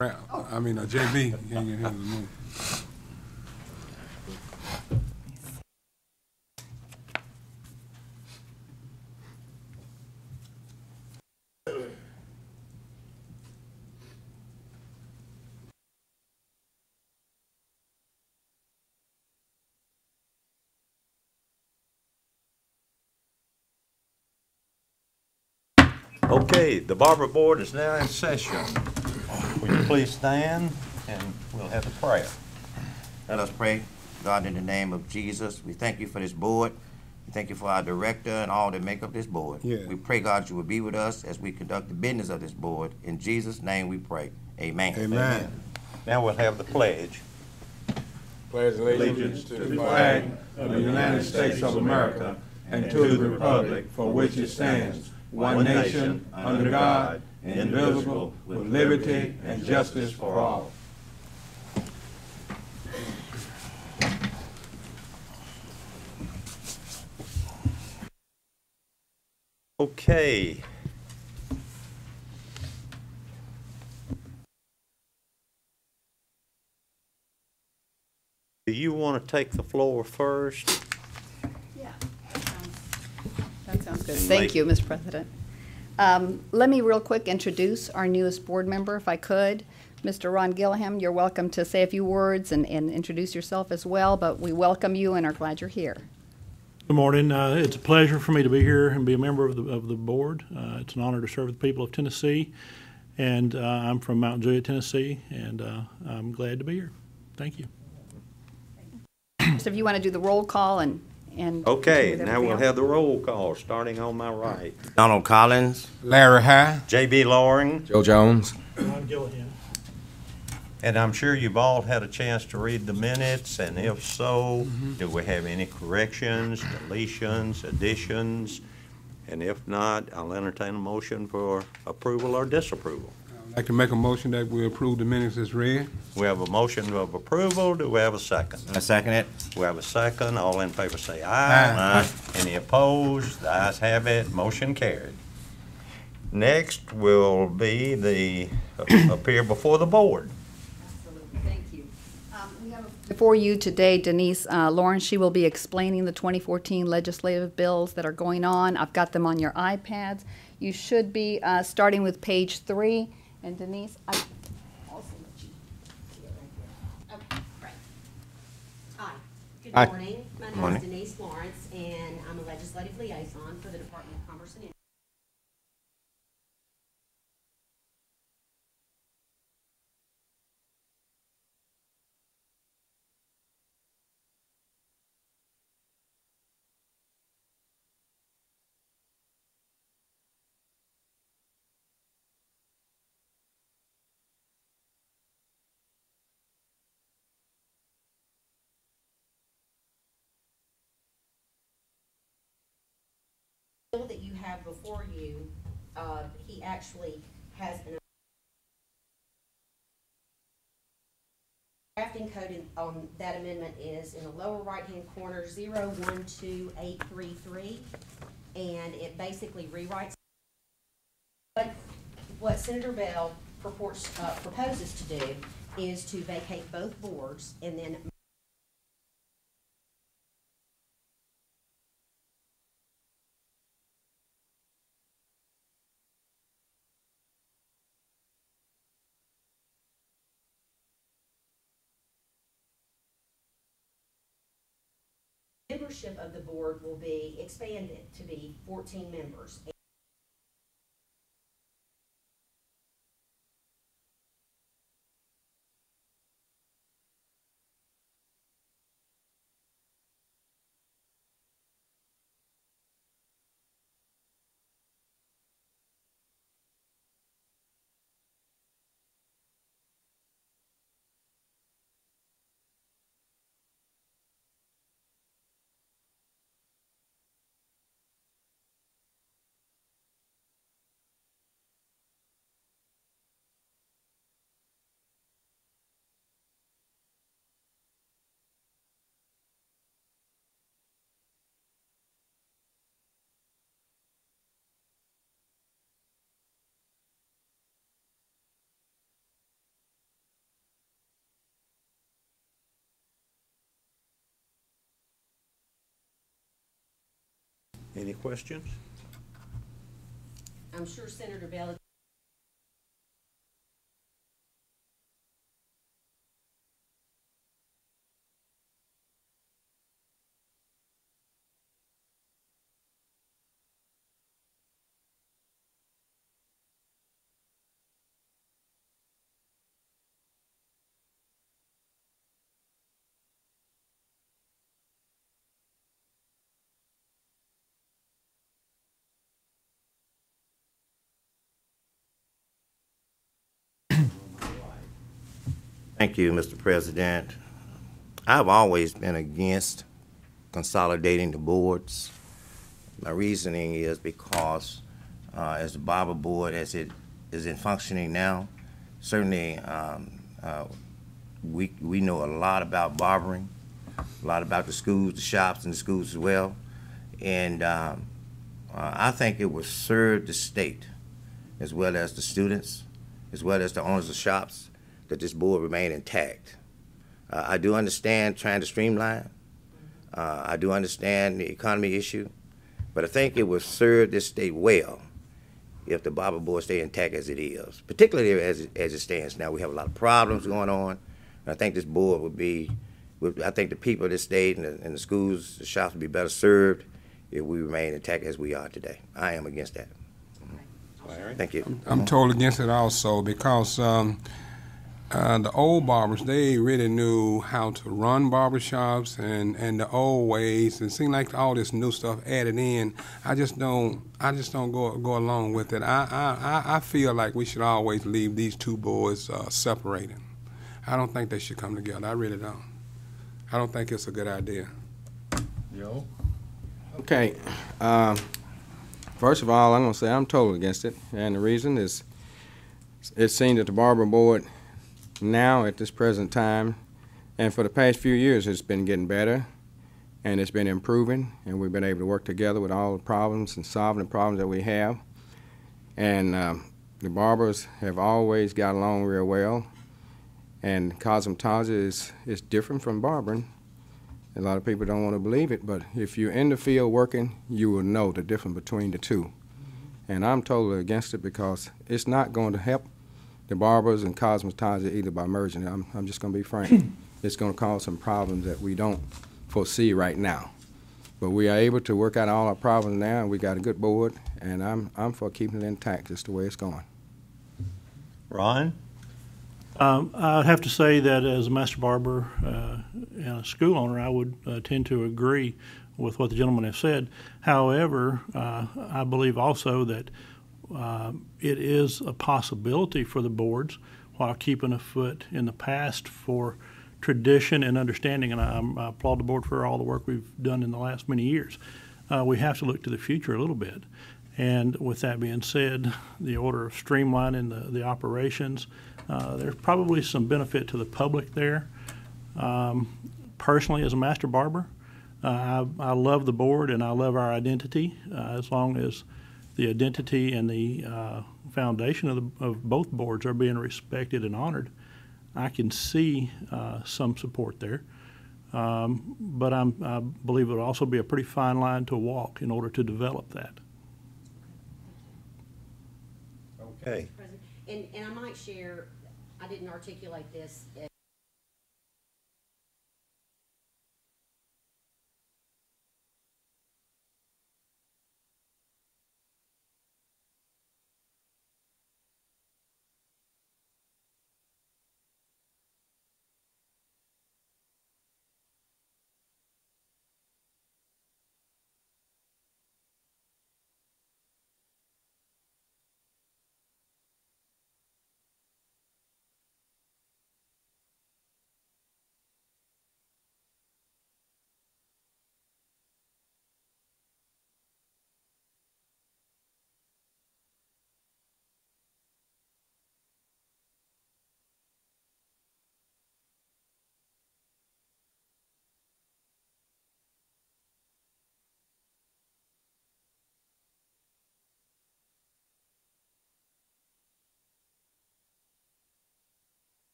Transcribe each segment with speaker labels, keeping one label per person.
Speaker 1: JB. He ain't gonna handle the move.
Speaker 2: Okay, the Barber Board is now in session. Will you please stand and we'll have the prayer.
Speaker 3: Let us pray. God, in the name of Jesus, we thank you for this board. We thank you for our director and all that make up this board.
Speaker 1: Yeah.
Speaker 3: We pray, God, you will be with us as we conduct the business of this board. In Jesus' name we pray. Amen.
Speaker 1: Amen.
Speaker 2: Now we'll have the pledge.
Speaker 1: Pledge allegiance to the flag of the United States of America and to the republic for which it stands, one nation, under God, indivisible, with liberty and justice for all.
Speaker 2: Okay. Do you want to take the floor first?
Speaker 4: Yeah, that sounds good. Thank you, Mr. President. Let me real quick introduce our newest board member, if I could. Mr. Ron Gillaham, you're welcome to say a few words and introduce yourself as well, but we welcome you and are glad you're here.
Speaker 5: Good morning. It's a pleasure for me to be here and be a member of the board. It's an honor to serve the people of Tennessee, and I'm from Mount Juliet, Tennessee, and I'm glad to be here. Thank you.
Speaker 4: So if you want to do the roll call and
Speaker 2: Okay,
Speaker 4: continue with
Speaker 2: now we'll
Speaker 4: everything
Speaker 2: have the roll call, starting on my right.
Speaker 3: Donald Collins.
Speaker 1: Larry High.
Speaker 2: J.B. Loring,
Speaker 6: Joe Jones.
Speaker 5: Ron Gillaham.
Speaker 2: and I'm sure you've all had a chance to read the minutes, and if so, do we have any corrections, deletions, additions? And if not, I'll entertain a motion for approval or disapproval.
Speaker 1: I'd like to make a motion that we approve the minutes as read.
Speaker 2: We have a motion of approval. Do we have a second?
Speaker 3: I second it.
Speaker 2: We have a second. All in favor say aye.
Speaker 3: Aye.
Speaker 2: Any opposed? The ayes have it. Motion carried. Next will be the appear before the board.
Speaker 4: Absolutely, thank you. We have before you today Denise Lawrence. She will be explaining the 2014 legislative bills that are going on. I've got them on your iPads. You should be starting with page 3. And Denise, I also let you see it right here.
Speaker 7: Okay, great. Hi, good
Speaker 3: Hi.
Speaker 7: morning. My name
Speaker 3: Morning.
Speaker 7: is Denise Lawrence, and I'm a legislative liaison for the Department of Commerce and Industry. The bill that you have before you, he actually has an drafting code on that amendment is in the lower right-hand corner, 012833, and it basically rewrites what Senator Bell proposes to do is to vacate both boards and then membership of the board will be expanded to be 14 members.
Speaker 2: Any questions?
Speaker 7: I'm sure Senator Bell.
Speaker 3: Thank you, Mr. President. I've always been against consolidating the boards. My reasoning is because as the Barber Board, as it is in functioning now, certainly we know a lot about barbering, a lot about the schools, the shops, and the schools as well. And I think it would serve the state, as well as the students, as well as the owners of shops, that this board remain intact. I do understand trying to streamline. I do understand the economy issue, but I think it would serve this state well if the Barber Board stay intact as it is, particularly as it stands now. We have a lot of problems going on, and I think this board I think the people of this state and the schools, the shops would be better served if we remain intact as we are today. I am against that. Thank you.
Speaker 6: I'm totally against it also because the old barbers, they really knew how to run barbershops and the old ways. It seemed like all this new stuff added in. I just don't go along with it. I feel like we should always leave these two boards separated. I don't think they should come together. I really don't. I don't think it's a good idea.
Speaker 1: Joe?
Speaker 8: Okay. First of all, I'm going to say I'm totally against it, and the reason is it seems that the Barber Board now at this present time, and for the past few years, it's been getting better, and it's been improving, and we've been able to work together with all the problems and solving the problems that we have. And the barbers have always got along real well, and cosmetology is different from barbering. A lot of people don't want to believe it, but if you're in the field working, you will know the difference between the two. And I'm totally against it because it's not going to help the barbers and cosmetology either by merging. I'm just going to be frank. It's going to cause some problems that we don't foresee right now. But we are able to work out all our problems now, and we got a good board, and I'm for keeping it intact just the way it's going.
Speaker 2: Ron?
Speaker 5: I'd have to say that as a master barber and a school owner, I would tend to agree with what the gentleman has said. However, I believe also that it is a possibility for the boards, while keeping a foot in the past for tradition and understanding, and I applaud the board for all the work we've done in the last many years. We have to look to the future a little bit. And with that being said, the order of streamlining the operations, there's probably some benefit to the public there. Personally, as a master barber, I love the board and I love our identity. As long as the identity and the foundation of both boards are being respected and honored, I can see some support there. But I believe it would also be a pretty fine line to walk in order to develop that.
Speaker 2: Okay.
Speaker 7: And I might share, I didn't articulate this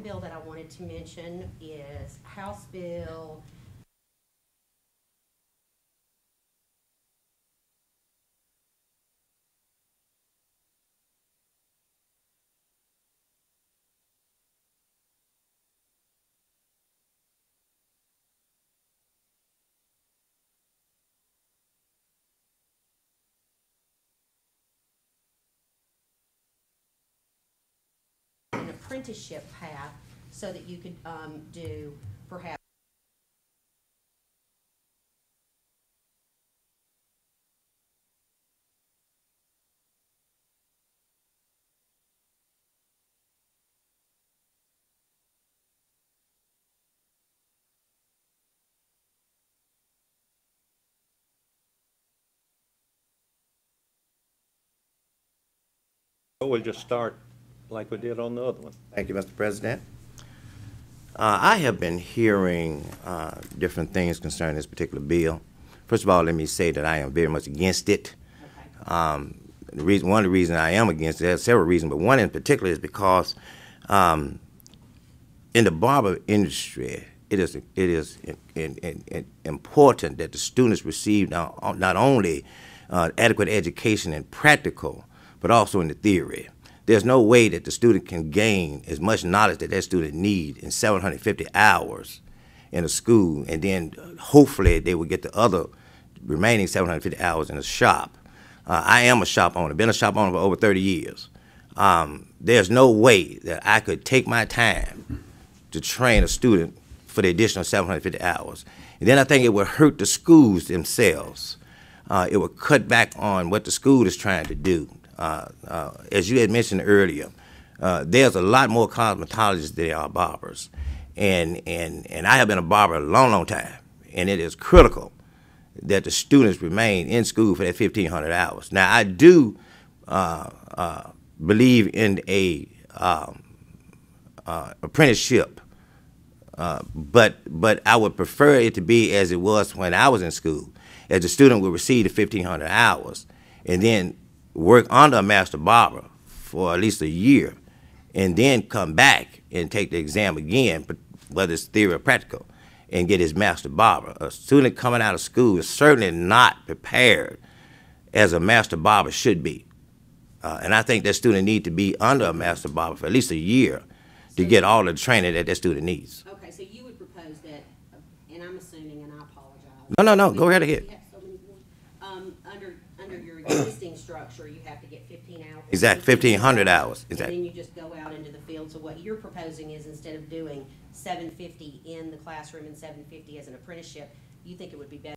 Speaker 7: second bill that I wanted to mention is House Bill an apprenticeship path so that you could do perhaps
Speaker 2: We'll just start like we did on the other one.
Speaker 3: Thank you, Mr. President. I have been hearing different things concerning this particular bill. First of all, let me say that I am very much against it. One of the reasons I am against it, there's several reasons, but one in particular is because in the barber industry, it is important that the students receive not only adequate education in practical, but also in the theory. There's no way that the student can gain as much knowledge that that student needs in 750 hours in a school, and then hopefully they will get the other remaining 750 hours in a shop. I am a shop owner, been a shop owner for over 30 years. There's no way that I could take my time to train a student for the additional 750 hours. And then I think it would hurt the schools themselves. It would cut back on what the school is trying to do. As you had mentioned earlier, there's a lot more cosmetologists than there are barbers. And I have been a barber a long, long time, and it is critical that the students remain in school for that 1,500 hours. Now, I do believe in a apprenticeship, but I would prefer it to be as it was when I was in school, as the student would receive the 1,500 hours and then work under a master barber for at least a year, and then come back and take the exam again, whether it's theory or practical, and get his master barber. A student coming out of school is certainly not prepared as a master barber should be. And I think that student needs to be under a master barber for at least a year to get all the training that that student needs.
Speaker 7: okay, so you would propose that, and I'm assuming, and I apologize.
Speaker 3: No, go right ahead.
Speaker 7: We have so many more. Under your existing structure, you have to get 15 hours.
Speaker 3: Exactly, 1,500 hours. Exactly.
Speaker 7: And then you just go out into the field. So what you're proposing is, instead of doing 750 in the classroom and 750 as an apprenticeship, you think it would be better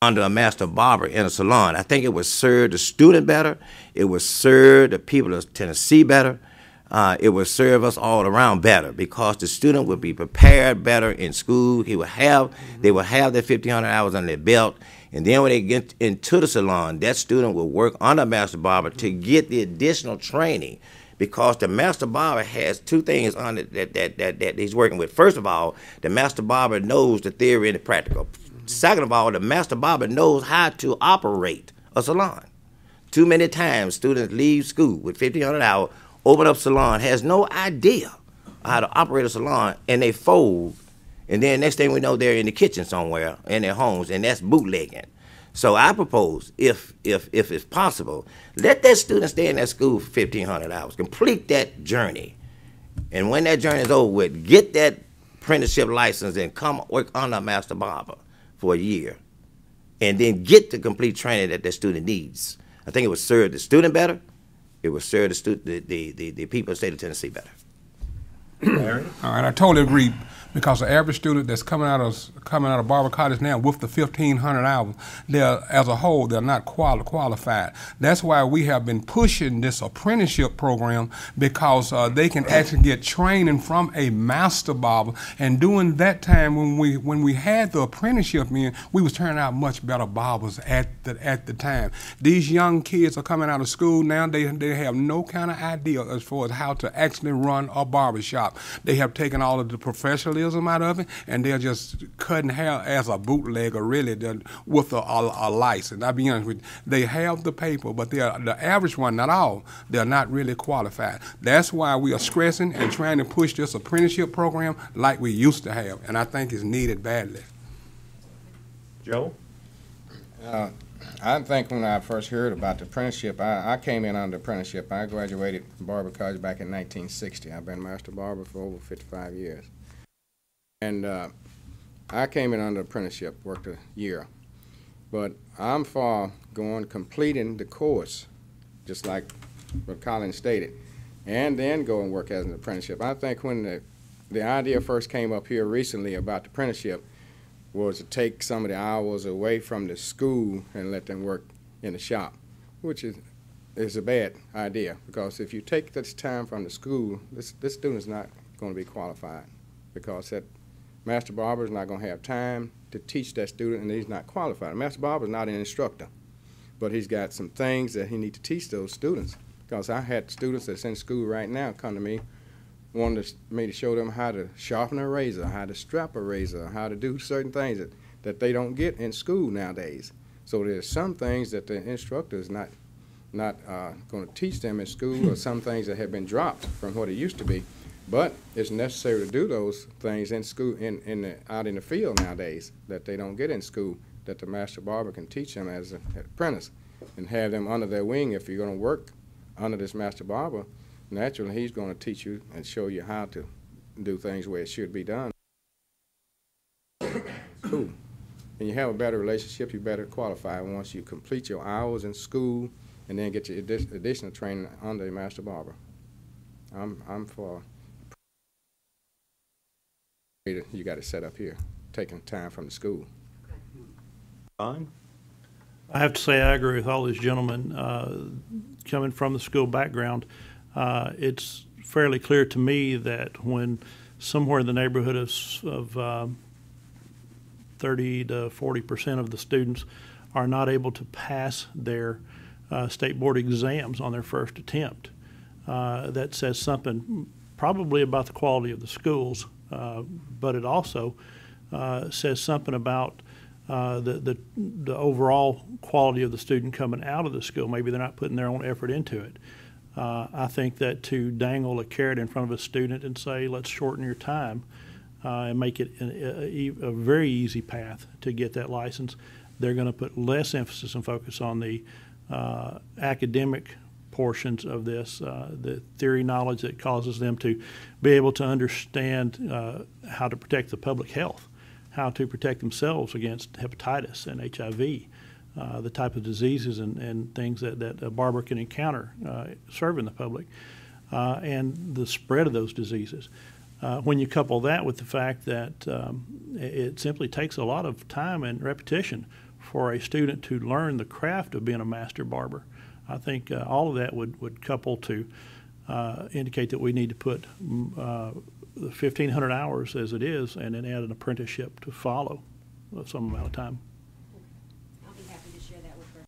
Speaker 3: under a master barber in a salon. I think it would serve the student better. It would serve the people of Tennessee better. It would serve us all around better, because the student would be prepared better in school. They would have their 1,500 hours on their belt, and then when they get into the salon, that student will work under a master barber to get the additional training, because the master barber has two things on it that he's working with. First of all, the master barber knows the theory and the practical. Second of all, the master barber knows how to operate a salon. Too many times students leave school with 1,500 hours, open up salon, has no idea how to operate a salon, and they fold, and then next thing we know, they're in the kitchen somewhere in their homes, and that's bootlegging. So I propose, if it's possible, let that student stay in that school for 1,500 hours, complete that journey, and when that journey is over with, get that apprenticeship license and come work under a master barber for a year, and then get the complete training that that student needs. I think it would serve the student better. It would serve the people of the state of Tennessee better.
Speaker 6: All right, I totally agree, because the average student that's coming out of Barber College now with the 1,500 hours, as a whole, they're not qualified. That's why we have been pushing this apprenticeship program, because they can actually get training from a master barber. And during that time, when we had the apprenticeship in, we was turning out much better barbers at the time. These young kids are coming out of school now. They have no kind of idea as far as how to actually run a barber shop. They have taken all of the professional professionalism out of it, and they're just cutting hair as a bootlegger, really, with a license. I'll be honest with you. They have the paper, but they are the average one, not all, they're not really qualified. That's why we are stressing and trying to push this apprenticeship program like we used to have, and I think it's needed badly.
Speaker 2: Joe?
Speaker 8: I think when I first heard about the apprenticeship, I came in on the apprenticeship. I graduated from Barber College back in 1960. I've been master barber for over 55 years. And I came in on the apprenticeship, worked a year. But I'm for completing the course, just like what Colin stated, and then go and work as an apprenticeship. I think when the idea first came up here recently about the apprenticeship, was to take some of the hours away from the school and let them work in the shop, which is a bad idea, because if you take this time from the school, this student's not going to be qualified, because that master barber is not going to have time to teach that student, and he's not qualified. A master barber is not an instructor, but he's got some things that he needs to teach those students, because I had students that's in school right now come to me wanted me to show them how to sharpen a razor, how to strap a razor, how to do certain things that they don't get in school nowadays. So there's some things that the instructor is not going to teach them in school, or some things that have been dropped from what it used to be. But it's necessary to do those things in school, out in the field nowadays, that they don't get in school, that the master barber can teach them as an apprentice and have them under their wing. If you're going to work under this master barber, naturally, he's going to teach you and show you how to do things where it should be done. Cool. And you have a better relationship, you better qualify once you complete your hours in school and then get your additional training under a master barber. I'm for you got it set up here, taking time from the school.
Speaker 2: Fine.
Speaker 5: I have to say I agree with all these gentlemen. Coming from the school background, it's fairly clear to me that when somewhere in the neighborhood of 30 to 40% of the students are not able to pass their state board exams on their first attempt, that says something probably about the quality of the schools, but it also says something about the overall quality of the student coming out of the school. Maybe they're not putting their own effort into it. I think that to dangle a carrot in front of a student and say, let's shorten your time and make it a very easy path to get that license, they're going to put less emphasis and focus on the academic portions of this, the theory knowledge that causes them to be able to understand how to protect the public health, how to protect themselves against hepatitis and HIV, the type of diseases and things that a barber can encounter serving the public, and the spread of those diseases. When you couple that with the fact that it simply takes a lot of time and repetition for a student to learn the craft of being a master barber, I think all of that would couple to indicate that we need to put 1,500 hours as it is, and then add an apprenticeship to follow some amount of time.
Speaker 7: I'll be happy to share that with her.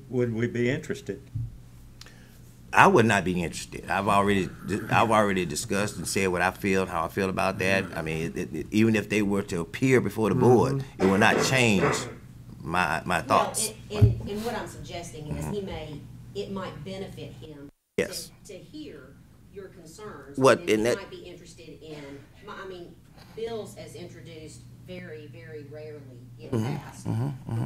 Speaker 2: Would we be interested?
Speaker 3: I would not be interested. I've already discussed and said what I feel, how I feel about that. I mean, even if they were to appear before the board, it will not change my thoughts.
Speaker 7: Well, and what I'm suggesting is it might benefit him
Speaker 3: Yes.
Speaker 7: to hear your concerns.
Speaker 3: What,
Speaker 7: and
Speaker 3: in
Speaker 7: he
Speaker 3: that-
Speaker 7: might be interested in, I mean, bills as introduced very, very rarely get passed the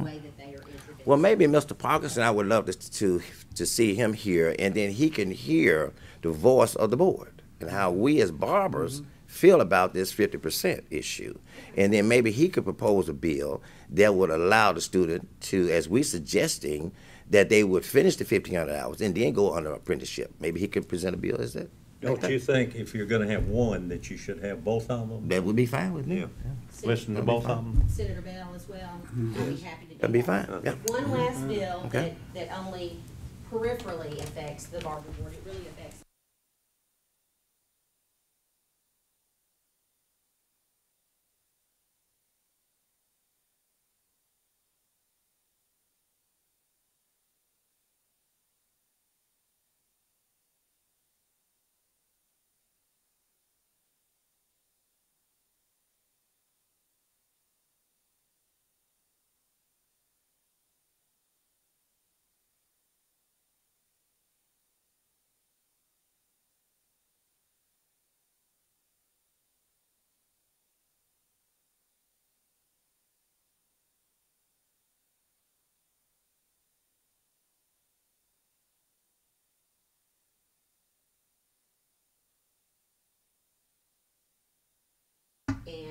Speaker 7: way that they are introduced.
Speaker 3: Well, maybe Mr. Parkinson, I would love to see him here, and then he can hear the voice of the board and how we as barbers feel about this 50% issue. And then maybe he could propose a bill that would allow the student to, as we're suggesting, that they would finish the 1,500 hours and then go under apprenticeship. Maybe he could present a bill as that.
Speaker 2: Don't you think if you're going to have one, that you should have both of them?
Speaker 3: That would be fine with me.
Speaker 2: Yeah. Listen to both of them.
Speaker 7: Senator Bell as well. I'd be happy to do that.
Speaker 3: That'd be fine. Yeah.
Speaker 7: One last bill
Speaker 3: Okay.
Speaker 7: that only peripherally affects the Barber Board. It really affects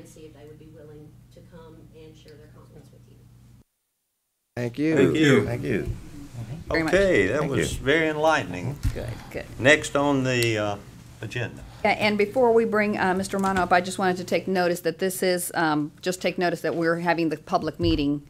Speaker 7: and see if they would be willing to come and share their comments with you.
Speaker 3: Thank you.
Speaker 2: Thank you.
Speaker 3: Thank you.
Speaker 4: Very much.
Speaker 2: Okay, that
Speaker 3: Thank
Speaker 2: was
Speaker 3: you.
Speaker 2: very enlightening.
Speaker 4: Good, good.
Speaker 2: Next on the agenda.
Speaker 4: Yeah, and before we bring Mr. Romano up, I just wanted to take notice that this is, just take notice that we're having the public meeting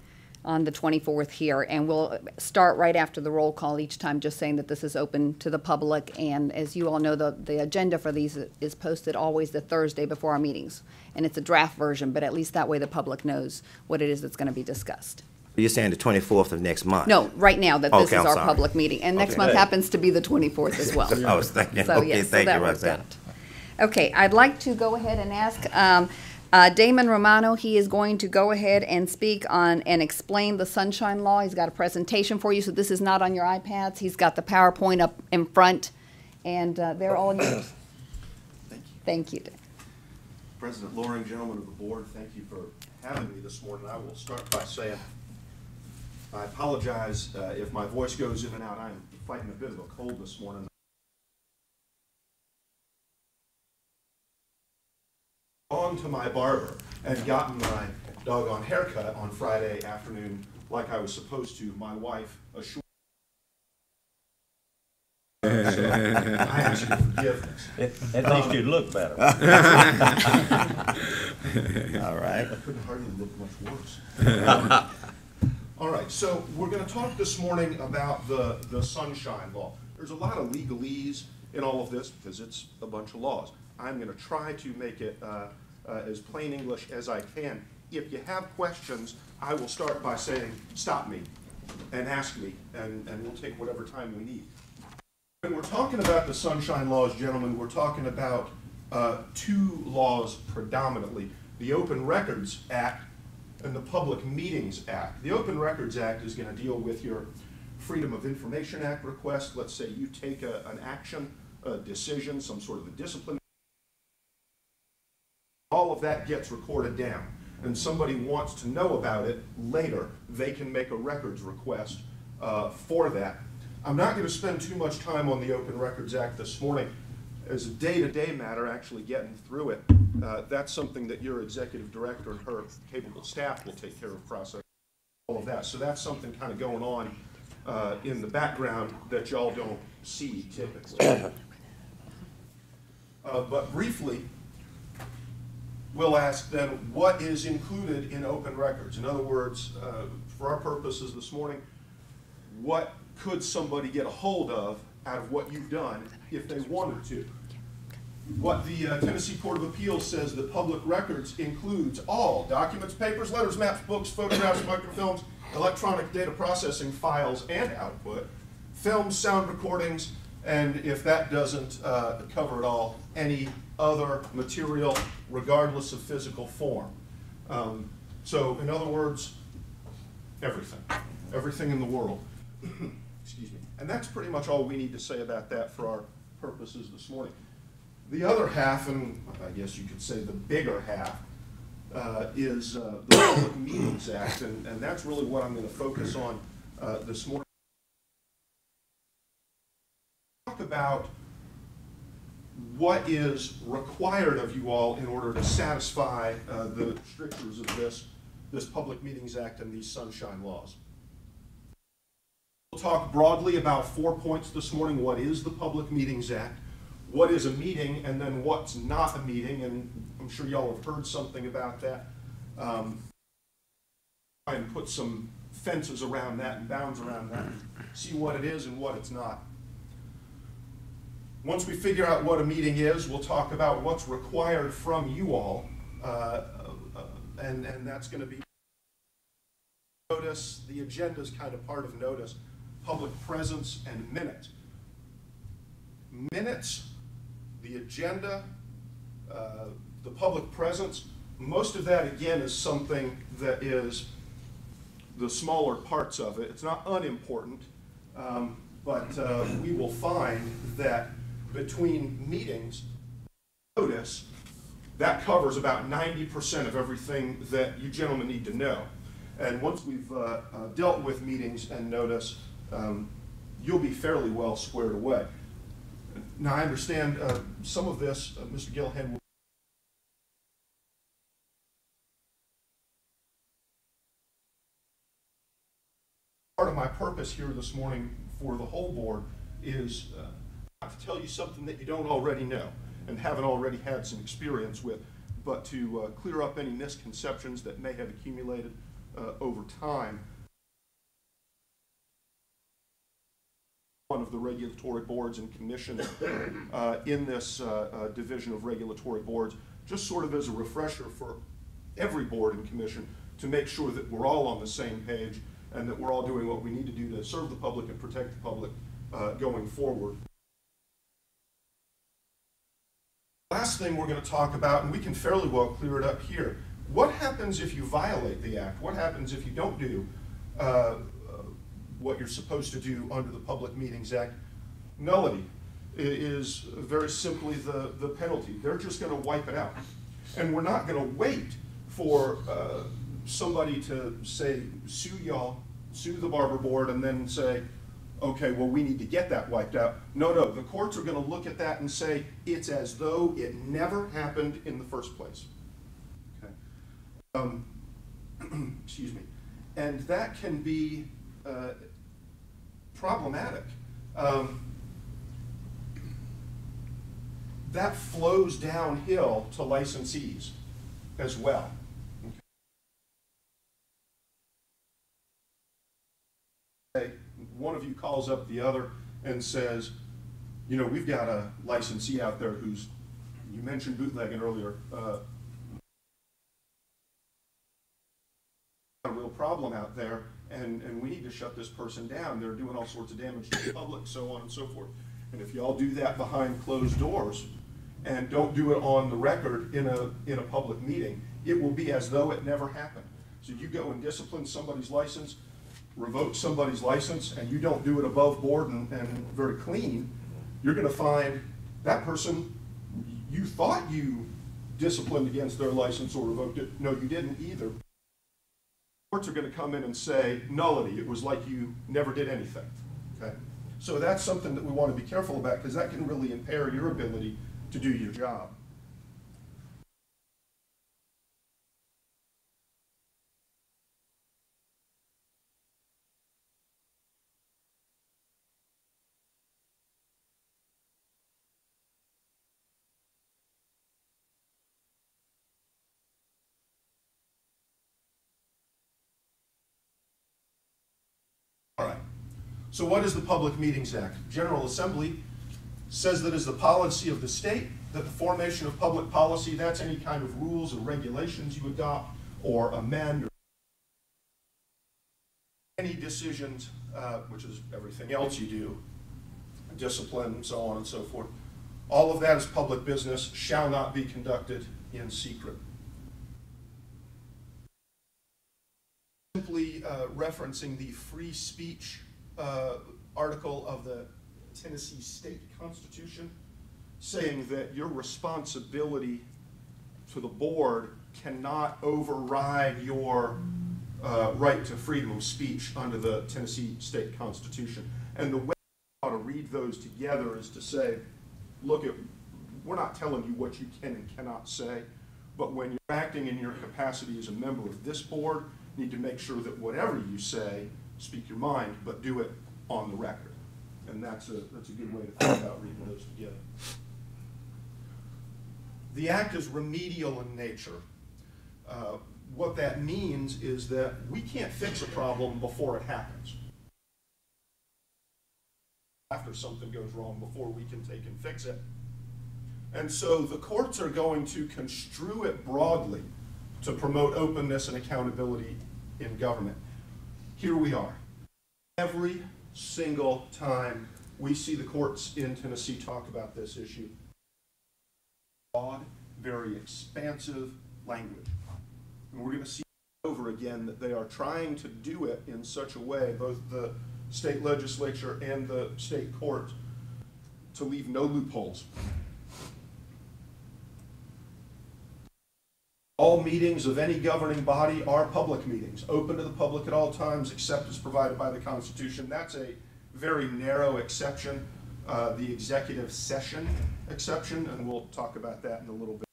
Speaker 4: on the 24th here, and we'll start right after the roll call each time, just saying that this is open to the public. And as you all know, the agenda for these is posted always the Thursday before our meetings. And it's a draft version, but at least that way the public knows what it is that's going to be discussed.
Speaker 3: You're saying the 24th of next month?
Speaker 4: No, right now, that this
Speaker 3: Okay,
Speaker 4: is
Speaker 3: I'm
Speaker 4: our
Speaker 3: sorry.
Speaker 4: public meeting. And next
Speaker 3: Okay.
Speaker 4: month happens to be the 24th as well.
Speaker 3: I was thinking,
Speaker 4: So,
Speaker 3: okay,
Speaker 4: yes, so
Speaker 3: thank
Speaker 4: that
Speaker 3: you,
Speaker 4: works
Speaker 3: Roxanne.
Speaker 4: out. Okay, I'd like to go ahead and ask Damon Romano. He is going to go ahead and speak on and explain the Sunshine Law. He's got a presentation for you, so this is not on your iPads. He's got the PowerPoint up in front, and they're all yours.
Speaker 9: Thank you.
Speaker 4: Thank you.
Speaker 9: President Loring, gentlemen of the board, thank you for having me this morning. I will start by saying I apologize if my voice goes in and out. I'm fighting a bit of a cold this morning. Gone to my barber and gotten my doggone haircut on Friday afternoon like I was supposed to. My wife assured so I ask your forgiveness.
Speaker 2: At least you'd look better.
Speaker 3: All right.
Speaker 9: I couldn't hardly look much worse. All right, so we're going to talk this morning about the Sunshine Law. There's a lot of legalese in all of this because it's a bunch of laws. I'm going to try to make it as plain English as I can. If you have questions, I will start by saying, stop me and ask me, and we'll take whatever time we need. When we're talking about the Sunshine Laws, gentlemen, we're talking about two laws predominantly, the Open Records Act and the Public Meetings Act. The Open Records Act is going to deal with your Freedom of Information Act request. Let's say you take an action, a decision, some sort of a discipline. All of that gets recorded down, and somebody wants to know about it later, they can make a records request for that. I'm not going to spend too much time on the Open Records Act this morning. As a day-to-day matter, actually getting through it, that's something that your executive director and her capable staff will take care of processing all of that. So that's something kind of going on in the background that y'all don't see typically. But briefly, we'll ask then, what is included in open records? In other words, for our purposes this morning, what could somebody get a hold of out of what you've done if they wanted to? What the Tennessee Court of Appeals says that public records includes all documents, papers, letters, maps, books, photographs, microfilms, electronic data processing files and output, films, sound recordings, and if that doesn't cover it all, any other material regardless of physical form. So in other words, everything in the world. Excuse me. And that's pretty much all we need to say about that for our purposes this morning. The other half, and I guess you could say the bigger half, is the Public Meetings Act, and that's really what I'm going to focus on this morning. Talk about what is required of you all in order to satisfy the strictures of this Public Meetings Act and these Sunshine Laws. We'll talk broadly about 4 points this morning. What is the Public Meetings Act? What is a meeting, and then what's not a meeting, and I'm sure y'all have heard something about that. Try and put some fences around that and bounds around that, see what it is and what it's not. Once we figure out what a meeting is, we'll talk about what's required from you all, and that's going to be notice. The agenda is kind of part of notice, public presence, and minutes. Minutes, the agenda, the public presence, most of that, again, is something that is the smaller parts of it. It's not unimportant, but we will find that between meetings, notice, that covers about 90% of everything that you gentlemen need to know. And once we've dealt with meetings and notice, you'll be fairly well squared away. Now, I understand some of this, Mr. Gillihan, my purpose here this morning for the whole board is not to tell you something that you don't already know and haven't already had some experience with, but to clear up any misconceptions that may have accumulated over time. One of the regulatory boards and commissions in this division of regulatory boards, just sort of as a refresher for every board and commission to make sure that we're all on the same page and that we're all doing what we need to do to serve the public and protect the public going forward. Last thing we're going to talk about, and we can fairly well clear it up here, what happens if you violate the act? What happens if you don't do what you're supposed to do under the Public Meetings Act? Nullity is very simply the penalty. They're just going to wipe it out. And we're not going to wait for somebody to say, sue y'all, sue the Barber Board, and then say, okay, well, we need to get that wiped out. No, no, the courts are going to look at that and say, it's as though it never happened in the first place. Okay. Excuse me. And that can be problematic. That flows downhill to licensees as well. Okay. One of you calls up the other and says, you know, we've got a licensee out there who's, you mentioned bootlegging earlier, a real problem out there, and we need to shut this person down. They're doing all sorts of damage to the public, so on and so forth. And if y'all do that behind closed doors and don't do it on the record in a public meeting, it will be as though it never happened. So you go and discipline somebody's license, revoke somebody's license, and you don't do it above board and very clean, you're going to find that person, you thought you disciplined against their license or revoked it. No, you didn't either. Courts are going to come in and say, nullity, it was like you never did anything. Okay? So that's something that we want to be careful about, because that can really impair your ability to do your job. All right. So what is the Public Meetings Act? General Assembly says that as the policy of the state, that the formation of public policy, that's any kind of rules or regulations you adopt or amend, or any decisions, which is everything else you do, discipline, so on and so forth. All of that is public business, shall not be conducted in secret. Simply referencing the free speech article of the Tennessee State Constitution, saying that your responsibility to the board cannot override your right to freedom of speech under the Tennessee State Constitution. And the way we ought to read those together is to say, look, we're not telling you what you can and cannot say, but when you're acting in your capacity as a member of this board, you need to make sure that whatever you say, speak your mind, but do it on the record. And that's a good way to think about reading those together. The act is remedial in nature. What that means is that we can't fix a problem before it happens. After something goes wrong, before we can take and fix it. And so the courts are going to construe it broadly to promote openness and accountability in government. Here we are. Every single time we see the courts in Tennessee talk about this issue, broad, very expansive language. And we're going to see over again that they are trying to do it in such a way, both the state legislature and the state court, to leave no loopholes. All meetings of any governing body are public meetings, open to the public at all times, except as provided by the Constitution. That's a very narrow exception, the executive session exception, and we'll talk about that in a little bit.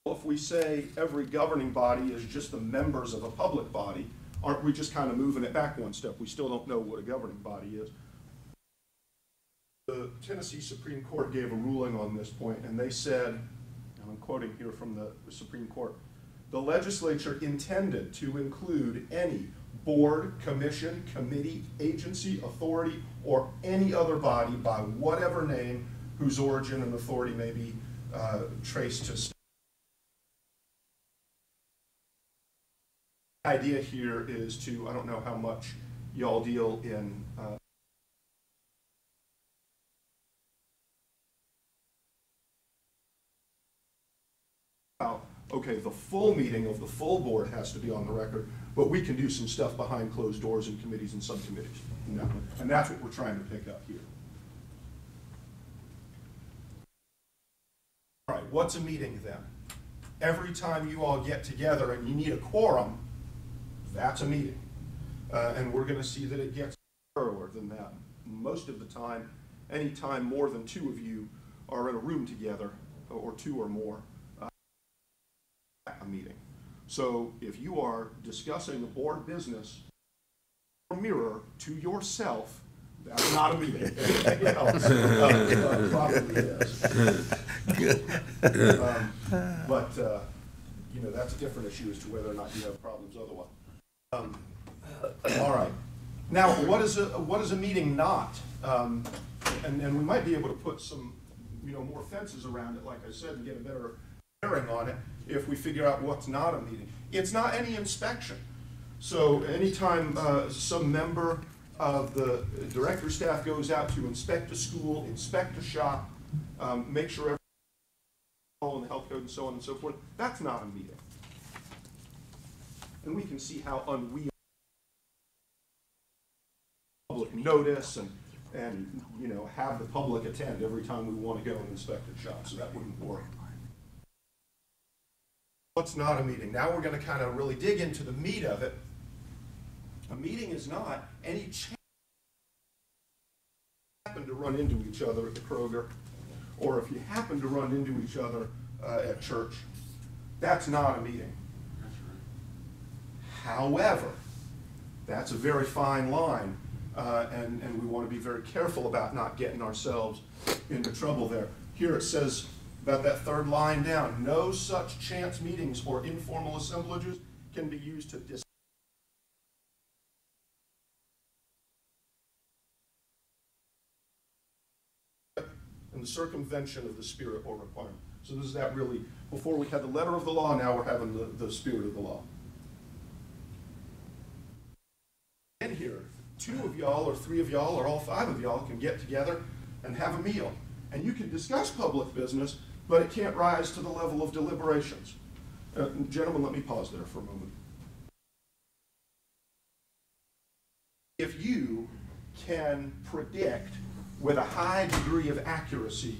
Speaker 9: If we we say every governing body is just the members of a public body, aren't we just kind of moving it back one step? We still don't know what a governing body is. The Tennessee Supreme Court gave a ruling on this point, and they said, and I'm quoting here from the Supreme Court, the legislature intended to include any board, commission, committee, agency, authority, or any other body by whatever name whose origin and authority may be traced to state. The idea here is to, I don't know how much y'all deal in okay, the full meeting of the full board has to be on the record, but we can do some stuff behind closed doors in committees and subcommittees. No. And that's what we're trying to pick up here. All right, what's a meeting then? Every time you all get together and you need a quorum, that's a meeting. And we're going to see that it gets narrower than that. Most of the time, any time more than two of you are in a room together, or two or more, a meeting. So if you are discussing a board business, a mirror to yourself, that's not a meeting. Anything else probably is. But you know, that's a different issue as to whether or not you have problems otherwise. All right. Now, what is a meeting not? And we might be able to put some, you know, more fences around it, like I said, and get a better bearing on it if we figure out what's not a meeting. It's not any inspection. So anytime some member of the director staff goes out to inspect a school, inspect a shop, make sure everything's in the health code and so on and so forth, that's not a meeting. And we can see how unwieldy public notice and you know, have the public attend every time we want to go and inspect a shop, so that wouldn't work. What's not a meeting? Now we're going to kind of really dig into the meat of it. A meeting is not any chance happen to run into each other at the Kroger, or if you happen to run into each other at church. That's not a meeting. However, that's a very fine line, and we want to be very careful about not getting ourselves into trouble there. Here it says, about that third line down, no such chance meetings or informal assemblages can be used to discuss and the circumvention of the spirit or requirement. So this is that really, before we had the letter of the law, now we're having the spirit of the law. In here, two of y'all or three of y'all or all five of y'all can get together and have a meal. And you can discuss public business, but it can't rise to the level of deliberations. Gentlemen, let me pause there for a moment. If you can predict with a high degree of accuracy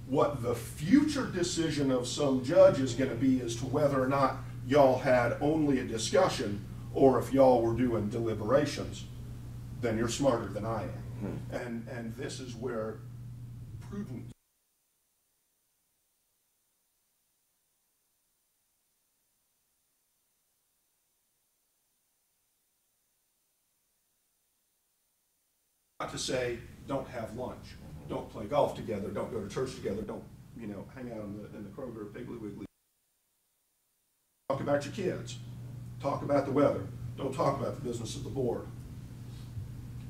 Speaker 9: what the future decision of some judge is going to be as to whether or not y'all had only a discussion or if y'all were doing deliberations, then you're smarter than I am. And this is where prudence not to say don't have lunch, don't play golf together, don't go to church together, don't, you know, hang out in the Kroger or Piggly Wiggly. Talk about your kids. Talk about the weather. Don't talk about the business of the board.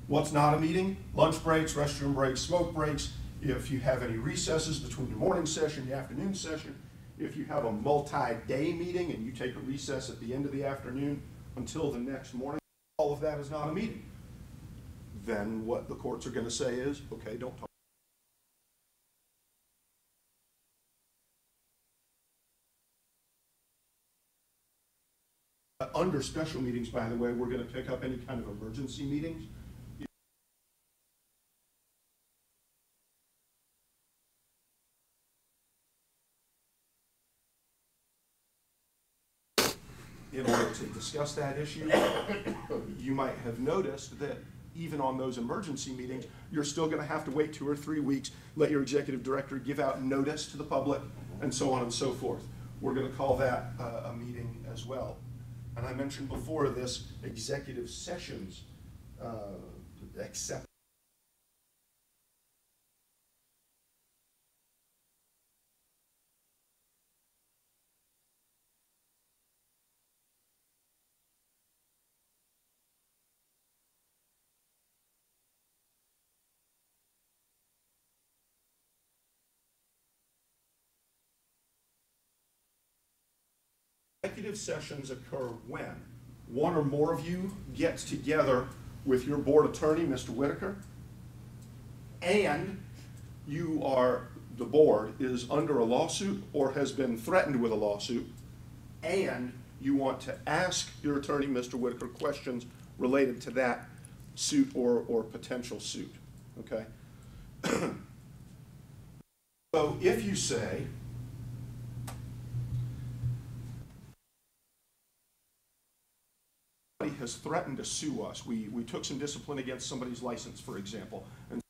Speaker 9: What's not a meeting? Lunch breaks, restroom breaks, smoke breaks. If you have any recesses between the morning session and the afternoon session, if you have a multi-day meeting and you take a recess at the end of the afternoon until the next morning, all of that is not a meeting. Then what the courts are going to say is, okay, don't talk. Under special meetings, by the way, we're going to pick up any kind of emergency meetings. In order to discuss that issue, you might have noticed that even on those emergency meetings, you're still going to have to wait 2 or 3 weeks, let your executive director give out notice to the public, and so on and so forth. we're going to call that a meeting as well. And I mentioned before this executive sessions except. Executive sessions occur when one or more of you gets together with your board attorney, Mr. Whitaker, and the board is under a lawsuit or has been threatened with a lawsuit, and you want to ask your attorney, Mr. Whitaker, questions related to that suit or potential suit, okay? So if you say, somebody has threatened to sue us, we took some discipline against somebody's license, for example, and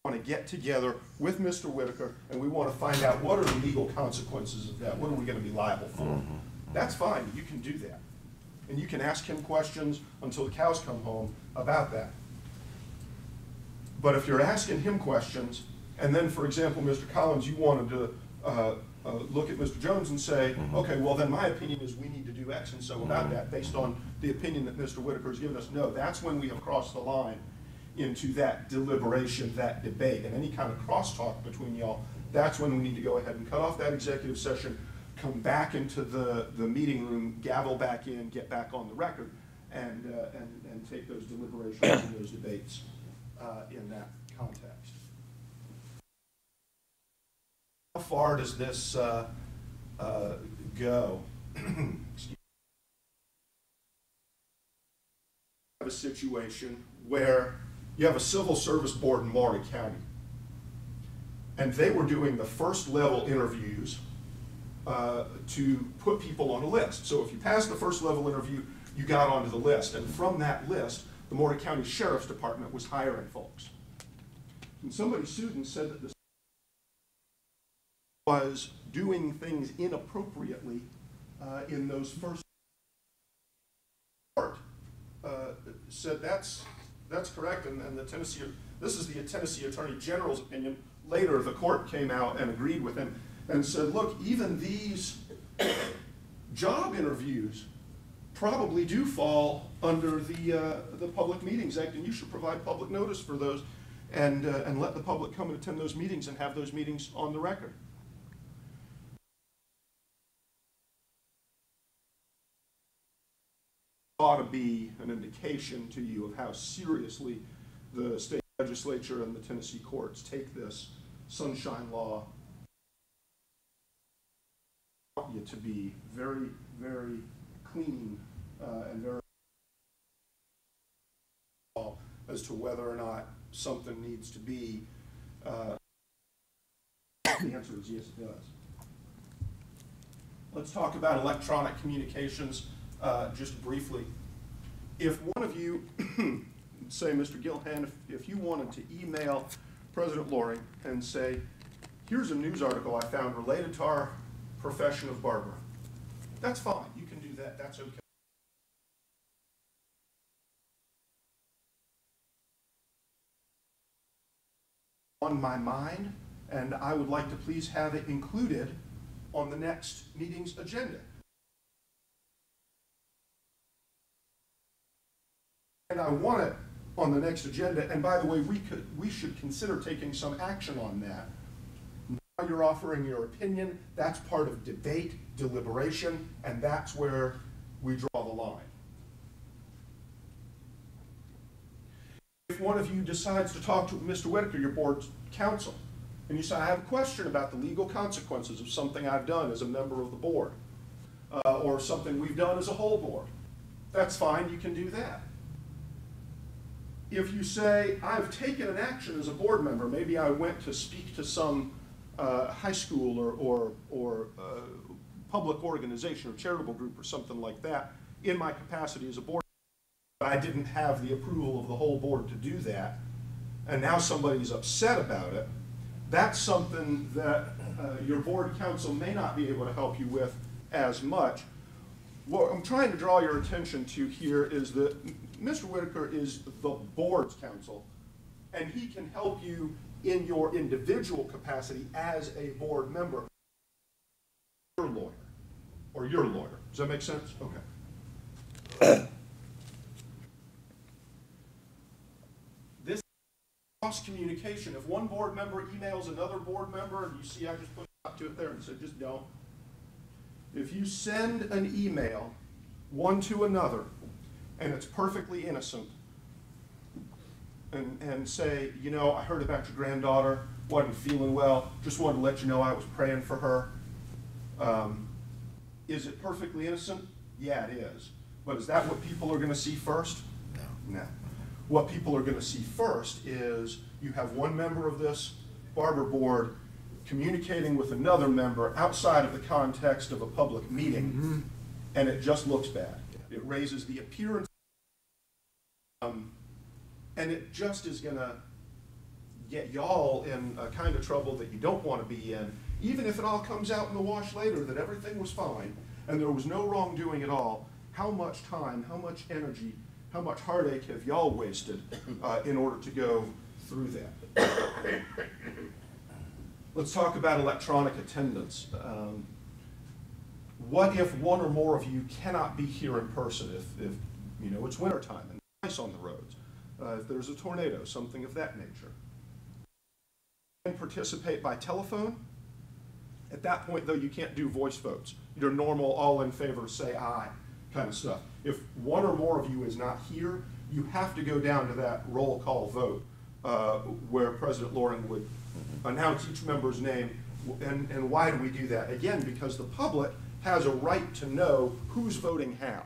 Speaker 9: want to get together with Mr. Whitaker and we want to find out what are the legal consequences of that, what are we going to be liable for. That's fine, you can do that. And you can ask him questions until the cows come home about that. But if you're asking him questions, and then, for example, Mr. Collins, you wanted to look at Mr. Jones and say, okay, well then my opinion is we need to do X and so about that based on the opinion that Mr. Whitaker has given us. No, that's when we have crossed the line into that deliberation, that debate, and any kind of crosstalk between y'all. That's when we need to go ahead and cut off that executive session, come back into the meeting room, gavel back in, get back on the record, and take those deliberations and those debates in that context. How far does this go? Have a situation where you have a civil service board in Maury County, and they were doing the first level interviews to put people on a list. So if you passed the first level interview, you got onto the list, and from that list, the Maury County Sheriff's Department was hiring folks. And somebody sued and said that the was doing things inappropriately in those first part. Said that's correct, and the Tennessee, this is the Tennessee Attorney General's opinion. Later, the court came out and agreed with him and said, look, even these job interviews probably do fall under the Public Meetings Act, and you should provide public notice for those and let the public come and attend those meetings and have those meetings on the record. Ought to be an indication to you of how seriously the state legislature and the Tennessee courts take this sunshine law. I want you to be very, very clean and very as to whether or not something needs to be. The answer is yes, it does. Let's talk about electronic communications. Just briefly, if one of you, say Mr. Gilhan, if you wanted to email President Loring and say, here's a news article I found related to our profession of barber, that's fine, you can do that, that's okay. On my mind, and I would like to please have it included on the next meeting's agenda. And I want it on the next agenda, and by the way, we should consider taking some action on that. Now you're offering your opinion, that's part of debate, deliberation, and that's where we draw the line. If one of you decides to talk to Mr. Whitaker, your board's counsel, and you say, I have a question about the legal consequences of something I've done as a member of the board, or something we've done as a whole board, that's fine, you can do that. If you say, I've taken an action as a board member, maybe I went to speak to some high school or public organization or charitable group or something like that in my capacity as a board member, but I didn't have the approval of the whole board to do that, and now somebody's upset about it, that's something that your board counsel may not be able to help you with as much. What I'm trying to draw your attention to here is that Mr. Whitaker is the board's counsel, and he can help you in your individual capacity as a board member. Your lawyer, or your lawyer. Does that make sense? Okay. This cross communication. If one board member emails another board member, and you see I just put up to it there and said just don't. If you send an email one to another, and it's perfectly innocent, and say, you know, I heard about your granddaughter, wasn't feeling well, just wanted to let you know I was praying for her. Is it perfectly innocent? Yeah, it is. But is that what people are going to see first? No. What people are going to see first is you have one member of this Barber board communicating with another member outside of the context of a public meeting, and it just looks bad. It raises the appearance, and it just is going to get y'all in a kind of trouble that you don't want to be in, even if it all comes out in the wash later that everything was fine and there was no wrongdoing at all. How much time, how much energy, how much heartache have y'all wasted in order to go through that? Let's talk about electronic attendance. What if one or more of you cannot be here in person? If you know it's wintertime and ice on the roads, if there's a tornado, something of that nature. And participate by telephone. At that point, though, you can't do voice votes. Your normal all in favor, say aye kind of stuff. If one or more of you is not here, you have to go down to that roll call vote where President Loring would announce each member's name. And why do we do that? Again, because the public has a right to know who's voting how.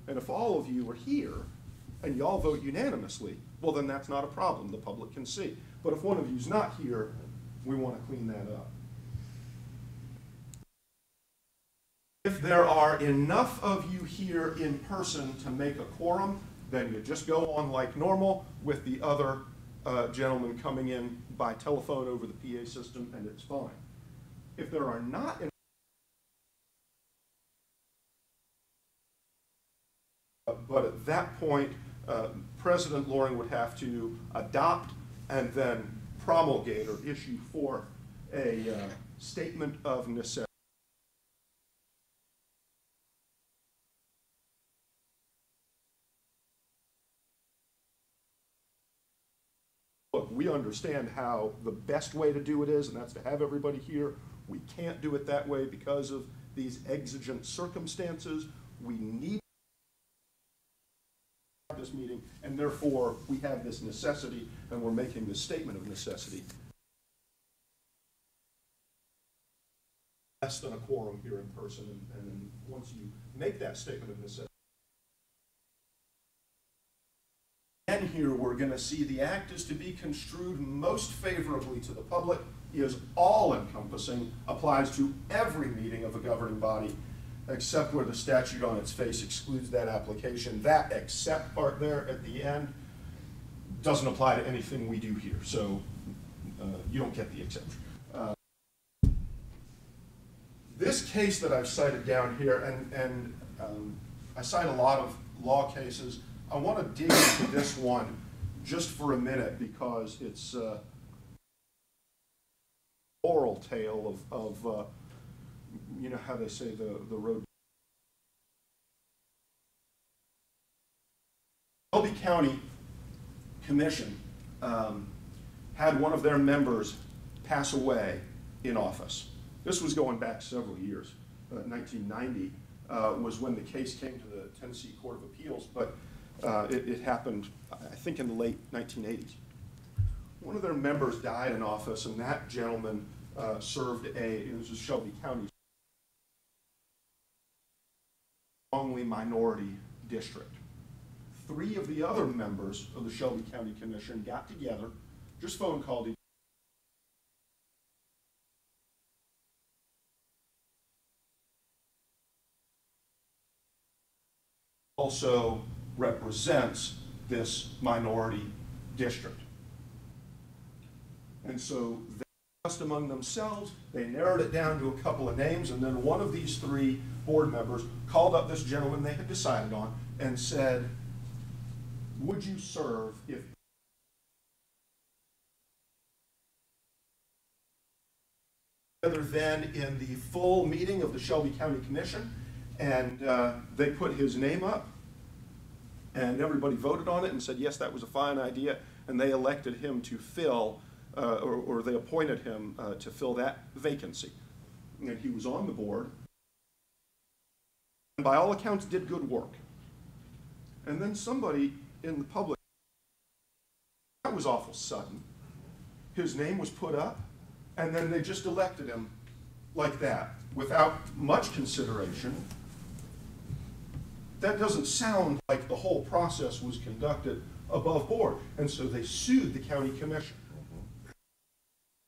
Speaker 9: And if all of you are here and you all vote unanimously, well, then that's not a problem. The public can see. But if one of you's not here, we want to clean that up. If there are enough of you here in person to make a quorum, then you just go on like normal with the other gentleman coming in by telephone over the PA system, and it's fine. If there are not enough, but at that point, President Loring would have to adopt and then promulgate or issue forth a statement of necessity. Look, we understand how the best way to do it is, and that's to have everybody here. We can't do it that way because of these exigent circumstances. We need this meeting, and therefore we have this necessity, and we're making this statement of necessity. Less than a quorum here in person, and once you make that statement of necessity, and here we're going to see the act is to be construed most favorably to the public, is all-encompassing, applies to every meeting of a governing body, except where the statute on its face excludes that application. That except part there at the end doesn't apply to anything we do here, so you don't get the exception. This case that I've cited down here, and I cite a lot of law cases. I want to dig into this one just for a minute because it's oral tale of you know how they say the road. Shelby County Commission had one of their members pass away in office. This was going back several years. 1990 was when the case came to the Tennessee Court of Appeals, but it happened, I think, in the late 1980s. One of their members died in office, and that gentleman served it was a Shelby County strongly minority district. 3 of the other members of the Shelby County Commission got together, just phone called each also represents this minority district. And so discussed among themselves. They narrowed it down to a couple of names, and then one of these three board members called up this gentleman they had decided on and said, would you serve if other than in the full meeting of the Shelby County Commission, and they put his name up, and everybody voted on it and said, yes, that was a fine idea, and they elected him to fill, or they appointed him to fill that vacancy. And he was on the board, and by all accounts did good work. And then somebody in the public, that was awful sudden. His name was put up, and then they just elected him like that, without much consideration. That doesn't sound like the whole process was conducted above board. And so they sued the county commission.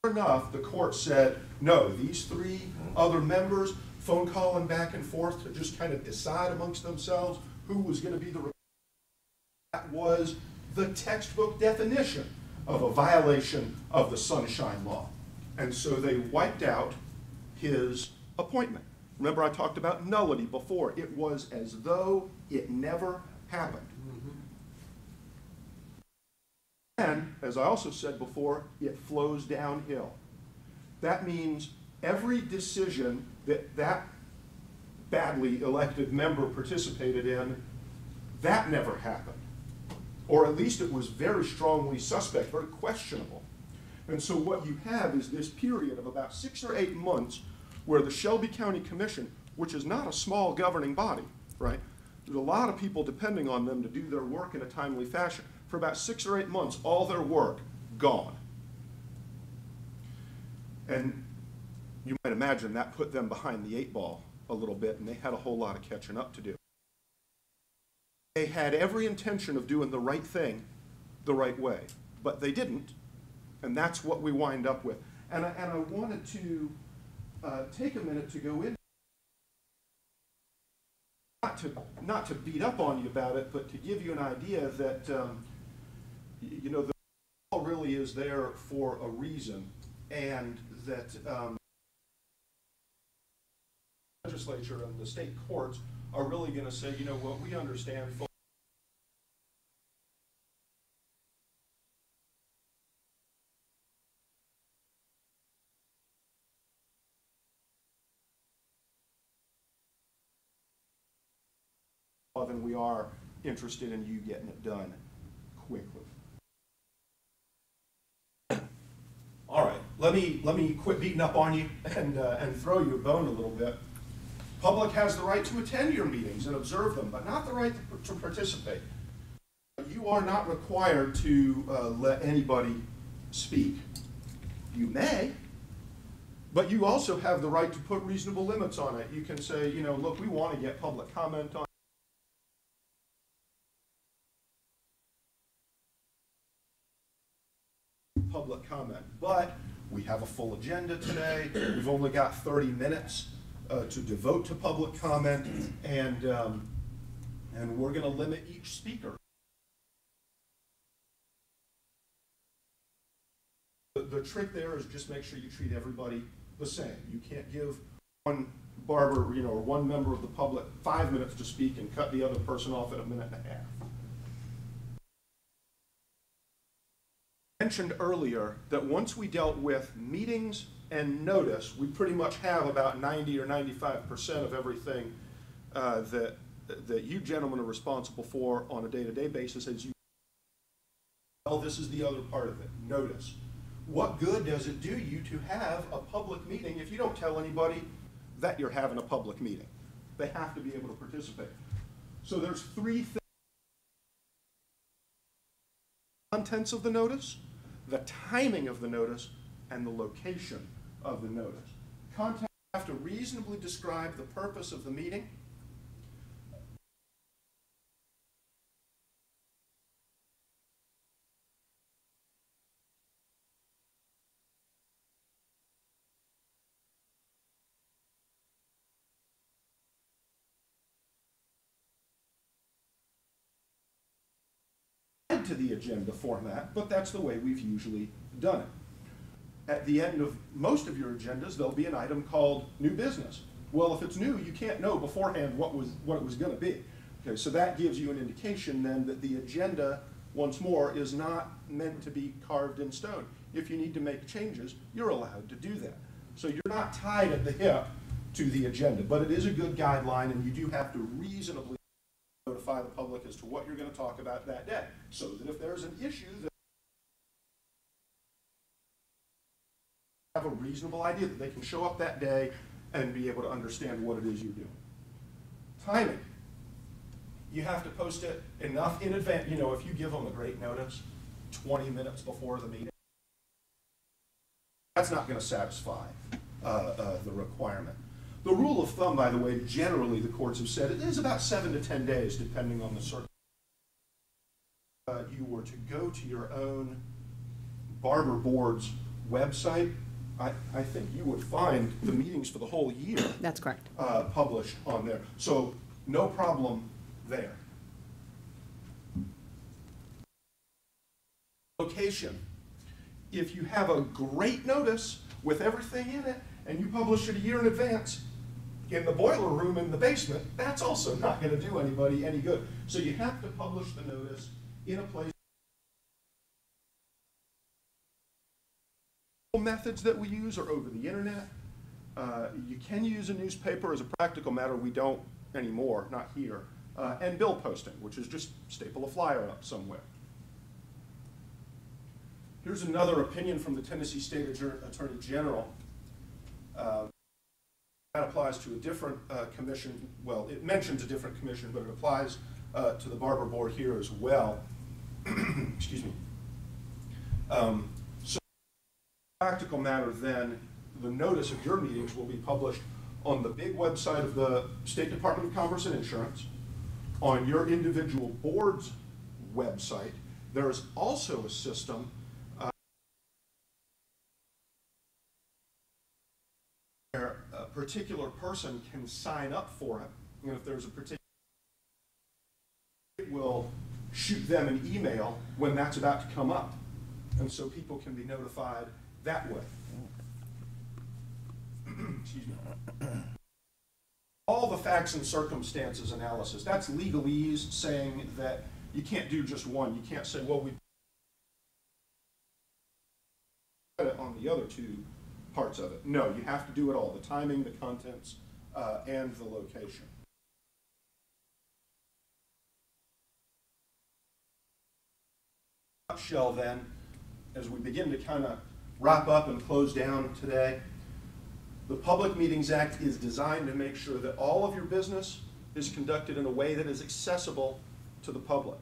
Speaker 9: Sure enough, the court said, no, these three other members, phone calling back and forth to just kind of decide amongst themselves who was going to be the. That was the textbook definition of a violation of the Sunshine Law. And so they wiped out his appointment. Remember, I talked about nullity before. It was as though it never happened. And, as I also said before, it flows downhill. That means every decision that that badly elected member participated in, that never happened. Or at least it was very strongly suspect, very questionable. And so what you have is this period of about 6 or 8 months where the Shelby County Commission, which is not a small governing body, right? There's a lot of people depending on them to do their work in a timely fashion. For about 6 or 8 months, all their work gone. And you might imagine that put them behind the 8 ball a little bit, and they had a whole lot of catching up to do. They had every intention of doing the right thing the right way, but they didn't, and that's what we wind up with. And I wanted to take a minute to go in, not to beat up on you about it, but to give you an idea that you know, the law really is there for a reason, and that the legislature and the state courts are really going to say, you know what, we understand fully. Than we are interested in you getting it done quickly. All right, let me quit beating up on you and throw you a bone a little bit. Public has the right to attend your meetings and observe them, but not the right to participate. You are not required to let anybody speak. You may, but you also have the right to put reasonable limits on it. You can say, you know, look, we want to get public comment on public comment, but we have a full agenda today. We've only got 30 minutes to devote to public comment, and we're going to limit each speaker. The trick there is just make sure you treat everybody the same. You can't give one barber, you know, or one member of the public 5 minutes to speak and cut the other person off at 1.5 minutes. I mentioned earlier that once we dealt with meetings and notice, we pretty much have about 90 or 95% of everything that you gentlemen are responsible for on a day-to-day basis. As you, well, this is the other part of it, notice. What good does it do you to have a public meeting if you don't tell anybody that you're having a public meeting? They have to be able to participate. So there's 3 things. Contents of the notice, the timing of the notice, and the location of the notice. Content have to reasonably describe the purpose of the meeting. To the agenda format, but that's the way we've usually done it. at the end of most of your agendas, there'll be an item called new business. Well, if it's new, you can't know beforehand what it was going to be. Okay, so that gives you an indication then that the agenda, once more, is not meant to be carved in stone. If you need to make changes, you're allowed to do that. So you're not tied at the hip to the agenda, but it is a good guideline, and you do have to reasonably notify the public as to what you're going to talk about that day, so that if there's an issue that have a reasonable idea that they can show up that day and be able to understand what it is you're doing. Timing. You have to post it enough in advance. You know, if you give them a great notice 20 minutes before the meeting, that's not going to satisfy the requirement. The rule of thumb, by the way, generally the courts have said it is about 7 to 10 days, depending on the circumstance. You were to go to your own Barber Board's website, I think you would find the meetings for the whole year.
Speaker 4: That's correct.
Speaker 9: Published on there. So no problem there. Location. If you have a great notice with everything in it and you publish it a year in advance in the boiler room in the basement, that's also not going to do anybody any good. So you have to publish the notice in a place. Methods that we use are over the internet. You can use a newspaper. As a practical matter, we don't anymore, not here. And bill posting, which is just staple a flyer up somewhere. Here's another opinion from the Tennessee State Attorney General. That applies to a different commission. Well, it mentions a different commission, but it applies to the Barber Board here as well. Excuse me. Practical matter, then, the notice of your meetings will be published on the big website of the State Department of Commerce and Insurance, on your individual board's website. There is also a system where a particular person can sign up for it. And if there's a particular, it will shoot them an email when that's about to come up. And so people can be notified that way. Excuse me. All the facts and circumstances analysis, that's legalese saying that you can't do just one. You can't say, well, we put it on the other two parts of it. No, you have to do it all, the timing, the contents, and the location. Nutshell then, as we begin to kind of wrap up and close down today, the Public Meetings Act is designed to make sure that all of your business is conducted in a way that is accessible to the public.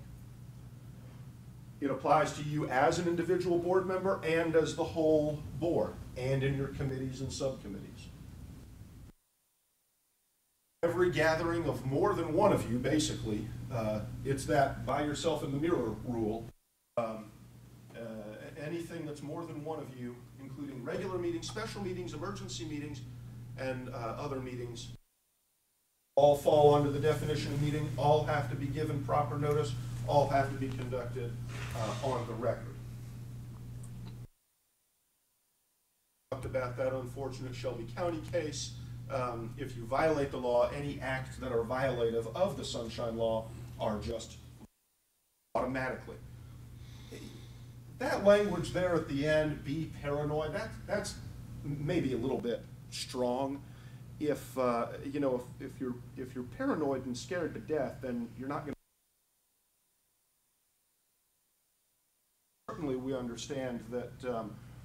Speaker 9: It applies to you as an individual board member and as the whole board, and in your committees and subcommittees. Every gathering of more than one of you, basically, it's that by yourself in the mirror rule. Anything that's more than one of you, including regular meetings, special meetings, emergency meetings, and other meetings, all fall under the definition of meeting, all have to be given proper notice, all have to be conducted on the record. Talked about that unfortunate Shelby County case. If you violate the law, any acts that are violative of the Sunshine Law are just automatically. That language there at the end, be paranoid, that's maybe a little bit strong. If you know, if you're paranoid and scared to death, then you're not going to. Certainly, we understand that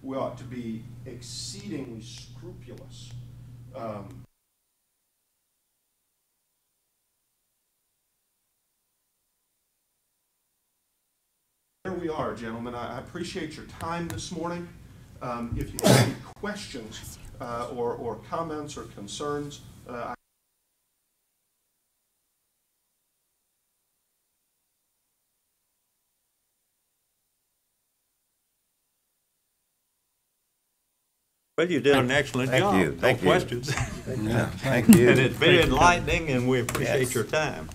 Speaker 9: we ought to be exceedingly scrupulous. Here we are, gentlemen. I appreciate your time this morning. If you have any questions or comments or concerns,
Speaker 2: Well, you did an excellent
Speaker 3: Thank
Speaker 2: job.
Speaker 3: you.
Speaker 2: No
Speaker 3: Thank you.
Speaker 2: questions.
Speaker 3: Yeah, thank you.
Speaker 2: And it's very enlightening, and we appreciate
Speaker 3: Yes.
Speaker 2: your time.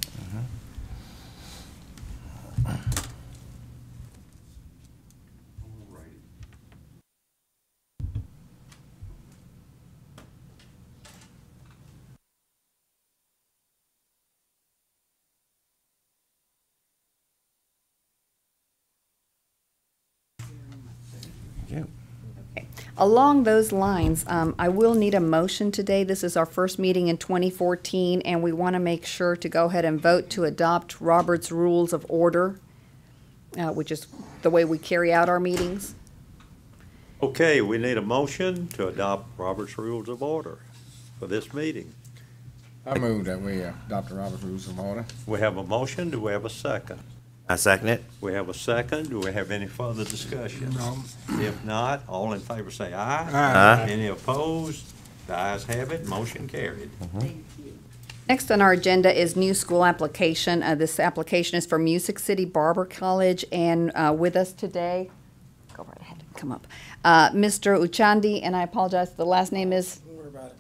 Speaker 4: Along those lines, I will need a motion today. This is our first meeting in 2014, and we want to make sure to go ahead and vote to adopt Robert's Rules of Order, which is the way we carry out our meetings.
Speaker 2: Okay, we need a motion to adopt Robert's Rules of Order for this meeting.
Speaker 8: I move that we adopt the Robert's Rules of Order.
Speaker 2: We have a motion. Do we have a second?
Speaker 3: I second it.
Speaker 2: We have a second. Do we have any further discussion? No. If not, all in favor say aye.
Speaker 3: Aye.
Speaker 2: Any opposed? The ayes have it. Motion carried.
Speaker 7: Thank you.
Speaker 4: Next on our agenda is new school application. This application is for Music City Barber College, and with us today, go right ahead, come up, Mr. Uchandi, and I apologize, the last name is?
Speaker 10: Don't worry about it.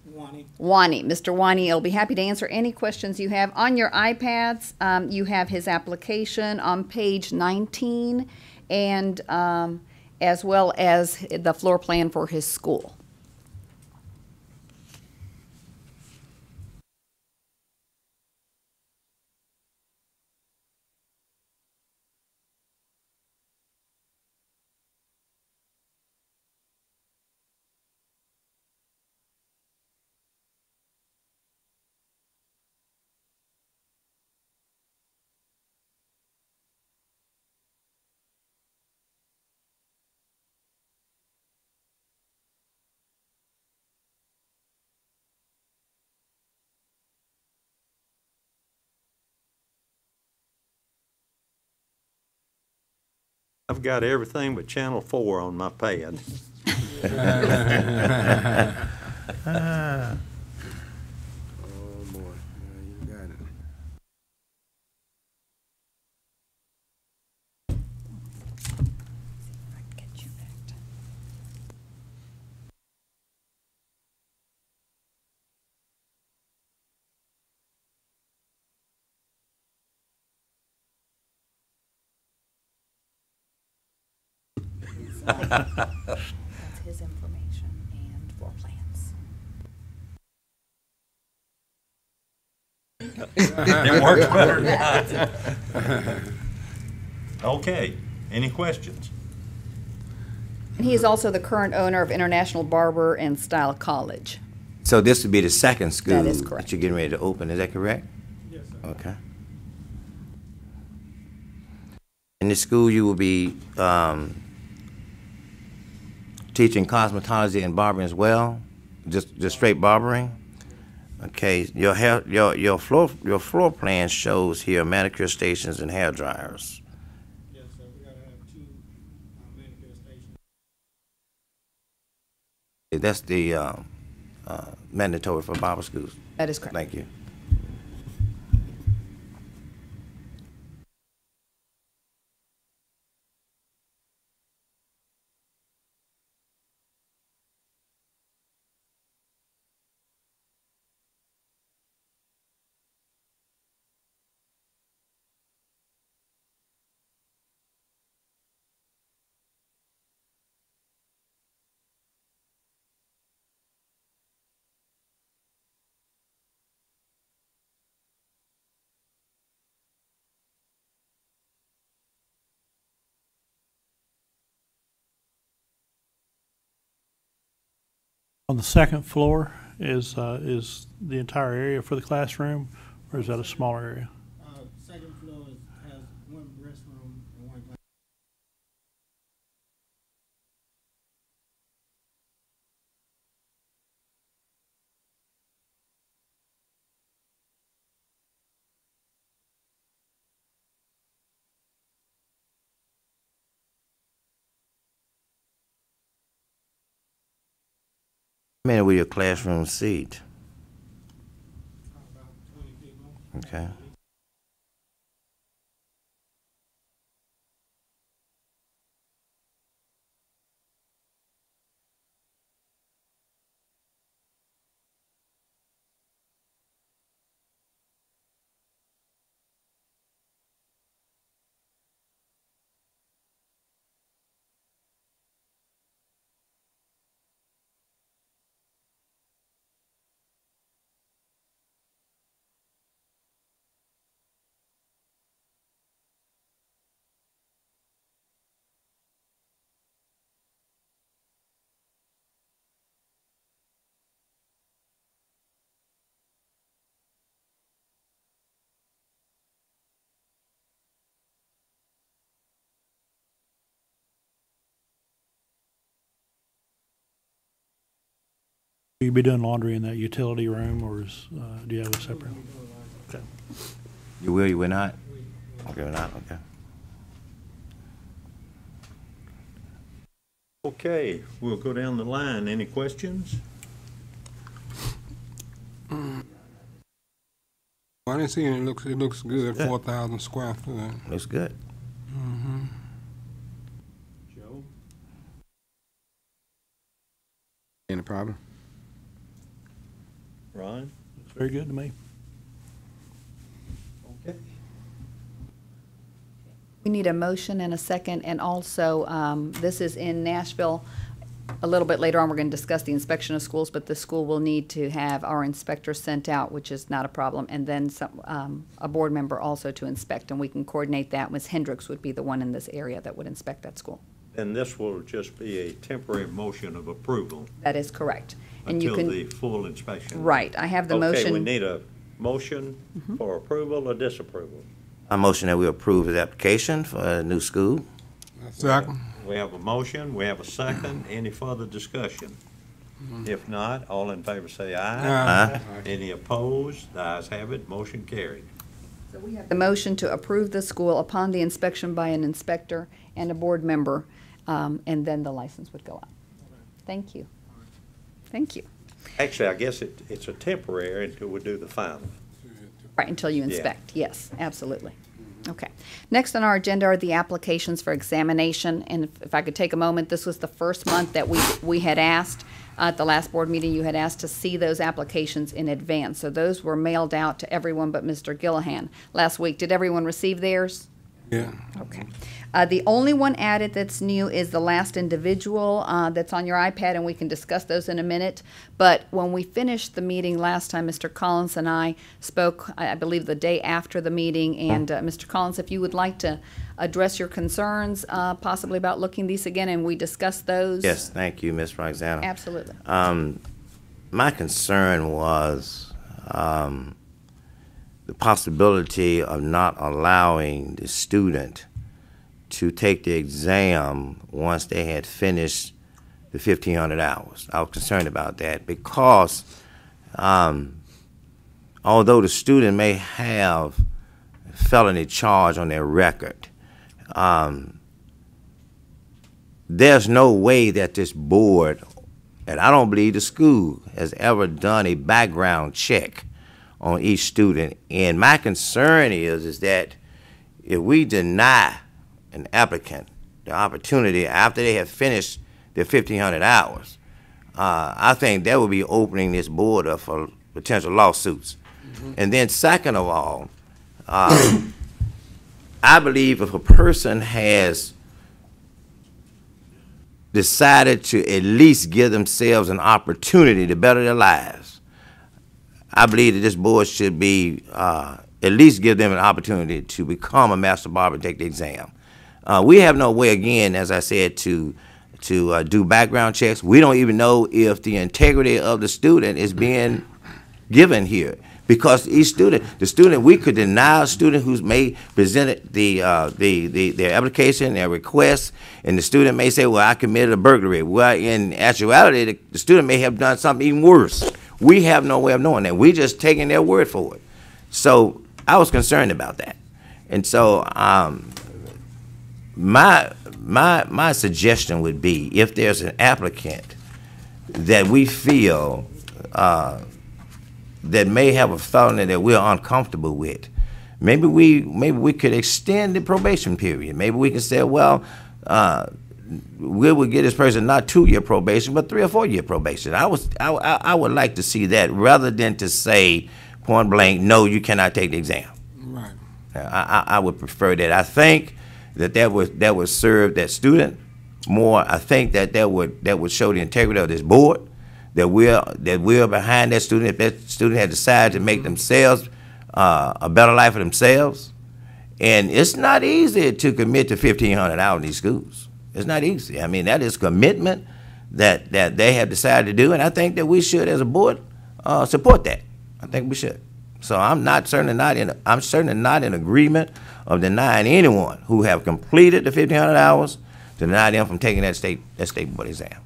Speaker 10: Wani.
Speaker 4: Wani. Mr. Wani will be happy to answer any questions you have. On your iPads, you have his application on page 19, and as well as the floor plan for his school.
Speaker 2: I've got everything but Channel 4 on my pad.
Speaker 8: Oh, boy. You got it.
Speaker 4: That's his information and floor plans.
Speaker 2: It works better now. Okay, any questions?
Speaker 4: And he is also the current owner of International Barber and Style College.
Speaker 3: So this would be the second school
Speaker 4: That is correct.
Speaker 3: that you're getting ready to open, is that correct?
Speaker 10: Yes, sir.
Speaker 3: Okay. In this school, you will be teaching cosmetology and barbering as well, just straight barbering. Okay, your floor plan shows here manicure stations and hair dryers.
Speaker 10: Yes, sir. We gotta have two manicure stations.
Speaker 3: That's the mandatory for barber schools.
Speaker 4: That is correct.
Speaker 3: Thank you.
Speaker 5: On the second floor is the entire area for the classroom, or is that a smaller area?
Speaker 10: Second floor has one restroom and one class.
Speaker 3: How many will your classroom seat?
Speaker 10: About 20 people.
Speaker 3: Okay.
Speaker 5: You be doing laundry in that utility room, or do you have a separate? Okay.
Speaker 3: You will, you will not? Okay, will not, okay.
Speaker 2: Okay, we'll go down the line. Any questions?
Speaker 6: I didn't see it. It looks good. 4,000 square foot.
Speaker 3: Looks good.
Speaker 2: Joe?
Speaker 8: Any problem?
Speaker 2: Ron?
Speaker 5: Looks very good to me.
Speaker 2: Okay.
Speaker 4: We need a motion and a second, and also, this is in Nashville. A little bit later on, we're going to discuss the inspection of schools, but the school will need to have our inspector sent out, which is not a problem, and then a board member also to inspect, and we can coordinate that. Ms. Hendricks would be the one in this area that would inspect that school.
Speaker 2: And this will just be a temporary motion of approval
Speaker 4: That is correct. And you
Speaker 2: until
Speaker 4: can,
Speaker 2: the full inspection.
Speaker 4: right, I have the motion.
Speaker 2: Okay, we need a motion for approval or disapproval.
Speaker 3: I motion that we approve his application for a new school.
Speaker 6: Second.
Speaker 2: We have a motion, we have a second. Any further discussion? If not, all in favor say aye.
Speaker 3: Aye.
Speaker 2: Any opposed? The ayes have it, motion carried.
Speaker 4: So we have the motion to approve the school upon the inspection by an inspector and a board member, and then the license would go out. Thank you. Thank you.
Speaker 2: Actually, I guess it's a temporary until we do the final.
Speaker 4: Right, until you inspect, yes, absolutely. Okay. Next on our agenda are the applications for examination, and if I could take a moment, this was the first month that we had asked, at the last board meeting, you had asked to see those applications in advance. So those were mailed out to everyone but Mr. Gillahan last week. Did everyone receive theirs?
Speaker 6: Yeah.
Speaker 4: Okay. The only one added that's new is the last individual that's on your iPad, and we can discuss those in a minute. But when we finished the meeting last time, Mr. Collins and I spoke, I believe, the day after the meeting. And Mr. Collins, if you would like to address your concerns possibly about looking these again, and we discussed those.
Speaker 3: Yes, thank you, Ms. Roxana.
Speaker 4: Absolutely.
Speaker 3: My concern was the possibility of not allowing the student to take the exam once they had finished the 1,500 hours. I was concerned about that because although the student may have a felony charge on their record, there's no way that this board, and I don't believe the school, has ever done a background check on each student. And my concern is that if we deny an applicant the opportunity after they have finished their 1,500 hours, I think that would be opening this board up for potential lawsuits. And then second of all, I believe if a person has decided to at least give themselves an opportunity to better their lives, I believe that this board should be at least give them an opportunity to become a master barber and take the exam. We have no way, again, as I said, to do background checks. We don't even know if the integrity of the student is being given here, because each student, we could deny a student who's presented their application, their request, and the student may say, well, I committed a burglary. Well, in actuality, the student may have done something even worse. We have no way of knowing that. We just taking their word for it. So I was concerned about that. And so my suggestion would be, if there's an applicant that we feel that may have a felony that we're uncomfortable with, maybe we could extend the probation period. Maybe we can say, well, we would get this person not 2-year probation, but 3 or 4 year probation. I would like to see that, rather than to say point blank, no, you cannot take the exam.
Speaker 6: Right.
Speaker 3: I would prefer that. I think that would serve that student more. I think that would show the integrity of this board, that we're behind that student. If that student had decided to make themselves a better life for themselves, and it's not easy to commit to 1,500 hours in these schools. It's not easy. I mean, that is commitment that they have decided to do, and I think that we should, as a board, support that. I think we should. So I'm certainly not in agreement of denying anyone who have completed the 1,500 hours, to deny them from taking that state board exam.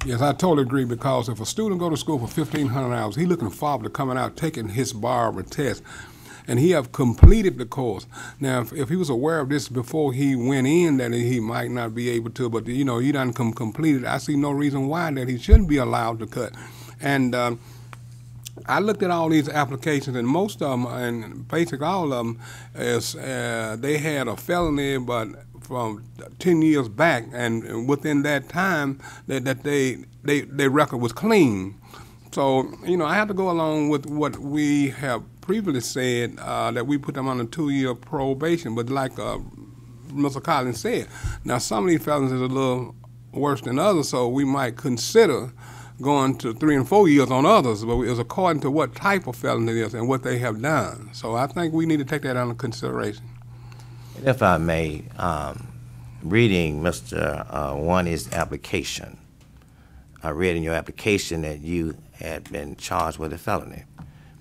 Speaker 6: Yes, I totally agree, because if a student go to school for 1,500 hours, he looking forward to coming out, taking his Barber test, and he have completed the course. Now, if he was aware of this before he went in, that he might not be able to, but, you know, he done completed, I see no reason why that he shouldn't be allowed to cut. And I looked at all these applications, and most of them, and basically all of them, is they had a felony, but from 10 years back, and within that time, that their record was clean. So, you know, I have to go along with what we have previously said, that we put them on a 2-year probation. But like Mr. Collins said, now some of these felons is a little worse than others, so we might consider going to 3 and 4 years on others, but it's according to what type of felony it is and what they have done. So I think we need to take that under consideration.
Speaker 3: If I may, reading Mr. Wanee's application, I read in your application that you had been charged with a felony,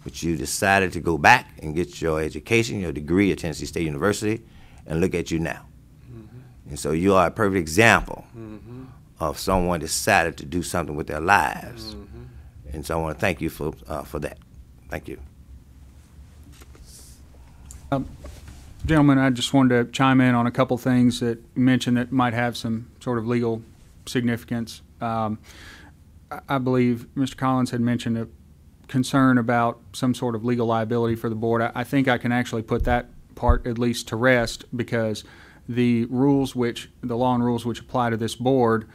Speaker 3: but you decided to go back and get your education, your degree at Tennessee State University, and look at you now. Mm-hmm. And so you are a perfect example mm-hmm. of someone decided to do something with their lives. Mm-hmm. And so I want to thank you for that. Thank you.
Speaker 11: Gentlemen, I just wanted to chime in on a couple things that you mentioned that might have some sort of legal significance. I believe Mr. Collins had mentioned a concern about some sort of legal liability for the board. I think I can actually put that part at least to rest, because the law and rules which apply to this board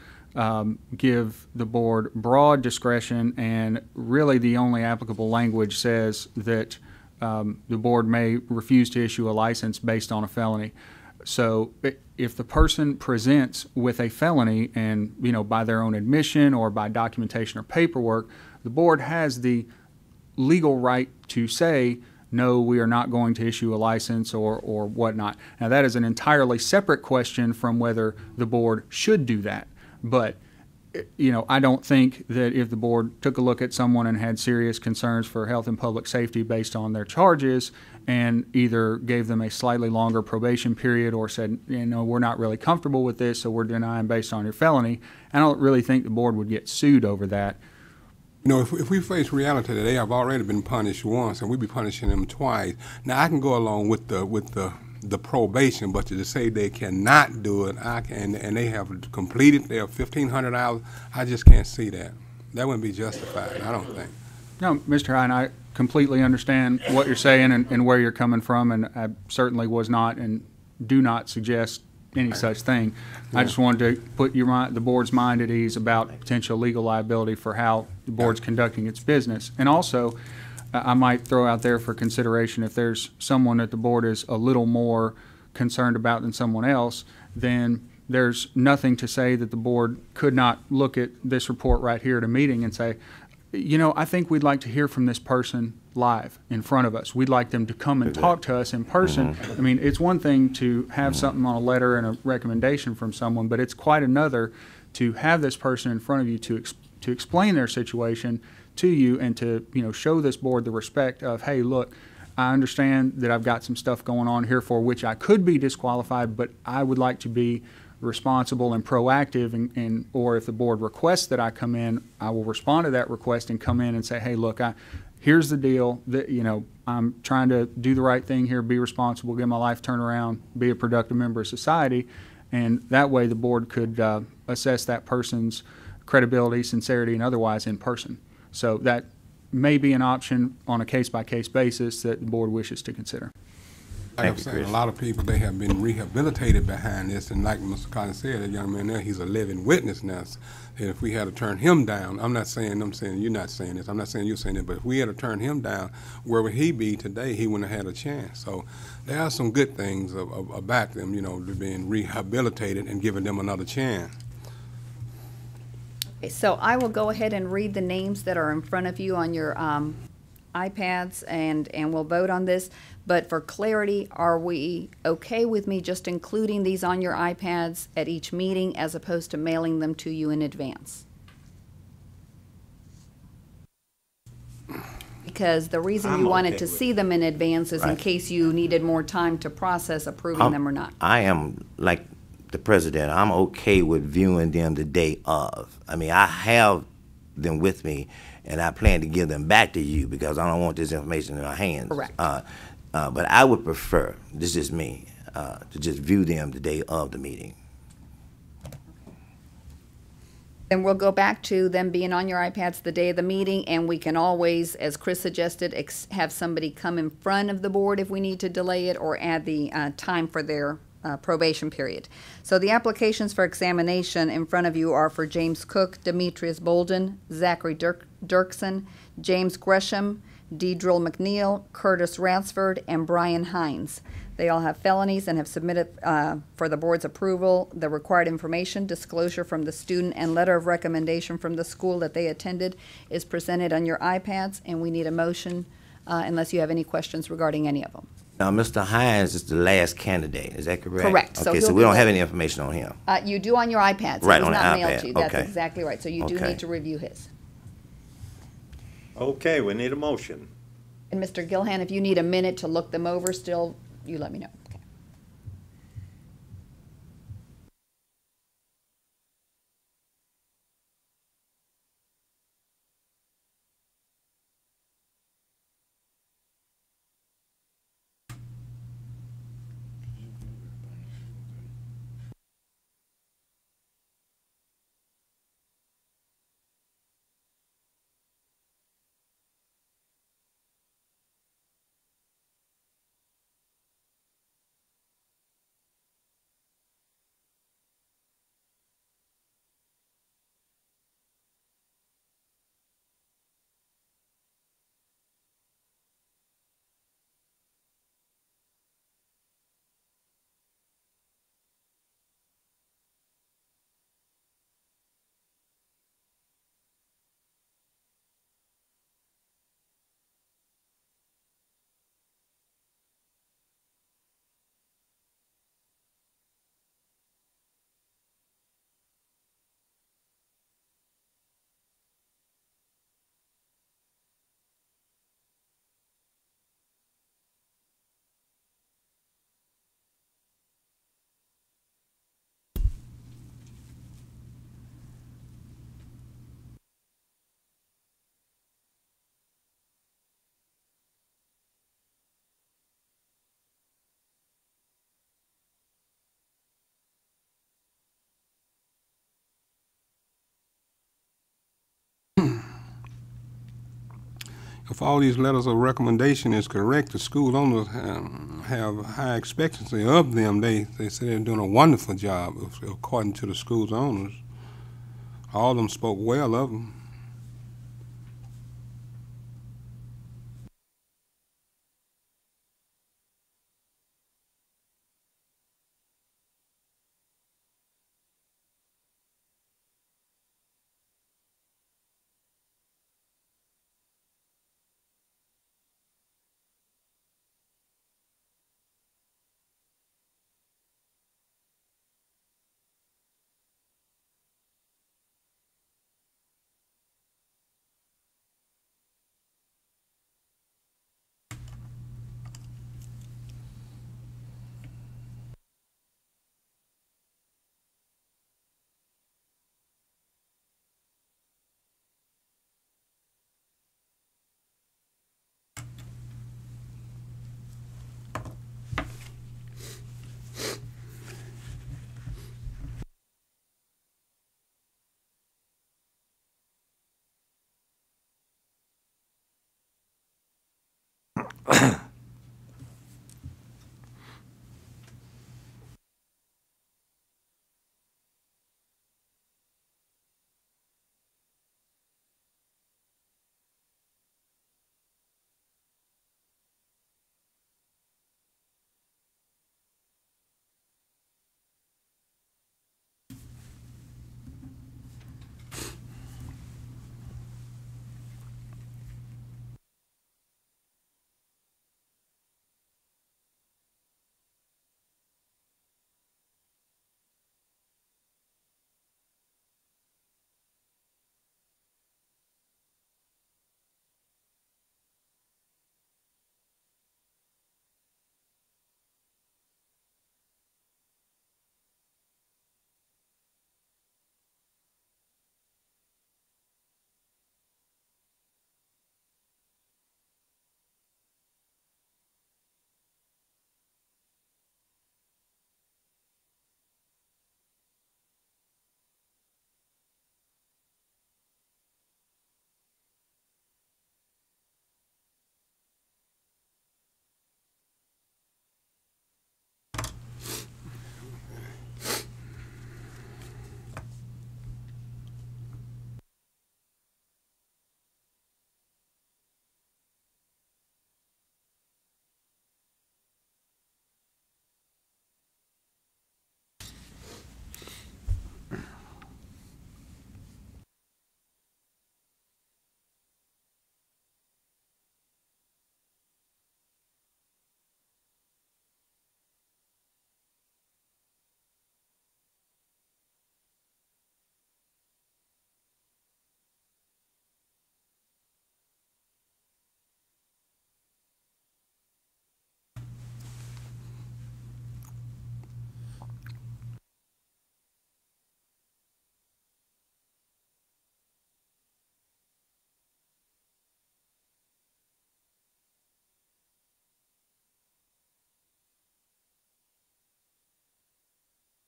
Speaker 11: give the board broad discretion, and really the only applicable language says that the board may refuse to issue a license based on a felony. So if the person presents with a felony, and by their own admission or by documentation or paperwork, the board has the legal right to say, no, we are not going to issue a license or whatnot. Now, that is an entirely separate question from whether the board should do that. But I don't think that if the board took a look at someone and had serious concerns for health and public safety based on their charges, and either gave them a slightly longer probation period or said, we're not really comfortable with this, so we're denying based on your felony, I don't really think the board would get sued over that.
Speaker 6: If we face reality that they have already been punished once, and we be punishing them twice, now I can go along with the probation, but to say they cannot do it, and they have completed their 1,500 hours, I just can't see that. That wouldn't be justified, I don't think.
Speaker 11: No, Mr. Hine, I completely understand what you're saying and where you're coming from, and I certainly was not and do not suggest any such thing. Yeah. I just wanted to put the board's mind at ease about potential legal liability for how the board's conducting its business. And also, I might throw out there for consideration, if there's someone that the board is a little more concerned about than someone else, then there's nothing to say that the board could not look at this report right here at a meeting and say, I think we'd like to hear from this person live in front of us. We'd like them to come and talk to us in person. Mm-hmm. I mean, it's one thing to have something on a letter and a recommendation from someone, but it's quite another to have this person in front of you to explain their situation to you, and to show this board the respect of, hey, look, I understand that I've got some stuff going on here for which I could be disqualified, but I would like to be responsible and proactive, and or if the board requests that I come in, I will respond to that request and come in and say, hey, look, here's the deal, that I'm trying to do the right thing here, be responsible, get my life turned around, be a productive member of society, and that way the board could assess that person's credibility, sincerity, and otherwise in person. So that may be an option on a case-by-case basis that the board wishes to consider.
Speaker 6: Like I'm saying, a lot of people, they have been rehabilitated behind this, and like Mr. Collins said, that young man there, he's a living witness now. And if we had to turn him down, I'm saying you're not saying this, I'm not saying you're saying it, but if we had to turn him down, where would he be today? He wouldn't have had a chance. So there are some good things about them, being rehabilitated and giving them another chance.
Speaker 4: So I will go ahead and read the names that are in front of you on your iPads, and we'll vote on this. But for clarity, are we okay with me just including these on your iPads at each meeting as opposed to mailing them to you in advance? Because the reason you wanted to see them in advance is in case you needed more time to process approving them or not.
Speaker 3: I am, like the president, I'm okay with viewing them the day of. I mean, I have them with me, and I plan to give them back to you because I don't want this information in my hands.
Speaker 4: Correct.
Speaker 3: But I would prefer, this is me, to just view them the day of the meeting.
Speaker 4: Then we'll go back to them being on your iPads the day of the meeting, and we can always, as Chris suggested, have somebody come in front of the board if we need to delay it or add the time for their probation period. So the applications for examination in front of you are for James Cook, Demetrius Bolden, Zachary Dirksen, James Gresham, Deidril McNeil, Curtis Ransford, and Brian Hines. They all have felonies and have submitted for the board's approval the required information. Disclosure from the student and letter of recommendation from the school that they attended is presented on your iPads, and we need a motion unless you have any questions regarding any of them.
Speaker 3: Now, Mr. Hines is the last candidate. Is that correct?
Speaker 4: Correct. So
Speaker 3: Okay,
Speaker 4: he'll
Speaker 3: so we
Speaker 4: be
Speaker 3: don't have
Speaker 4: the-
Speaker 3: any information on him.
Speaker 4: You do on your iPads.
Speaker 3: Right,
Speaker 4: It was
Speaker 3: on the
Speaker 4: not mailed
Speaker 3: iPad.
Speaker 4: to you. That's
Speaker 3: Okay.
Speaker 4: exactly right. So you do
Speaker 3: Okay.
Speaker 4: need to review his.
Speaker 2: Okay, we need a motion.
Speaker 4: And Mr. Gilhan, if you need a minute to look them over still, you let me know. Okay.
Speaker 6: If all these letters of recommendation is correct, the school owners have high expectancy of them. They say they're doing a wonderful job, according to the school's owners. All of them spoke well of them.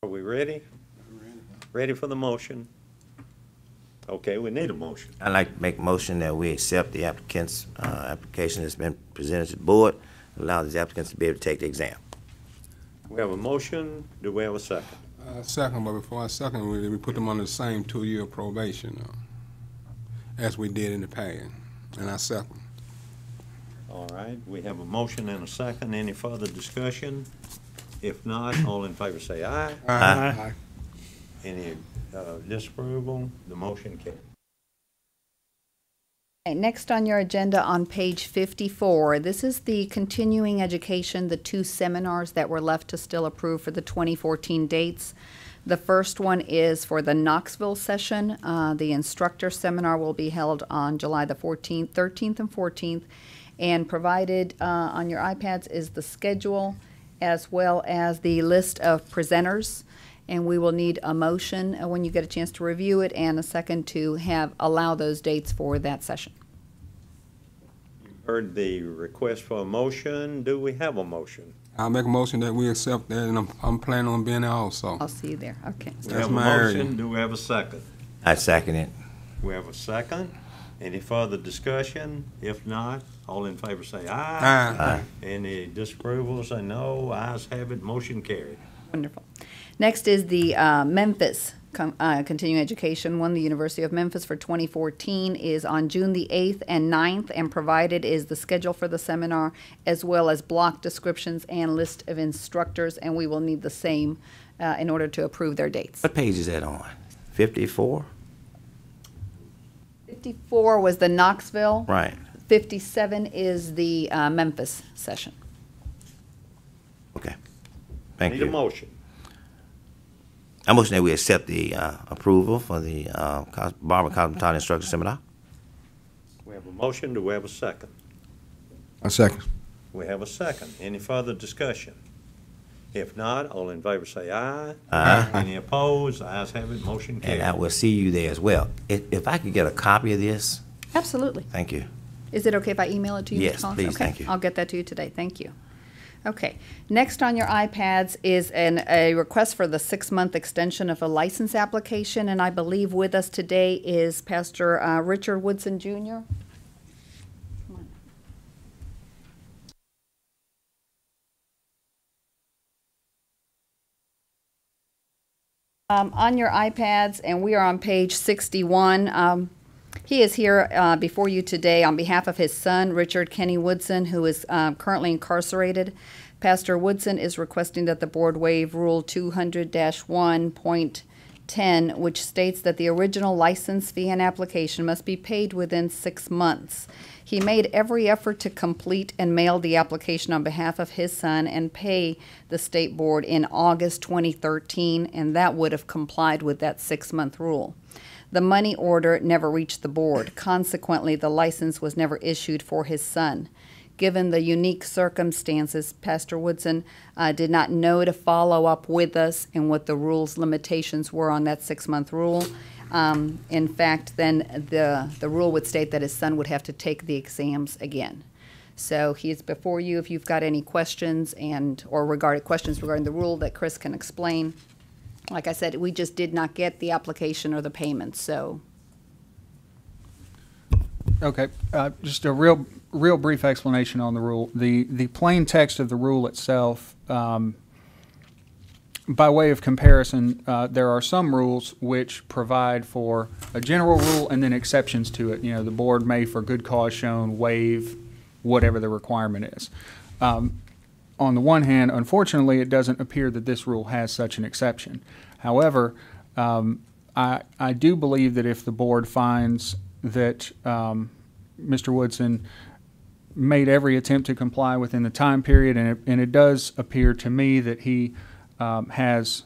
Speaker 2: Are we ready? Ready for the motion? Okay, we need a motion.
Speaker 3: I'd like to make a motion that we accept the applicant's application that's been presented to the board, allow these applicants to be able to take the exam.
Speaker 2: We have a motion. Do we have a second?
Speaker 6: Second, but before I second, we put them on the same 2-year probation as we did in the past, and I second.
Speaker 2: All right, we have a motion and a second. Any further discussion? If not, all in favor say aye.
Speaker 6: Aye.
Speaker 2: Any disapproval? The motion carries.
Speaker 4: Okay, next on your agenda on page 54, this is the continuing education, the 2 seminars that were left to still approve for the 2014 dates. The first one is for the Knoxville session. The instructor seminar will be held on July the 14th, 13th, and 14th. And provided on your iPads is the schedule as well as the list of presenters. And we will need a motion when you get a chance to review it and a second to allow those dates for that session.
Speaker 2: Heard the request for a motion. Do we have a motion?
Speaker 6: I'll make a motion that we accept that, and I'm planning on being there also.
Speaker 4: I'll see you there. Okay.
Speaker 2: We
Speaker 6: That's
Speaker 2: have a
Speaker 6: my area.
Speaker 2: motion. Do we have a second?
Speaker 3: I second it.
Speaker 2: We have a second. Any further discussion? If not, all in favor say aye.
Speaker 6: Aye.
Speaker 2: Any disapproval say no. Ayes have it. Motion carried.
Speaker 4: Wonderful. Next is the Memphis continuing education one. The University of Memphis for 2014 is on June the 8th and 9th, and provided is the schedule for the seminar as well as block descriptions and list of instructors, and we will need the same in order to approve their dates.
Speaker 3: What page is that on? 54?
Speaker 4: 54 was the Knoxville.
Speaker 3: Right.
Speaker 4: 57 is the Memphis session.
Speaker 3: Okay. Thank
Speaker 2: Need a
Speaker 3: you.
Speaker 2: motion.
Speaker 3: I motion that we accept the approval for the Barber Cosmetology Instructor Seminar.
Speaker 2: We have a motion. Do we have a second?
Speaker 8: A second.
Speaker 2: We have a second. Any further discussion? If not, all in favor say aye.
Speaker 3: Aye.
Speaker 2: Any opposed? Ayes have it. Motion
Speaker 3: And I
Speaker 2: carried.
Speaker 3: will see you there as well. If I could get a copy of this,
Speaker 4: Absolutely.
Speaker 3: thank you.
Speaker 4: Is it okay if I email it to you? Mr.
Speaker 3: Yes,
Speaker 4: Collins?
Speaker 3: please,
Speaker 4: Okay,
Speaker 3: thank you.
Speaker 4: I'll get that to you today. Thank you. Okay. Next on your iPads is a request for the 6-month extension of a license application, and I believe with us today is Pastor Richard Woodson, Jr. Come on. On your iPads, and we are on page 61. He is here before you today on behalf of his son, Richard Kenny Woodson, who is currently incarcerated. Pastor Woodson is requesting that the board waive Rule 200-1.10, which states that the original license fee and application must be paid within 6 months. He made every effort to complete and mail the application on behalf of his son and pay the state board in August 2013, and that would have complied with that 6-month rule. The money order never reached the board. Consequently, the license was never issued for his son. Given the unique circumstances, Pastor Woodson did not know to follow up with us and what the rules limitations were on that 6-month rule. In fact, then the rule would state that his son would have to take the exams again. So he's before you if you've got any questions or questions regarding the rule that Chris can explain. Like I said, we just did not get the application or the payment, so.
Speaker 11: Okay, just a real brief explanation on the rule. The plain text of the rule itself, by way of comparison, there are some rules which provide for a general rule and then exceptions to it. You know, the board may, for good cause shown, waive whatever the requirement is. On the one hand, unfortunately, it doesn't appear that this rule has such an exception. However, I do believe that if the board finds that Mr. Woodson made every attempt to comply within the time period, and it does appear to me that he has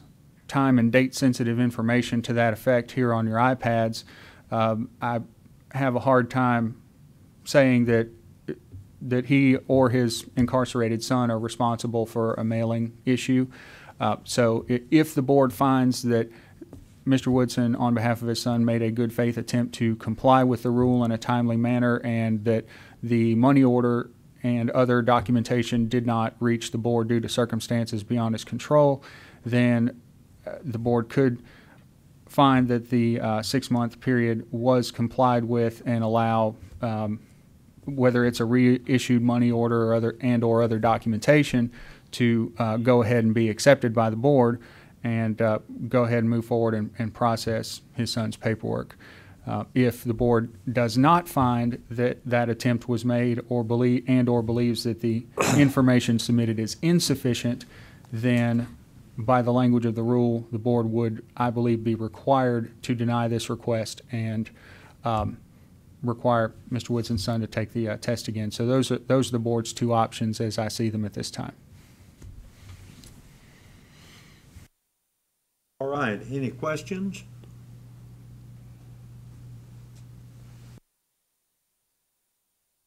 Speaker 11: time and date-sensitive information to that effect here on your iPads, I have a hard time saying that he or his incarcerated son are responsible for a mailing issue. So if the board finds that Mr. Woodson, on behalf of his son, made a good faith attempt to comply with the rule in a timely manner and that the money order and other documentation did not reach the board due to circumstances beyond his control, then the board could find that the 6-month period was complied with and allow, whether it's a reissued money order or other documentation, to go ahead and be accepted by the board and go ahead and move forward and process his son's paperwork. If the board does not find that that attempt was made or believes that the information submitted is insufficient, then by the language of the rule, the board would, I believe, be required to deny this request and require Mr. Woodson's son to take the test again. So those are the board's two options as I see them at this time.
Speaker 2: All right, any questions?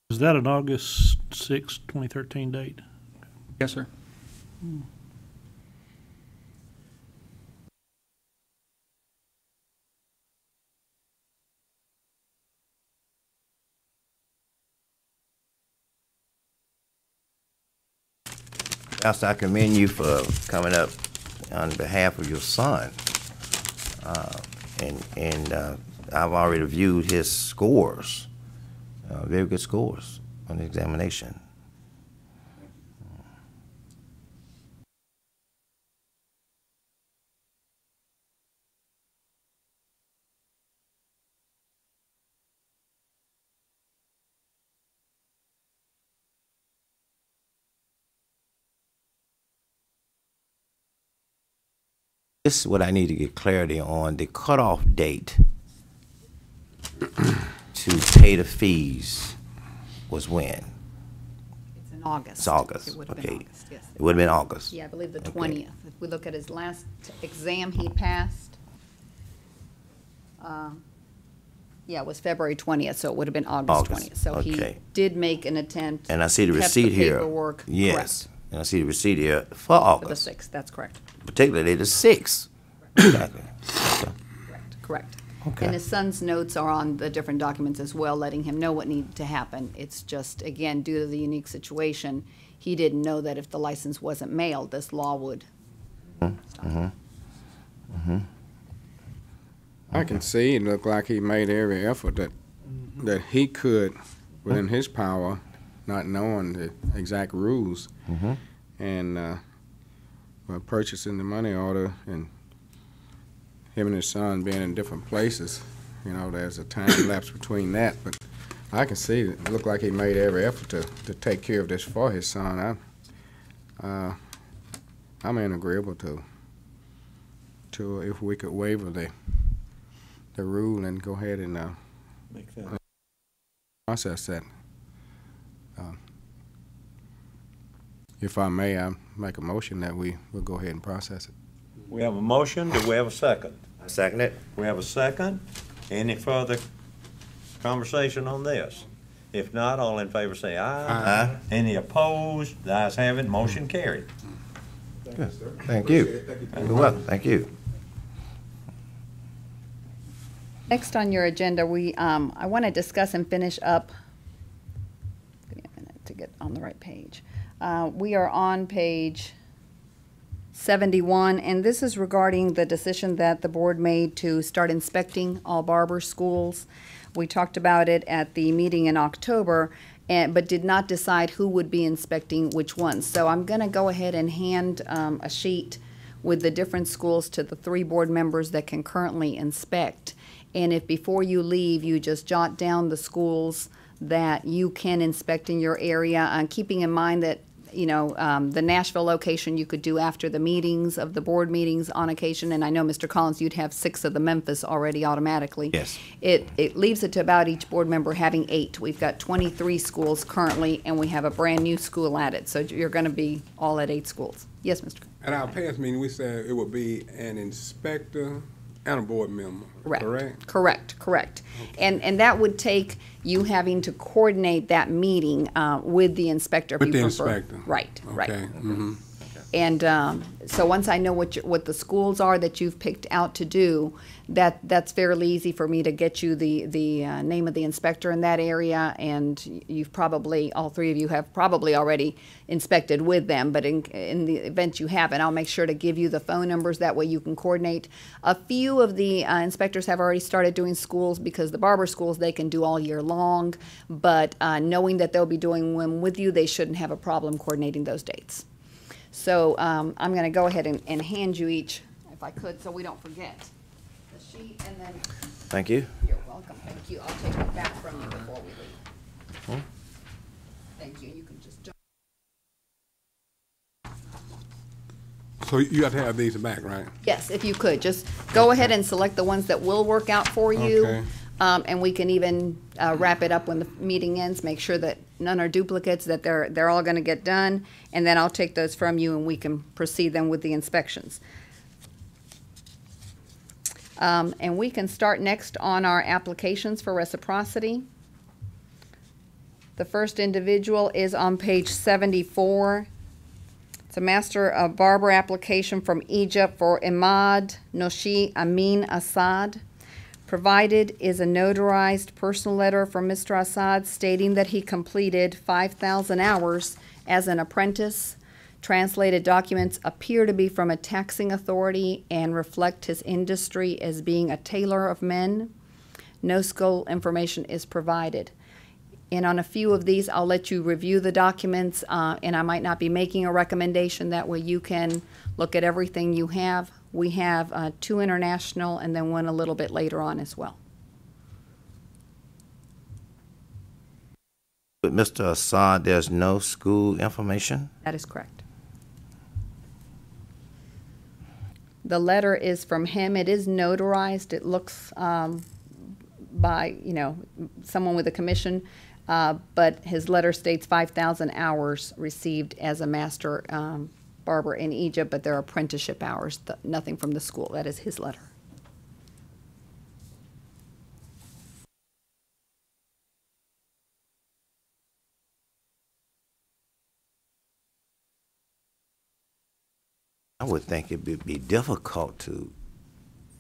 Speaker 5: Is that an August 6, 2013 date?
Speaker 11: Yes, sir.
Speaker 3: Also, I commend you for coming up on behalf of your son. I've already reviewed his scores, very good scores on the examination. This is what I need to get clarity on. The cutoff date to pay the fees was when?
Speaker 4: It's in August.
Speaker 3: It's August.
Speaker 4: It would have
Speaker 3: Okay.
Speaker 4: been August, yes.
Speaker 3: It would have been August.
Speaker 4: Yeah, I believe the
Speaker 3: Okay.
Speaker 4: 20th. If we look at his last exam he passed, yeah, it was February 20th, so it would have been August 20th. So he
Speaker 3: okay.
Speaker 4: did make an attempt.
Speaker 3: And I see the
Speaker 4: kept
Speaker 3: receipt here.
Speaker 4: paperwork
Speaker 3: Yes.
Speaker 4: correct
Speaker 3: And I see the receipt here for
Speaker 4: for the
Speaker 3: August,
Speaker 4: 6th, that's correct.
Speaker 3: particularly the 6th. Exactly.
Speaker 4: Correct.
Speaker 3: Okay.
Speaker 4: And his son's notes are on the different documents as well, letting him know what needed to happen. It's just, again, due to the unique situation, he didn't know that if the license wasn't mailed, this law would stop.
Speaker 8: I can see it looked like he made every effort that he could within his power, not knowing the exact rules. And by purchasing the money order and him and his son being in different places, you know, there's a time lapse between that. But I can see it looked like he made every effort to take care of this for his son. I'm agreeable to if we could waiver the rule and go ahead and
Speaker 2: Make that.
Speaker 8: process that. If I may, I make a motion that we will go ahead and process it.
Speaker 2: We have a motion, do we have a second?
Speaker 3: I second it.
Speaker 2: We have a second. Any further conversation on this? If not, all in favor say aye.
Speaker 3: Aye.
Speaker 2: Any opposed? The ayes have it, motion carried.
Speaker 3: Thank you. You're welcome. Thank you.
Speaker 4: Next on your agenda, I want to discuss and finish up, give me a minute to get on the right page. We are on page 71, and this is regarding the decision that the board made to start inspecting all Barber schools. We talked about it at the meeting in October, but did not decide who would be inspecting which ones. So I'm going to go ahead and hand a sheet with the different schools to the 3 board members that can currently inspect. And if before you leave, you just jot down the schools that you can inspect in your area, keeping in mind that, you know, the Nashville location you could do after the meetings of the board meetings on occasion. And I know, Mr. Collins, you'd have 6 of the Memphis already automatically.
Speaker 3: Yes.
Speaker 4: It leaves it to about each board member having 8. We've got 23 schools currently, and we have a brand-new school added. So you're going to be all at 8 schools. Yes, Mr. Collins.
Speaker 6: At our past meeting, we said it would be an inspector and a board member, correct?
Speaker 4: Correct. And that would take you having to coordinate that meeting with the inspector. if
Speaker 6: With
Speaker 4: you
Speaker 6: the
Speaker 4: prefer.
Speaker 6: inspector.
Speaker 4: Right.
Speaker 6: Okay. Mm-hmm.
Speaker 4: And so once I know what the schools are that you've picked out to do, that's fairly easy for me to get you the name of the inspector in that area. And you've probably, all three of you have probably already inspected with them. But in the event you haven't, I'll make sure to give you the phone numbers. That way you can coordinate. A few of the inspectors have already started doing schools, because the Barber schools they can do all year long. But knowing that they'll be doing them with you, they shouldn't have a problem coordinating those dates. So I'm going to go ahead and hand you each, if I could, so we don't forget, the sheet, and then
Speaker 3: Thank you.
Speaker 4: you're welcome. Thank you. I'll take it back from you before we leave. Thank you. You can just jump.
Speaker 6: So you have to have these back, right?
Speaker 4: Yes, if you could, just go ahead and select the ones that will work out for you.
Speaker 6: Okay.
Speaker 4: And we can even wrap it up when the meeting ends, make sure that none are duplicates, that they're all going to get done, and then I'll take those from you and we can proceed then with the inspections. And we can start next on our applications for reciprocity. The first individual is on page 74. It's a Master of Barber application from Egypt for Imad Noshi Amin Assad. Provided is a notarized personal letter from Mr. Assad stating that he completed 5,000 hours as an apprentice. Translated documents appear to be from a taxing authority and reflect his industry as being a tailor of men. No school information is provided. And on a few of these, I'll let you review the documents, and I might not be making a recommendation. That way you can look at everything you have. We have 2 international and then 1 a little bit later on as well.
Speaker 3: With Mr. Assad, there's no school information?
Speaker 4: That is correct. The letter is from him. It is notarized. It looks by, someone with a commission, but his letter states 5,000 hours received as a master barber in Egypt, but they're apprenticeship hours, nothing from the school. That is his letter.
Speaker 3: I would think it would be difficult to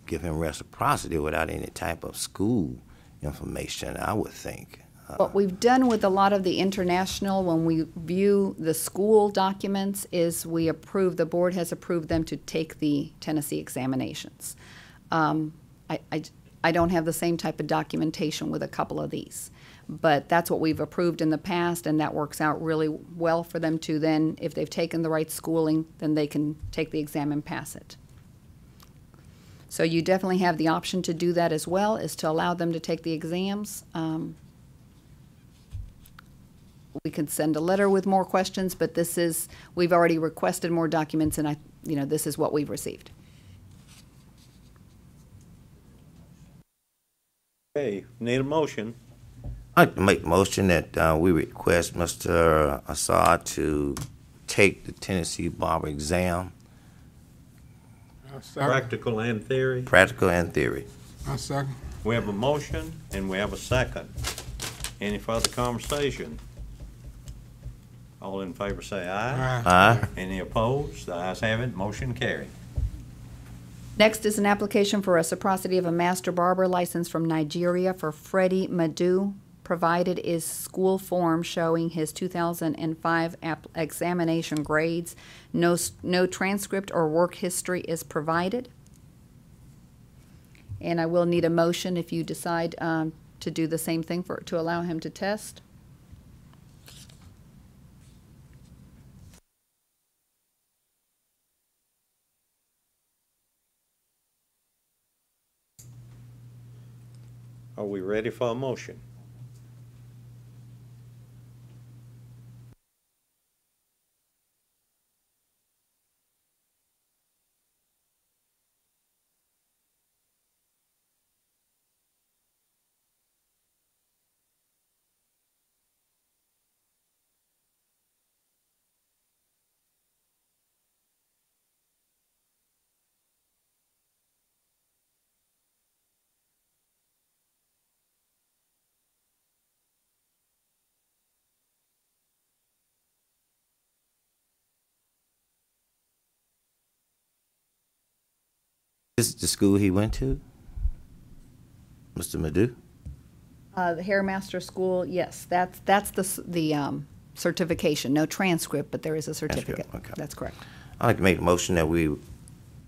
Speaker 3: give him reciprocity without any type of school information, I would think.
Speaker 4: What we've done with a lot of the international, when we view the school documents, is the board has approved them to take the Tennessee examinations. I don't have the same type of documentation with a couple of these, but that's what we've approved in the past, and that works out really well for them to then, if they've taken the right schooling, then they can take the exam and pass it. So you definitely have the option to do that as well, is to allow them to take the exams. We could send a letter with more questions, but we've already requested more documents, and this is what we've received.
Speaker 2: Okay, need a motion.
Speaker 3: I'd like to make a motion that we request Mr. Assad to take the Tennessee Barber exam,
Speaker 2: Practical and theory.
Speaker 3: practical and theory.
Speaker 6: I second.
Speaker 2: We have a motion and we have a second. Any further conversation? All in favor say aye.
Speaker 3: Aye.
Speaker 2: Any opposed? The ayes have it, motion carried.
Speaker 4: Next is an application for reciprocity of a master barber license from Nigeria for Freddie Madu. Provided is school form showing his 2005 examination grades. No transcript or work history is provided. And I will need a motion if you decide to do the same thing to allow him to test.
Speaker 2: Are we ready for a motion?
Speaker 3: This is the school he went to? Mr. Madu?
Speaker 4: The Hair Master School, yes, that's the certification, no transcript, but there is a certificate.
Speaker 3: okay.
Speaker 4: That's correct.
Speaker 3: I'd like to make a motion that we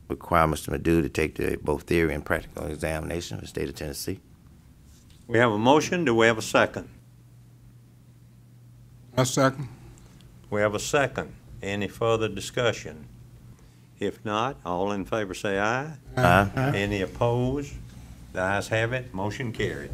Speaker 3: require Mr. Madu to take both theory and practical examination for the state of Tennessee.
Speaker 2: We have a motion. Do we have a second?
Speaker 6: A second.
Speaker 2: We have a second. Any further discussion? If not, all in favor say aye.
Speaker 3: Aye.
Speaker 2: Any opposed? The ayes have it. Motion carried.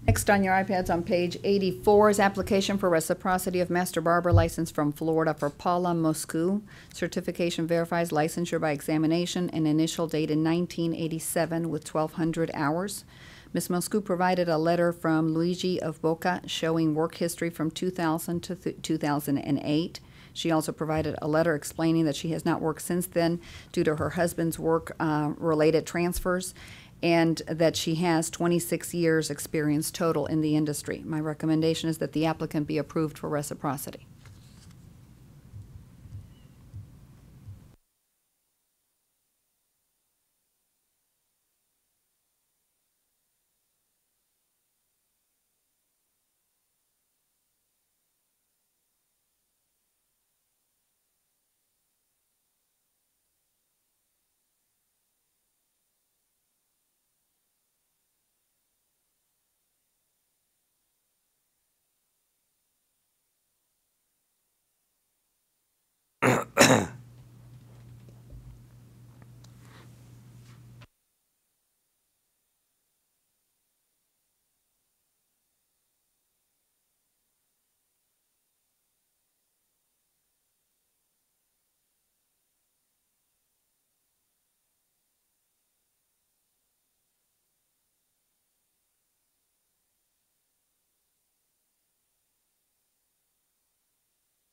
Speaker 4: Next on your iPads on page 84 is application for reciprocity of Master Barber license from Florida for Paula Moscu. Certification verifies licensure by examination and initial date in 1987 with 1,200 hours. Ms. Moscu provided a letter from Luigi of Boca showing work history from 2000 to 2008. She also provided a letter explaining that she has not worked since then due to her husband's work-related transfers, and that she has 26 years experience total in the industry. My recommendation is that the applicant be approved for reciprocity.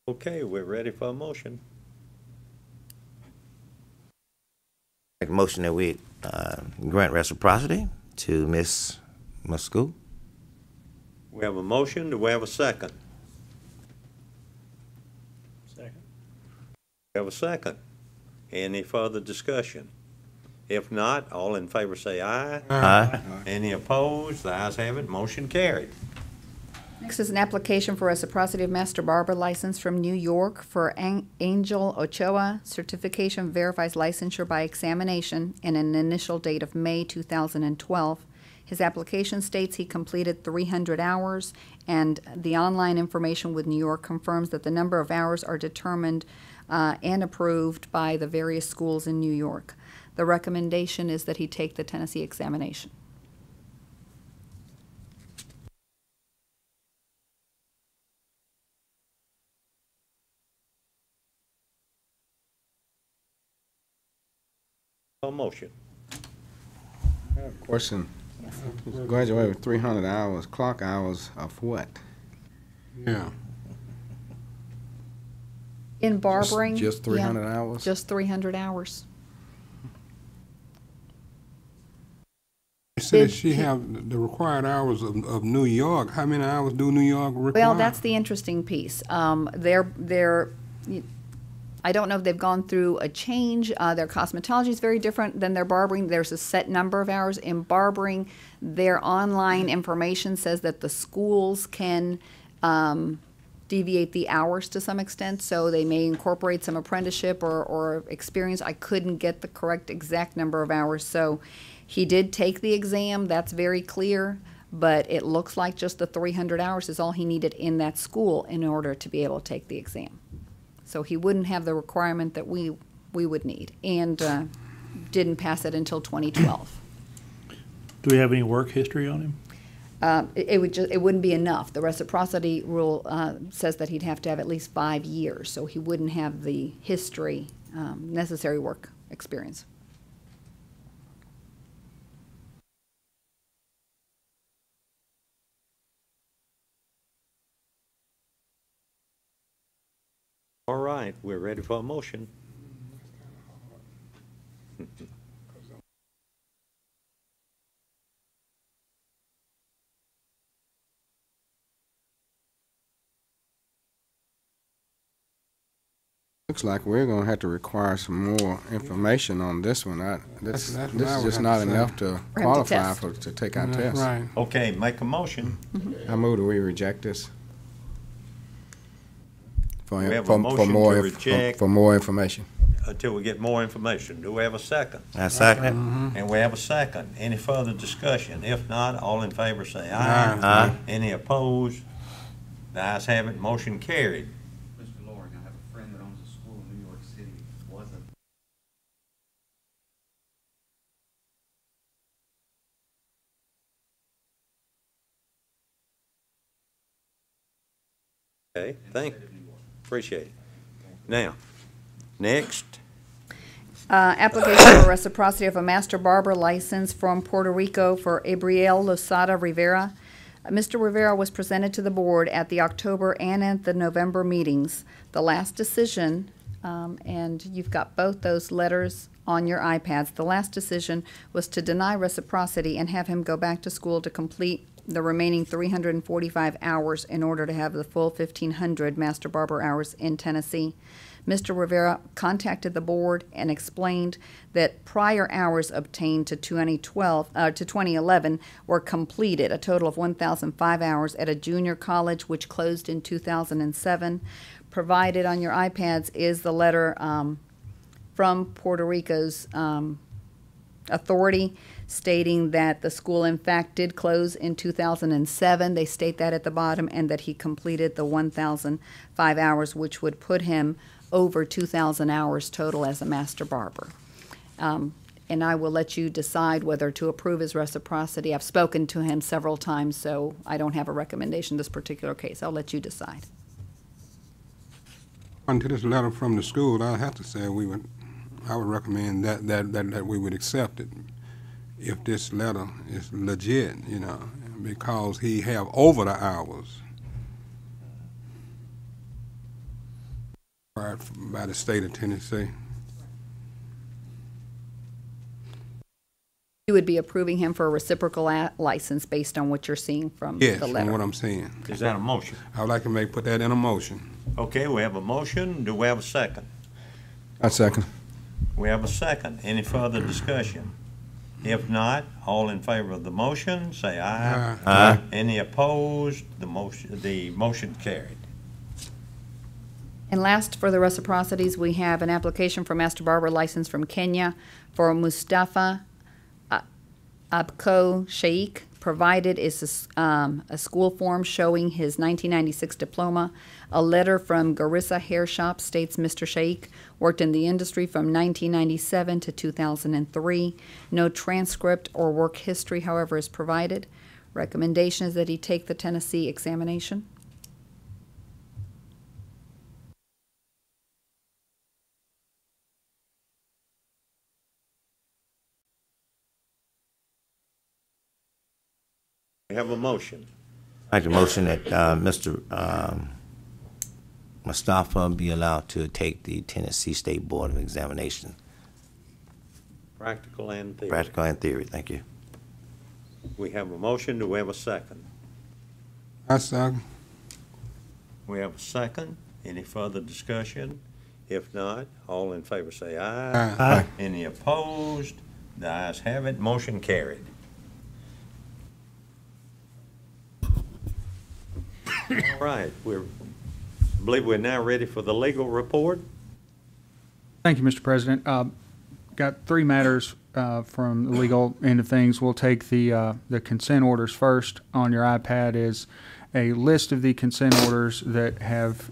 Speaker 2: Okay, we're ready for a motion.
Speaker 3: Make a motion that we grant reciprocity to Ms. Moscu.
Speaker 2: We have a motion. Do we have a second?
Speaker 5: Second.
Speaker 2: We have a second. Any further discussion? If not, all in favor say aye.
Speaker 3: Aye.
Speaker 2: Any opposed? The ayes have it. Motion carried.
Speaker 4: Next is an application for reciprocity of Master Barber license from New York for Angel Ochoa. Certification verifies licensure by examination and an initial date of May 2012. His application states he completed 300 hours, and the online information with New York confirms that the number of hours are determined and approved by the various schools in New York. The recommendation is that he take the Tennessee examination.
Speaker 2: A motion.
Speaker 8: I have a question. Graduated with 300 hours, clock hours of what?
Speaker 6: Yeah.
Speaker 4: In barbering?
Speaker 8: Just 300 hours?
Speaker 4: Just 300 hours.
Speaker 6: She said
Speaker 4: Did
Speaker 6: she
Speaker 4: he-
Speaker 6: have the required hours of New York. How many hours do New York require?
Speaker 4: Well, that's the interesting piece. I don't know if they've gone through a change. Their cosmetology is very different than their barbering. There's a set number of hours. In barbering, their online information says that the schools can deviate the hours to some extent, so they may incorporate some apprenticeship or experience. I couldn't get the correct exact number of hours, so he did take the exam. That's very clear, but it looks like just the 300 hours is all he needed in that school in order to be able to take the exam. So he wouldn't have the requirement that we would need, and didn't pass it until 2012.
Speaker 5: Do we have any work history on him?
Speaker 4: It wouldn't be enough. The reciprocity rule says that he'd have to have at least 5 years, so he wouldn't have the history, necessary work experience.
Speaker 2: All right, we're ready for a motion.
Speaker 8: looks like we're gonna have to require some more information on this one. This
Speaker 6: That's what
Speaker 8: is
Speaker 6: I would
Speaker 8: just
Speaker 6: have
Speaker 8: not
Speaker 6: to say.
Speaker 8: enough to
Speaker 4: to
Speaker 8: qualify
Speaker 4: test.
Speaker 8: to take our
Speaker 6: That's
Speaker 8: test.
Speaker 6: right.
Speaker 2: Okay, make a motion.
Speaker 8: I move that we reject this. For,
Speaker 2: We have a
Speaker 8: for
Speaker 2: motion
Speaker 8: more,
Speaker 2: to reject.
Speaker 8: for more information.
Speaker 2: Until we get more information. Do we have a second?
Speaker 3: I second it.
Speaker 2: And we have a second. Any further discussion? If not, all in favor say aye.
Speaker 3: Aye.
Speaker 2: Any opposed? The ayes have it, motion carried.
Speaker 12: Mr. Loring, I have a friend that owns a school in New York City. Wasn't
Speaker 2: Okay, appreciate it. Now, next,
Speaker 4: Application for reciprocity of a master barber license from Puerto Rico for Abriel Losada Rivera. Mr. Rivera was presented to the board at the October and at the November meetings. The last decision, and you've got both those letters on your iPads, the last decision was to deny reciprocity and have him go back to school to complete the remaining 345 hours in order to have the full 1,500 master barber hours in Tennessee. Mr. Rivera contacted the board and explained that prior hours obtained to 2011 were completed, a total of 1,005 hours at a junior college which closed in 2007. Provided on your iPads is the letter from Puerto Rico's authority stating that the school in fact did close in 2007. They state that at the bottom, and that he completed the 1,005 hours, which would put him over 2,000 hours total as a master barber. And I will let you decide whether to approve his reciprocity. I've spoken to him several times, so I don't have a recommendation in this particular case. I'll let you decide.
Speaker 6: Until this letter from the school, I have to say I would recommend that we would accept it if this letter is legit, you know, because he have over the hours by the state of Tennessee.
Speaker 4: You would be approving him for a reciprocal license based on what you're seeing from
Speaker 6: Yes,
Speaker 4: the
Speaker 6: from
Speaker 4: letter.
Speaker 6: what I'm saying.
Speaker 2: is that a motion?
Speaker 6: I would like to put that in a motion.
Speaker 2: Okay, we have a motion. Do we have a second?
Speaker 8: I second.
Speaker 2: We have a second. Any further discussion? If not, all in favor of the motion, say aye.
Speaker 3: Aye.
Speaker 2: Any opposed? The motion carried.
Speaker 4: And last, for the reciprocities, we have an application for master barber license from Kenya for Mustafa Abko Sheikh. Provided is a school form showing his 1996 diploma. A letter from Garissa Hair Shop states Mr. Sheikh worked in the industry from 1997 to 2003. No transcript or work history, however, is provided. Recommendation is that he take the Tennessee examination.
Speaker 2: We have a motion.
Speaker 3: I make a motion that Mr. Mustafa be allowed to take the Tennessee State Board of Examination.
Speaker 2: Practical and theory.
Speaker 3: Practical and theory. Thank you.
Speaker 2: We have a motion. Do we have a second?
Speaker 6: I second.
Speaker 2: We have a second. Any further discussion? If not, all in favor say aye.
Speaker 6: Aye.
Speaker 2: Any opposed? The ayes have it. Motion carried. All right, I believe we're now ready for the legal report.
Speaker 11: Thank you, Mr. President. Got three matters from the legal end of things. We'll take the consent orders first. On your iPad is a list of the consent orders that have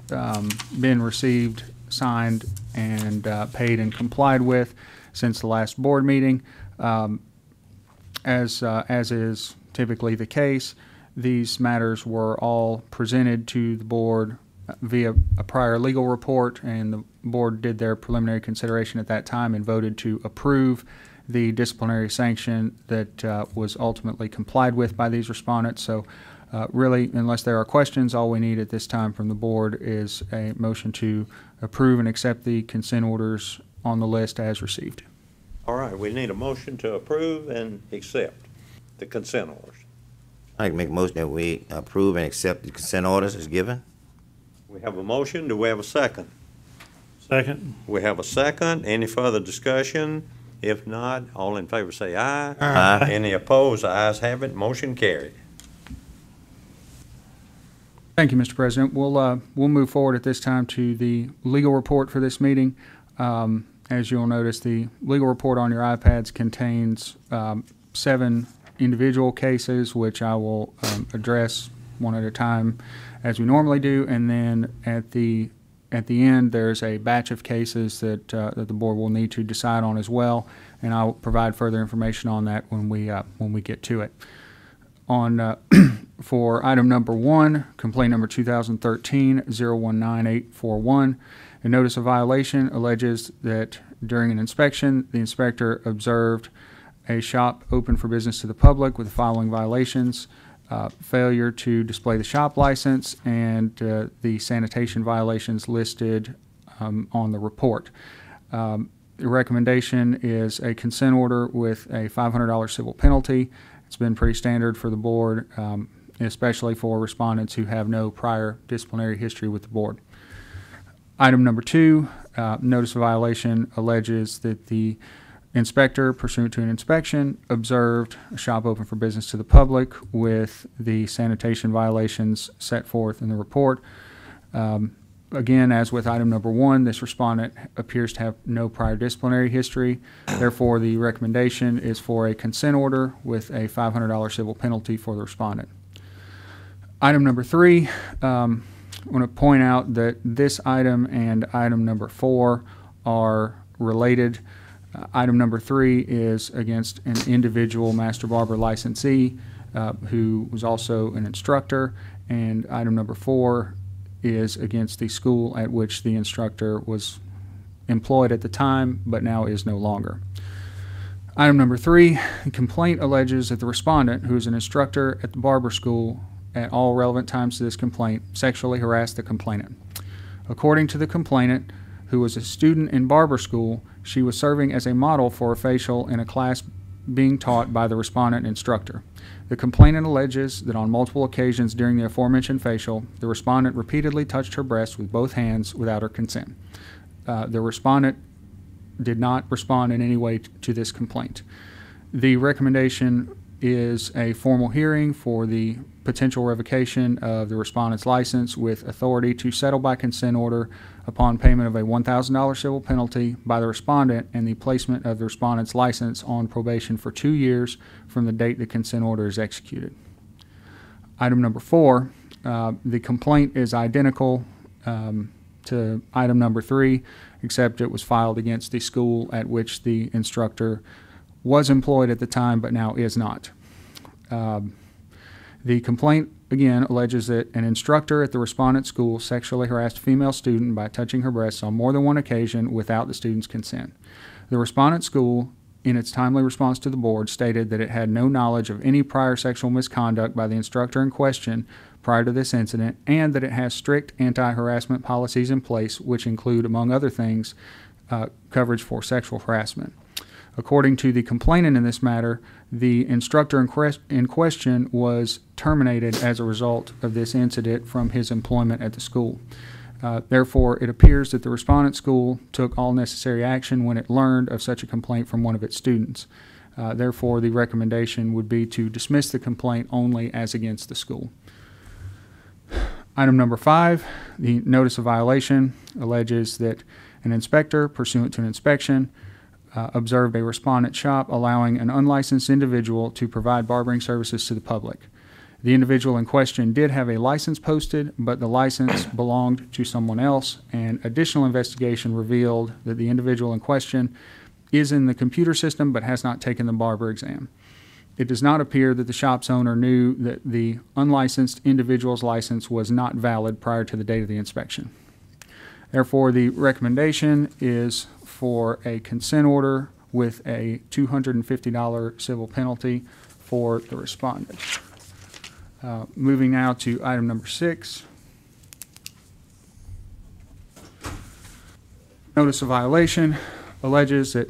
Speaker 11: been received, signed, and paid and complied with since the last board meeting. As is typically the case, these matters were all presented to the board via a prior legal report, and the board did their preliminary consideration at that time and voted to approve the disciplinary sanction that was ultimately complied with by these respondents. So really, unless there are questions, all we need at this time from the board is a motion to approve and accept the consent orders on the list as received.
Speaker 2: All right, we need a motion to approve and accept the consent orders.
Speaker 3: I make a motion that we approve and accept the consent orders as given.
Speaker 2: We have a motion. Do we have a second?
Speaker 5: Second.
Speaker 2: We have a second. Any further discussion? If not, all in favor say aye.
Speaker 3: Aye.
Speaker 2: Any opposed? The ayes have it. Motion carried.
Speaker 11: Thank you, Mr. President. We'll move forward at this time to the legal report for this meeting. As you'll notice, the legal report on your iPads contains 7 individual cases, which I will address one at a time as we normally do, and then at the end there's a batch of cases that the board will need to decide on as well, and I'll provide further information on that when we get to it. On for item number 1, complaint number 2013-019841, a notice of violation alleges that during an inspection, the inspector observed a shop open for business to the public with the following violations: failure to display the shop license and the sanitation violations listed on the report. The recommendation is a consent order with a $500 civil penalty. It's been pretty standard for the board, especially for respondents who have no prior disciplinary history with the board. Item number 2, notice of violation alleges that the inspector, pursuant to an inspection, observed a shop open for business to the public with the sanitation violations set forth in the report. Again, as with item number 1, this respondent appears to have no prior disciplinary history. Therefore, the recommendation is for a consent order with a $500 civil penalty for the respondent. Item number 3, I want to point out that this item and item number 4 are related. Item number 3 is against an individual master barber licensee who was also an instructor, and item number 4 is against the school at which the instructor was employed at the time but now is no longer. Item number 3, the complaint alleges that the respondent, who is an instructor at the barber school at all relevant times to this complaint, sexually harassed the complainant. According to the complainant, who was a student in barber school, she was serving as a model for a facial in a class being taught by the respondent instructor. The complainant alleges that on multiple occasions during the aforementioned facial, the respondent repeatedly touched her breasts with both hands without her consent. The respondent did not respond in any way to this complaint. The recommendation is a formal hearing for the potential revocation of the respondent's license with authority to settle by consent order upon payment of a $1,000 civil penalty by the respondent and the placement of the respondent's license on probation for 2 years from the date the consent order is executed. Item number 4, the complaint is identical to item number 3, except it was filed against the school at which the instructor was employed at the time but now is not. The complaint, again, alleges that an instructor at the respondent school sexually harassed a female student by touching her breasts on more than one occasion without the student's consent. The respondent school, in its timely response to the board, stated that it had no knowledge of any prior sexual misconduct by the instructor in question prior to this incident, and that it has strict anti-harassment policies in place, which include, among other things, coverage for sexual harassment. According to the complainant in this matter, the instructor in question was terminated as a result of this incident from his employment at the school. Therefore, it appears that the respondent school took all necessary action when it learned of such a complaint from one of its students. Therefore, the recommendation would be to dismiss the complaint only as against the school. Item number 5, the notice of violation alleges that an inspector, pursuant to an inspection, observed a respondent shop allowing an unlicensed individual to provide barbering services to the public. The individual in question did have a license posted, but the license belonged to someone else, and additional investigation revealed that the individual in question is in the computer system but has not taken the barber exam. It does not appear that the shop's owner knew that the unlicensed individual's license was not valid prior to the date of the inspection. Therefore, the recommendation is for a consent order with a $250 civil penalty for the respondent. Moving now to item number 6. Notice of violation alleges that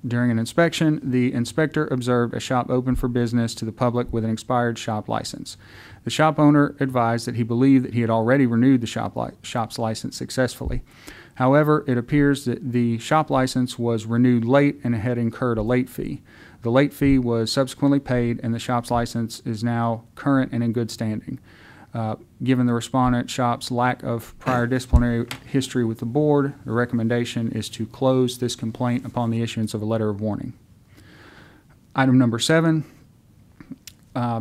Speaker 11: during an inspection, the inspector observed a shop open for business to the public with an expired shop license. The shop owner advised that he believed that he had already renewed the shop's license successfully. However, it appears that the shop license was renewed late and had incurred a late fee. The late fee was subsequently paid, and the shop's license is now current and in good standing. Given the respondent shop's lack of prior disciplinary history with the board, the recommendation is to close this complaint upon the issuance of a letter of warning. Item number 7,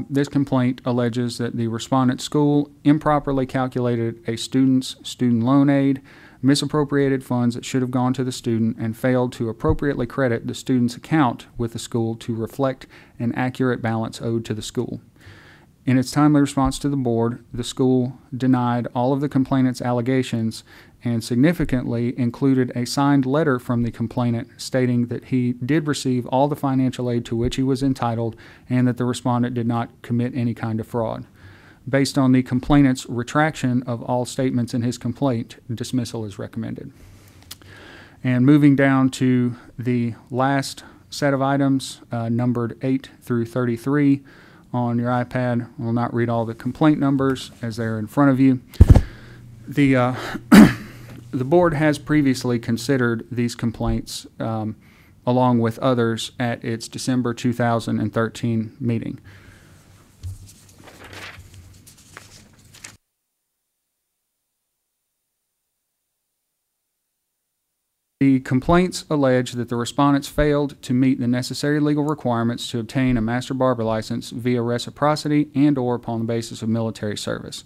Speaker 11: this complaint alleges that the respondent school improperly calculated a student's student loan aid, misappropriated funds that should have gone to the student, and failed to appropriately credit the student's account with the school to reflect an accurate balance owed to the school. In its timely response to the board, the school denied all of the complainant's allegations and significantly included a signed letter from the complainant stating that he did receive all the financial aid to which he was entitled and that the respondent did not commit any kind of fraud. Based on the complainant's retraction of all statements in his complaint, dismissal is recommended. And moving down to the last set of items, numbered 8 through 33 on your iPad. I will not read all the complaint numbers as they're in front of you. The board has previously considered these complaints along with others at its December 2013 meeting. The complaints allege that the respondents failed to meet the necessary legal requirements to obtain a master barber license via reciprocity and/or upon the basis of military service.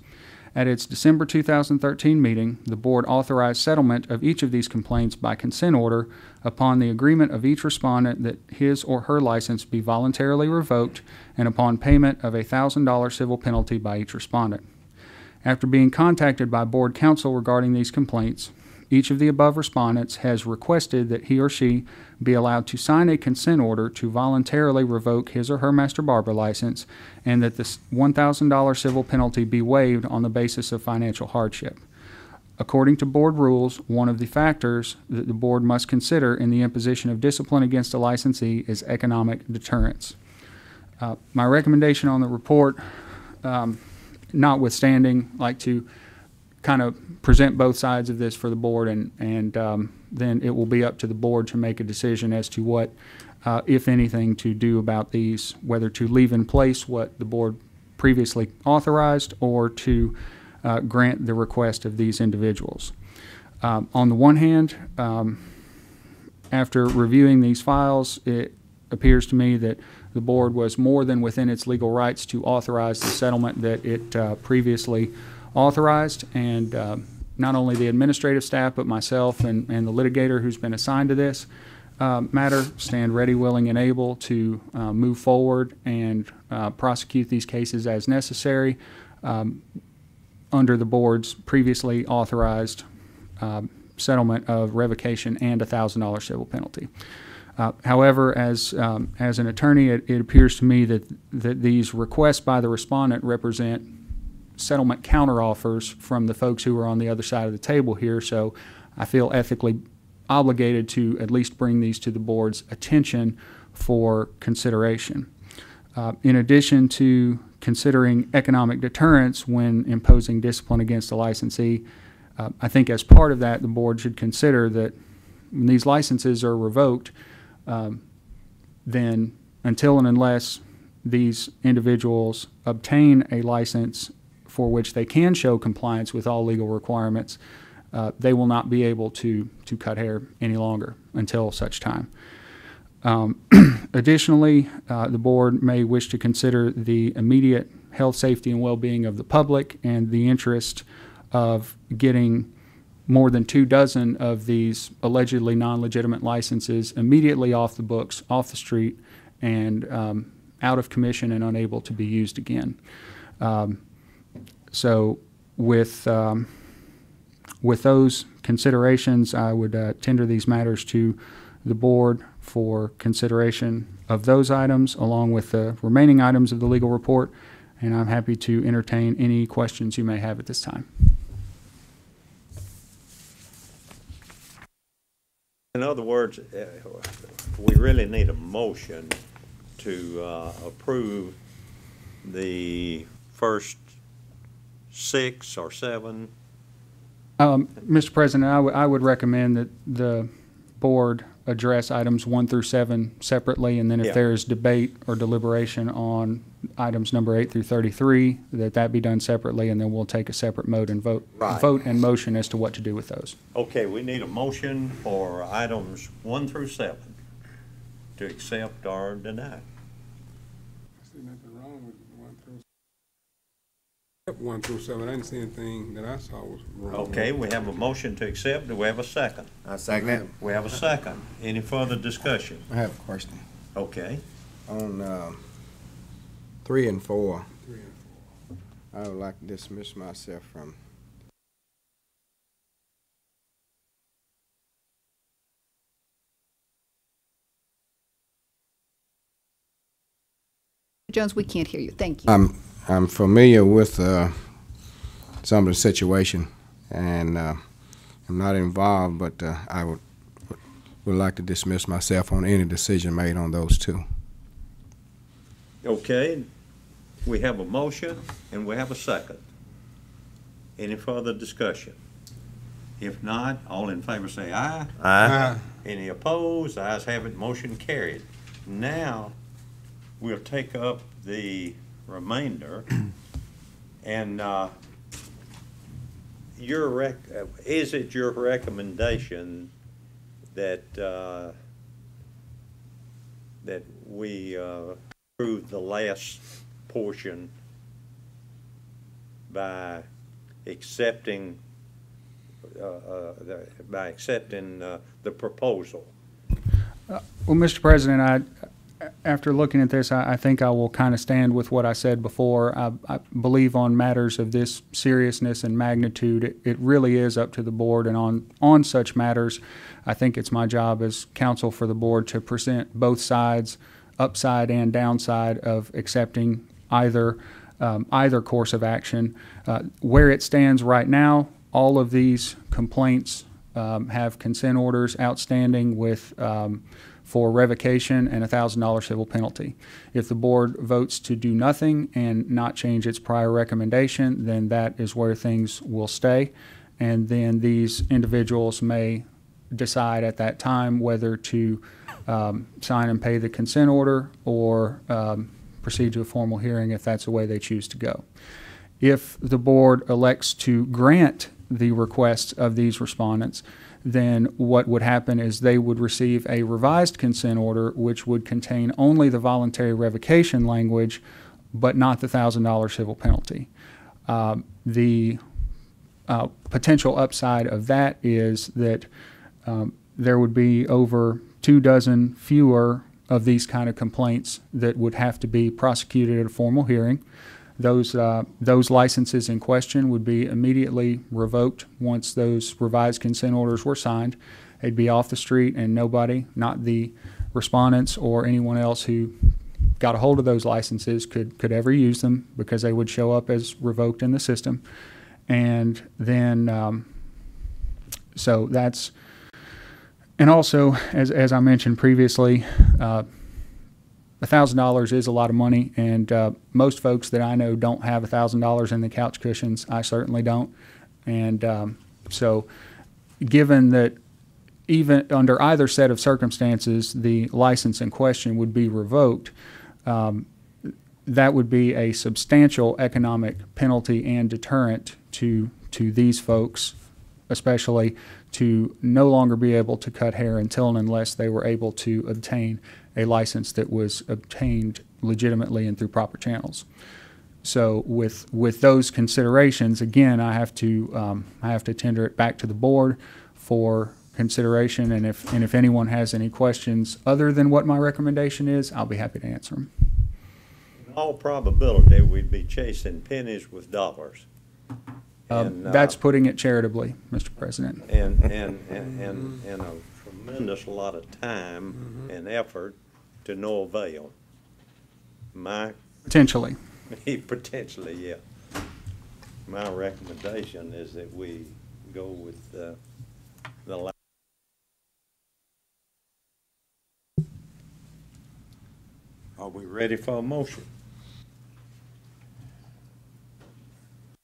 Speaker 11: At its December 2013 meeting, the board authorized settlement of each of these complaints by consent order upon the agreement of each respondent that his or her license be voluntarily revoked and upon payment of a $1,000 civil penalty by each respondent. After being contacted by board counsel regarding these complaints, each of the above respondents has requested that he or she be allowed to sign a consent order to voluntarily revoke his or her master barber license and that the $1,000 civil penalty be waived on the basis of financial hardship. According to board rules, one of the factors that the board must consider in the imposition of discipline against a licensee is economic deterrence. My recommendation on the report, notwithstanding, like to kind of present both sides of this for the board, and then it will be up to the board to make a decision as to what, if anything, to do about these, whether to leave in place what the board previously authorized or to grant the request of these individuals. On the one hand, after reviewing these files, it appears to me that the board was more than within its legal rights to authorize the settlement that it previously authorized, and not only the administrative staff but myself and the litigator who's been assigned to this matter stand ready, willing, and able to move forward and prosecute these cases as necessary under the board's previously authorized settlement of revocation and a $1,000 civil penalty. However, as an attorney, it appears to me that these requests by the respondent represent settlement counteroffers from the folks who are on the other side of the table here, so I feel ethically obligated to at least bring these to the board's attention for consideration. In addition to considering economic deterrence when imposing discipline against a licensee, I think as part of that the board should consider that when these licenses are revoked, then until and unless these individuals obtain a license for which they can show compliance with all legal requirements, they will not be able to cut hair any longer until such time. Additionally, the board may wish to consider the immediate health, safety, and well-being of the public and the interest of getting more than 24 of these allegedly non-legitimate licenses immediately off the books, off the street, and out of commission and unable to be used again. So with those considerations, I would tender these matters to the board for consideration of those items along with the remaining items of the legal report, and I'm happy to entertain any questions you may have at this time.
Speaker 2: In other words, we really need a motion to approve the first 6 or 7
Speaker 11: Mr. President, I would recommend that the board address items 1 through 7 separately, and then if
Speaker 2: Yeah.
Speaker 11: there's debate or deliberation on items number 8 through 33, that be done separately, and then we'll take a separate vote and motion as to what to do with those.
Speaker 2: Okay, we need a motion for items 1 through 7 to accept or deny.
Speaker 6: I see nothing wrong with 1 through 7. I didn't see anything that I saw was wrong.
Speaker 2: Okay, we have a motion to accept. Do we have a second?
Speaker 3: I second it.
Speaker 2: We have a second. Any further discussion?
Speaker 8: I have a question.
Speaker 2: Okay.
Speaker 8: On 3 and 4,
Speaker 6: 3 and 4.
Speaker 8: I would like to dismiss myself from.
Speaker 4: Jones, we can't hear you. Thank you.
Speaker 8: I'm familiar with some of the situation, and I'm not involved, but I would like to dismiss myself on any decision made on those 2.
Speaker 2: Okay, we have a motion and we have a second. Any further discussion? If not, all in favor say aye.
Speaker 3: Aye.
Speaker 2: Any opposed? Ayes have it, motion carried. Now, we'll take up the remainder, and is it your recommendation that that we approve the last portion by accepting the proposal?
Speaker 11: Well, Mr. President, after looking at this, I think I will kind of stand with what I said before. I believe on matters of this seriousness and magnitude, it really is up to the board, and on such matters, I think it's my job as counsel for the board to present both sides, upside and downside, of accepting either course of action. Where it stands right now, all of these complaints have consent orders outstanding with for revocation and a $1,000 civil penalty. If the board votes to do nothing and not change its prior recommendation, then that is where things will stay, and then these individuals may decide at that time whether to sign and pay the consent order or proceed to a formal hearing if that's the way they choose to go. If the board elects to grant the requests of these respondents, then what would happen is they would receive a revised consent order which would contain only the voluntary revocation language but not the $1,000 civil penalty. The potential upside of that is that there would be over 24 fewer of these kind of complaints that would have to be prosecuted at a formal hearing. Those licenses in question would be immediately revoked once those revised consent orders were signed. They'd be off the street, and nobody, not the respondents or anyone else who got a hold of those licenses, could ever use them because they would show up as revoked in the system. And then, so that's, and also, as I mentioned previously, $1,000 is a lot of money, and most folks that I know don't have $1,000 in the couch cushions. I certainly don't. And so given that even under either set of circumstances, the license in question would be revoked, that would be a substantial economic penalty and deterrent to these folks, especially to no longer be able to cut hair until and unless they were able to obtain a license that was obtained legitimately and through proper channels. So with those considerations, again, I have to tender it back to the board for consideration, and if anyone has any questions other than what my recommendation is, I'll be happy to answer them.
Speaker 2: In all probability, we'd be chasing pennies with dollars.
Speaker 11: That's putting it charitably, Mr. President.
Speaker 2: And a tremendous lot of time and effort to no avail.
Speaker 11: Potentially.
Speaker 2: Potentially, yeah. My recommendation is that we go with the last. Are we ready for a motion?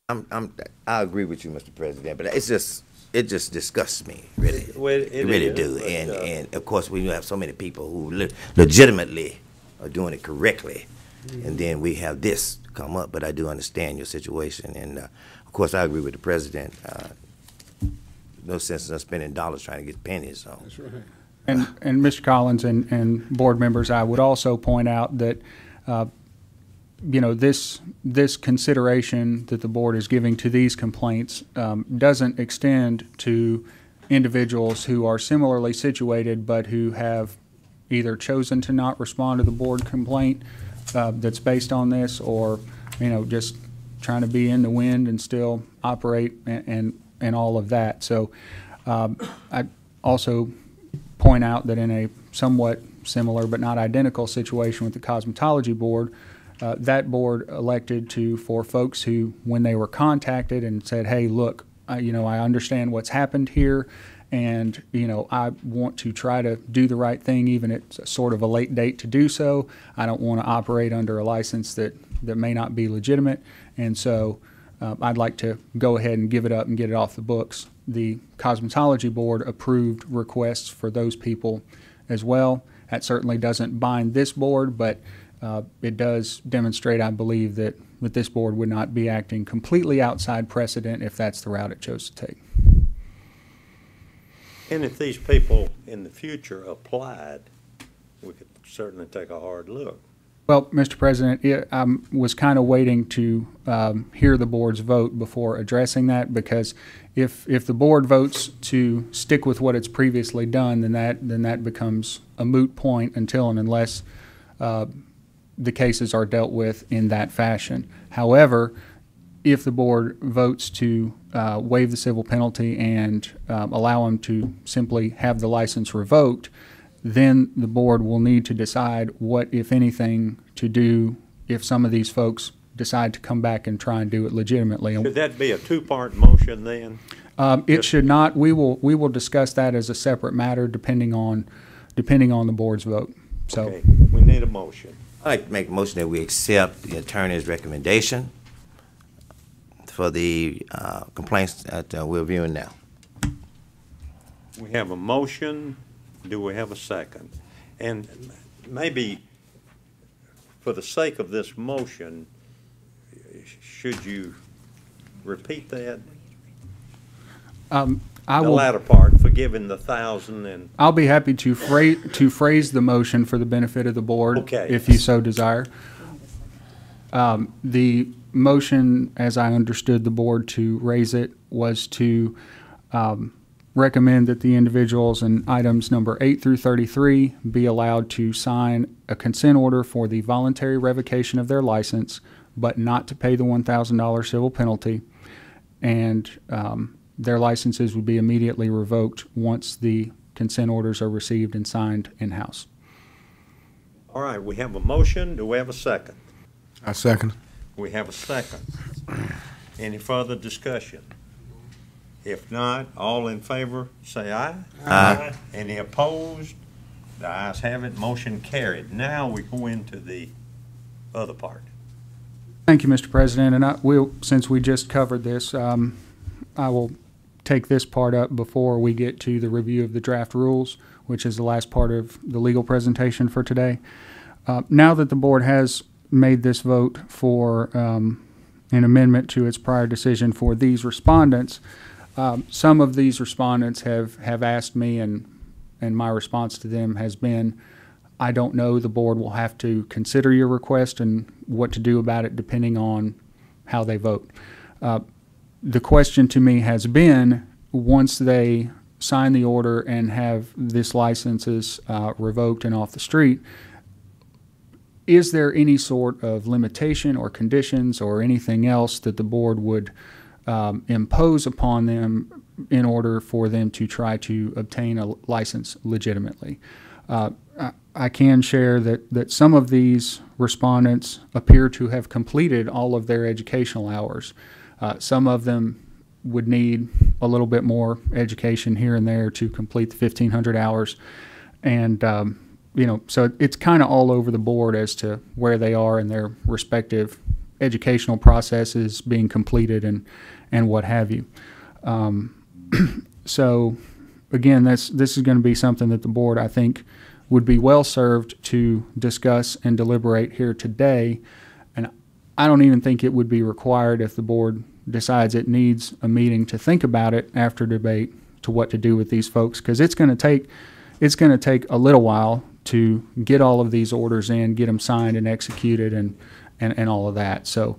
Speaker 3: I agree with you, Mr. President, but it's just it just disgusts me, really.
Speaker 2: Well, it
Speaker 3: really
Speaker 2: is,
Speaker 3: do.
Speaker 2: but,
Speaker 3: And of course, when you have so many people who legitimately are doing it correctly, and then we have this come up. But I do understand your situation, and of course, I agree with the president. No sense in us spending dollars trying to get pennies. So.
Speaker 6: That's right.
Speaker 11: And Mr. Collins and board members, I would also point out that, you know, this consideration that the board is giving to these complaints doesn't extend to individuals who are similarly situated but who have either chosen to not respond to the board complaint that's based on this, or, you know, just trying to be in the wind and still operate and all of that. So I also point out that in a somewhat similar but not identical situation with the cosmetology board, that board elected for folks who, when they were contacted and said, hey, look, you know, I understand what's happened here, and, you know, I want to try to do the right thing, even at sort of a late date to do so. I don't want to operate under a license that may not be legitimate, and so I'd like to go ahead and give it up and get it off the books. The cosmetology board approved requests for those people as well. That certainly doesn't bind this board, but it does demonstrate, I believe, that this board would not be acting completely outside precedent if that's the route it chose to take.
Speaker 2: And if these people in the future applied, we could certainly take a hard look.
Speaker 11: Well, Mr. President, I was kind of waiting to hear the board's vote before addressing that, because if the board votes to stick with what it's previously done, then that becomes a moot point until and unless the cases are dealt with in that fashion. However, if the board votes to waive the civil penalty and allow them to simply have the license revoked, then the board will need to decide what, if anything, to do if some of these folks decide to come back and try and do it legitimately.
Speaker 2: Should that be a two-part motion then?
Speaker 11: It should not. We will discuss that as a separate matter depending on the board's vote. So
Speaker 2: Okay, we need a motion.
Speaker 3: I'd like to make a motion that we accept the attorney's recommendation for the complaints that we're viewing now.
Speaker 2: We have a motion. Do we have a second? And maybe for the sake of this motion, should you repeat that? The latter part, forgiving the 1,000 and.
Speaker 11: I'll be happy to phrase the motion for the benefit of the board,
Speaker 2: Okay.
Speaker 11: if you so desire. The motion, as I understood the board to raise it, was to recommend that the individuals in items number 8 through 33 be allowed to sign a consent order for the voluntary revocation of their license, but not to pay the $1,000 civil penalty, and their licenses would be immediately revoked once the consent orders are received and signed in-house.
Speaker 2: All right, we have a motion. Do we have a second?
Speaker 6: I second.
Speaker 2: We have a second. Any further discussion? If not, all in favor, say aye.
Speaker 3: Aye.
Speaker 2: Any opposed? The ayes have it, motion carried. Now we go into the other part.
Speaker 11: Thank you, Mr. President, and since we just covered this, I will take this part up before we get to the review of the draft rules, which is the last part of the legal presentation for today. Now that the board has made this vote for an amendment to its prior decision for these respondents, some of these respondents have asked me, and my response to them has been, I don't know, the board will have to consider your request and what to do about it depending on how they vote. The question to me has been, once they sign the order and have this licenses revoked and off the street, is there any sort of limitation or conditions or anything else that the board would impose upon them in order for them to try to obtain a license legitimately? I can share that some of these respondents appear to have completed all of their educational hours. Some of them would need a little bit more education here and there to complete the 1,500 hours. And, so it's kind of all over the board as to where they are in their respective educational processes being completed and what have you. So, again, this is going to be something that the board, I think, would be well served to discuss and deliberate here today. And I don't even think it would be required if the board decides it needs a meeting to think about it after debate to what to do with these folks, because it's going to take a little while to get all of these orders in, get them signed and executed, and all of that. So,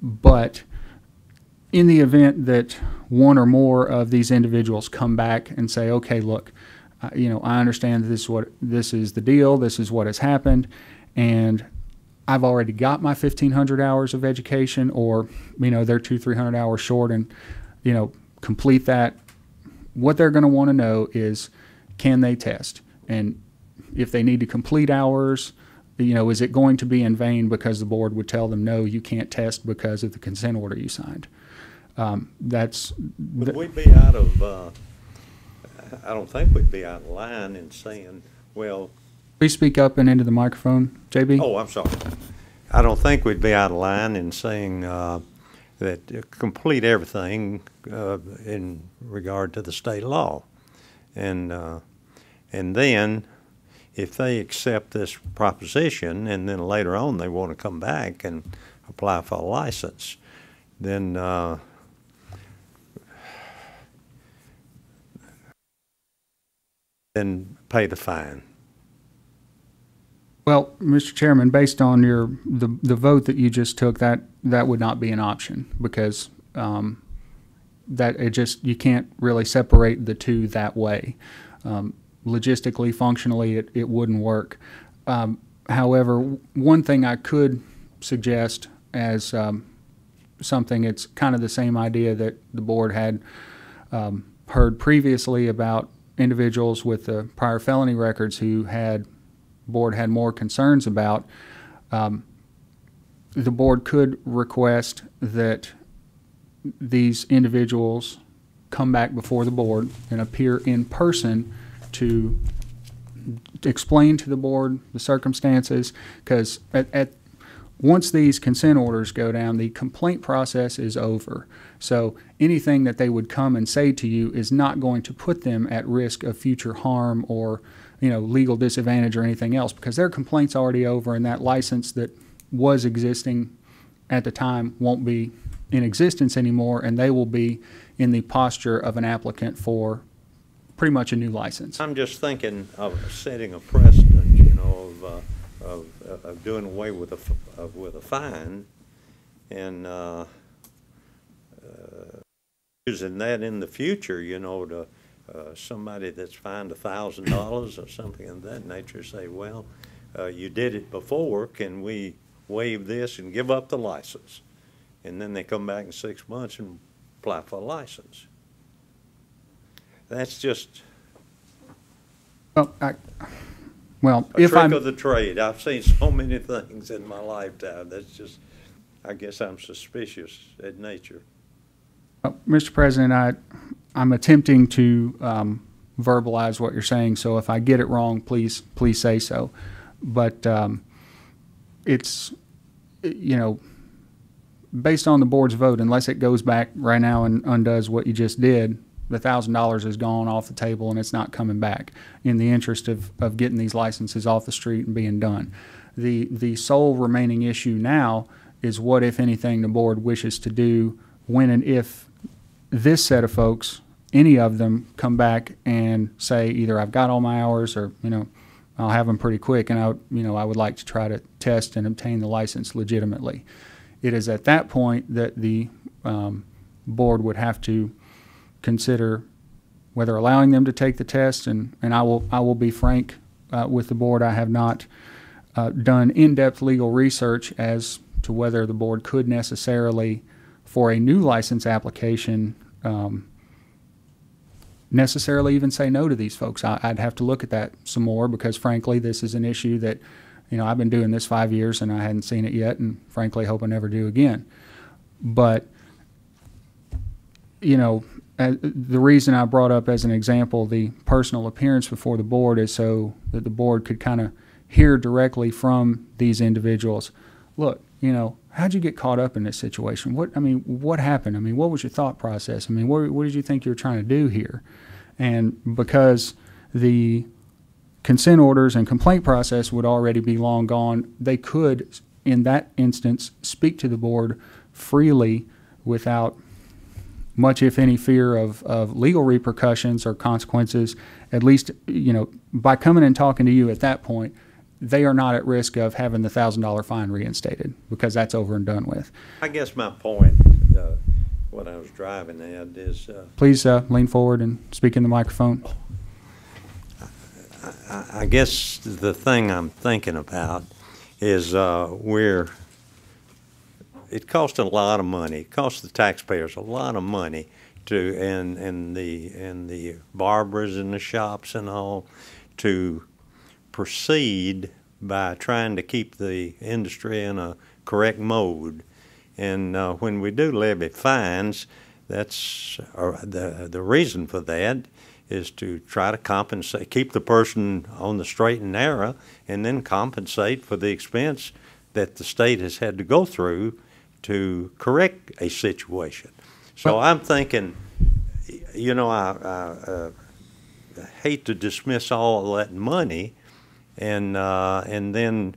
Speaker 11: but in the event that one or more of these individuals come back and say, okay, look, I understand that this is the deal, this is what has happened, and I've already got my 1,500 hours of education, or they're 200-300 hours short, and complete that. What they're going to want to know is, can they test, and if they need to complete hours, is it going to be in vain because the board would tell them, no, you can't test because of the consent order you signed.
Speaker 2: Would we be out of? I don't think we'd be out of line in saying, well.
Speaker 11: Please speak up and into the microphone, JB.
Speaker 2: Oh, I'm sorry. I don't think we'd be out of line in saying that complete everything in regard to the state law, and then if they accept this proposition and then later on they want to come back and apply for a license, then pay the fine.
Speaker 11: Well, Mr. Chairman, based on the vote that you just took, that would not be an option, because you can't really separate the two that way. Logistically, functionally, it wouldn't work. However, one thing I could suggest as something, it's kind of the same idea that the board had heard previously about individuals with the prior felony records who board had more concerns about. The board could request that these individuals come back before the board and appear in person to explain to the board the circumstances, because once these consent orders go down, the complaint process is over. So anything that they would come and say to you is not going to put them at risk of future harm or legal disadvantage or anything else, because their complaint's already over, and that license that was existing at the time won't be in existence anymore, and they will be in the posture of an applicant for pretty much a new license.
Speaker 2: I'm just thinking of setting a precedent, of doing away with a fine, and using that in the future, to somebody that's fined $1,000 or something of that nature, say, well, you did it before, can we waive this and give up the license? And then they come back in 6 months and apply for a license. That's just
Speaker 11: a
Speaker 2: trick of the trade. I've seen so many things in my lifetime. That's just, I guess I'm suspicious in nature.
Speaker 11: Mr. President, I'm attempting to verbalize what you're saying, so if I get it wrong, please say so. But it's, based on the board's vote, unless it goes back right now and undoes what you just did, the $1,000 is gone off the table and it's not coming back, in the interest of getting these licenses off the street and being done. The sole remaining issue now is what, if anything, the board wishes to do when and if this set of folks, any of them, come back and say either I've got all my hours, or I'll have them pretty quick, and I would like to try to test and obtain the license legitimately. It is at that point that the board would have to consider whether allowing them to take the test, and I will be frank with the board. I have not done in-depth legal research as to whether the board could necessarily, for a new license application, necessarily even say no to these folks. I'd have to look at that some more, because frankly this is an issue that I've been doing this 5 years and I hadn't seen it yet, and frankly hope I never do again. But the reason I brought up as an example the personal appearance before the board is so that the board could kind of hear directly from these individuals. Look, how'd you get caught up in this situation? What happened? What was your thought process? What did you think you were trying to do here? And because the consent orders and complaint process would already be long gone, they could, in that instance, speak to the board freely without much, if any, fear of legal repercussions or consequences. At least, by coming and talking to you at that point, they are not at risk of having the $1,000 fine reinstated, because that's over and done with.
Speaker 2: I guess my point, what I was driving at is...
Speaker 11: Please lean forward and speak in the microphone.
Speaker 2: I guess the thing I'm thinking about is it costs a lot of money. It costs the taxpayers a lot of money and the barbers and the shops and all to proceed by trying to keep the industry in a correct mode. And when we do levy fines, that's the reason for that is to try to compensate, keep the person on the straight and narrow, and then compensate for the expense that the state has had to go through to correct a situation. So I'm thinking, I hate to dismiss all of that money, and then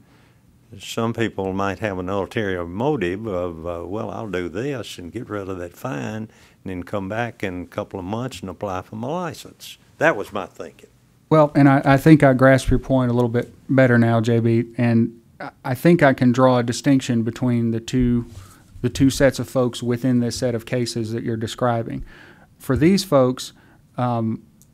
Speaker 2: some people might have an ulterior motive of, well, I'll do this and get rid of that fine, and then come back in a couple of months and apply for my license. That was my thinking.
Speaker 11: Well, and I think I grasp your point a little bit better now, JB, and I think I can draw a distinction between the two sets of folks within this set of cases that you're describing. For these folks,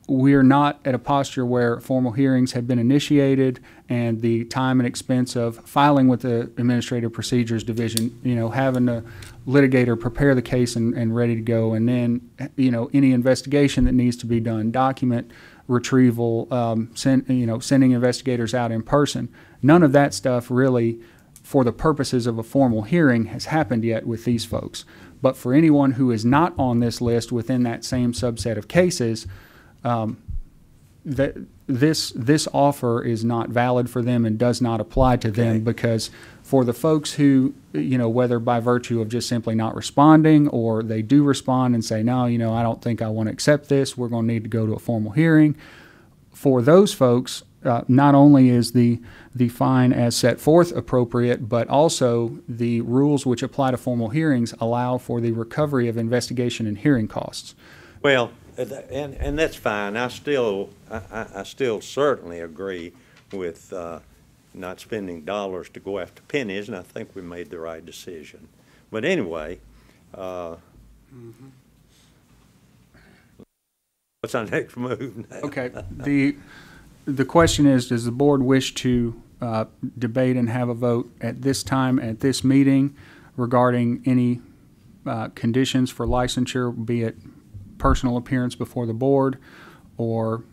Speaker 11: we're not at a posture where formal hearings have been initiated and the time and expense of filing with the Administrative Procedures Division, having the litigator prepare the case and ready to go, and then, any investigation that needs to be done, document retrieval, sending investigators out in person. None of that stuff really, for the purposes of a formal hearing, has happened yet with these folks. But for anyone who is not on this list within that same subset of cases, this offer is not valid for them and does not apply to them, because for the folks who, whether by virtue of just simply not responding, or they do respond and say, no, I don't think I want to accept this, we're going to need to go to a formal hearing. For those folks, not only is the fine as set forth appropriate, but also the rules which apply to formal hearings allow for the recovery of investigation and hearing costs.
Speaker 2: Well, and that's fine. I still certainly agree with not spending dollars to go after pennies, and I think we made the right decision. But anyway, what's our next move now?
Speaker 11: Okay. The question is, does the board wish to debate and have a vote at this time, at this meeting, regarding any conditions for licensure, be it personal appearance before the board, or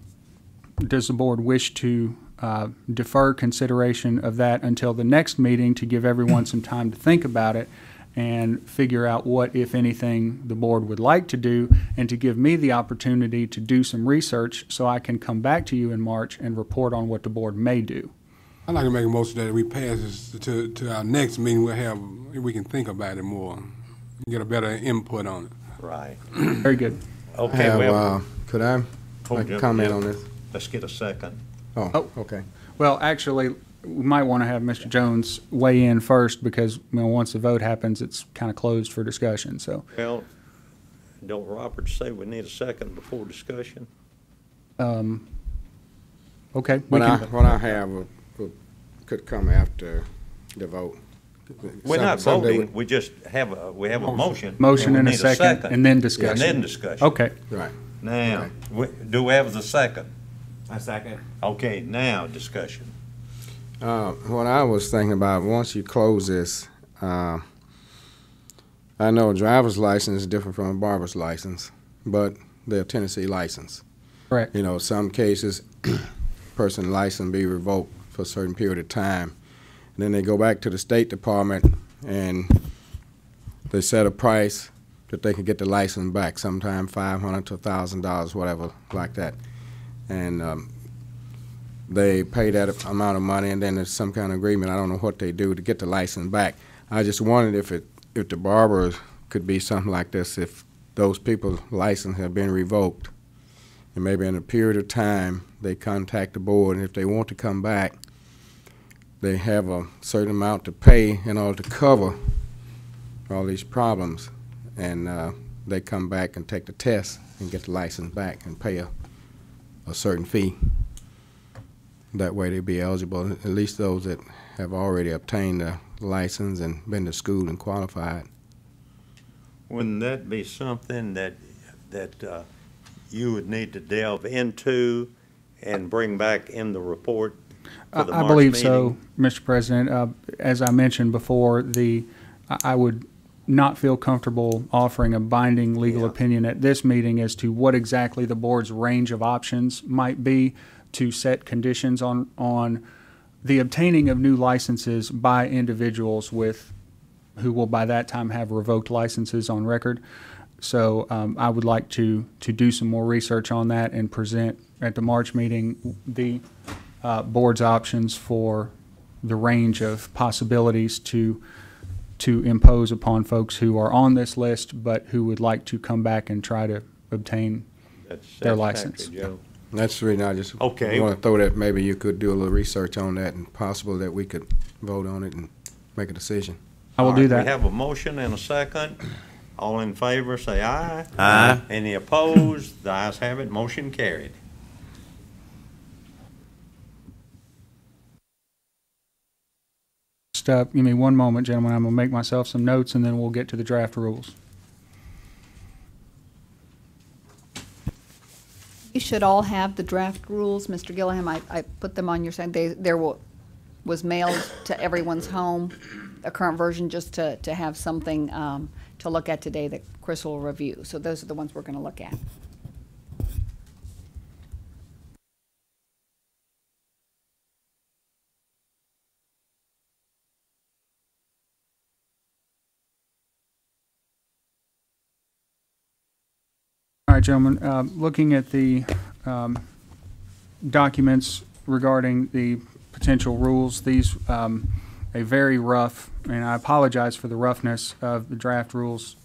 Speaker 11: does the board wish to defer consideration of that until the next meeting to give everyone some time to think about it and figure out what, if anything, the board would like to do, and to give me the opportunity to do some research so I can come back to you in March and report on what the board may do?
Speaker 6: I'd like to make a motion that we pass this to our next meeting. We can think about it more and get a better input on it.
Speaker 2: Right.
Speaker 11: Very good.
Speaker 2: Okay,
Speaker 8: could I make a comment on this?
Speaker 2: Let's get a second.
Speaker 8: Oh, okay.
Speaker 11: Well, actually, we might want to have Mr. Jones weigh in first, because once the vote happens, it's kind of closed for discussion. So.
Speaker 2: Well, don't Robert say we need a second before discussion?
Speaker 11: Okay.
Speaker 8: What I have could come after the vote.
Speaker 2: We're not voting. We just have a motion.
Speaker 11: Motion and a second, and then discussion.
Speaker 2: And then discussion.
Speaker 11: Okay.
Speaker 8: Right.
Speaker 2: Now, do we have the second?
Speaker 3: A second.
Speaker 2: Okay, now discussion.
Speaker 8: What I was thinking about, once you close this, I know a driver's license is different from a barber's license, but they're Tennessee license.
Speaker 11: Correct.
Speaker 8: Some cases, person license be revoked for a certain period of time. And then they go back to the State Department and they set a price that they can get the license back, sometime $500 to $1,000, whatever, like that. And they pay that amount of money, and then there's some kind of agreement. I don't know what they do to get the license back. I just wondered if the barbers could be something like this, if those people's license have been revoked, and maybe in a period of time they contact the board, and if they want to come back, they have a certain amount to pay in order to cover all these problems, and they come back and take the test and get the license back and pay a certain fee. That way they'd be eligible, at least those that have already obtained a license and been to school and qualified.
Speaker 2: Wouldn't that be something that you would need to delve into and bring back in the report for the
Speaker 11: I
Speaker 2: March
Speaker 11: believe
Speaker 2: meeting?
Speaker 11: so, Mr. President. As I mentioned before, I would not feel comfortable offering a binding legal opinion at this meeting as to what exactly the board's range of options might be to set conditions on the obtaining of new licenses by individuals who will by that time have revoked licenses on record. So I would like to do some more research on that and present at the March meeting the board's options for the range of possibilities to impose upon folks who are on this list but who would like to come back and try to obtain their license.
Speaker 2: Joe.
Speaker 8: That's the reason I just want to throw that. Maybe you could do a little research on that, and possible that we could vote on it and make a decision.
Speaker 11: I will do that.
Speaker 2: We have a motion and a second. All in favor, say aye.
Speaker 3: Aye.
Speaker 2: Any opposed? The ayes have it. Motion carried.
Speaker 11: Just give me one moment, gentlemen. I'm going to make myself some notes, and then we'll get to the draft rules.
Speaker 4: You should all have the draft rules. Mr. Gilliam, I put them on your side. Was mailed to everyone's home, a current version, just to have something to look at today that Chris will review. So those are the ones we're going to look at.
Speaker 11: All right, gentlemen, looking at the documents regarding the potential rules, these a very rough, and I apologize for the roughness of the draft rules,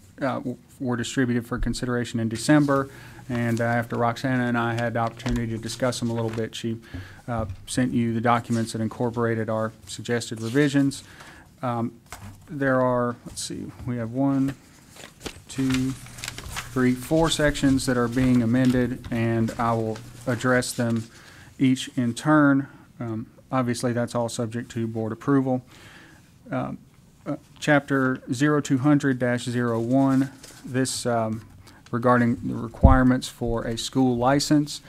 Speaker 11: were distributed for consideration in December, and after Roxana and I had the opportunity to discuss them a little bit, she sent you the documents that incorporated our suggested revisions. There are, let's see, we have 1, 2, 3, 4 sections that are being amended, and I will address them each in turn. Obviously, that's all subject to board approval. Chapter 0200-01, this regarding the requirements for a school license.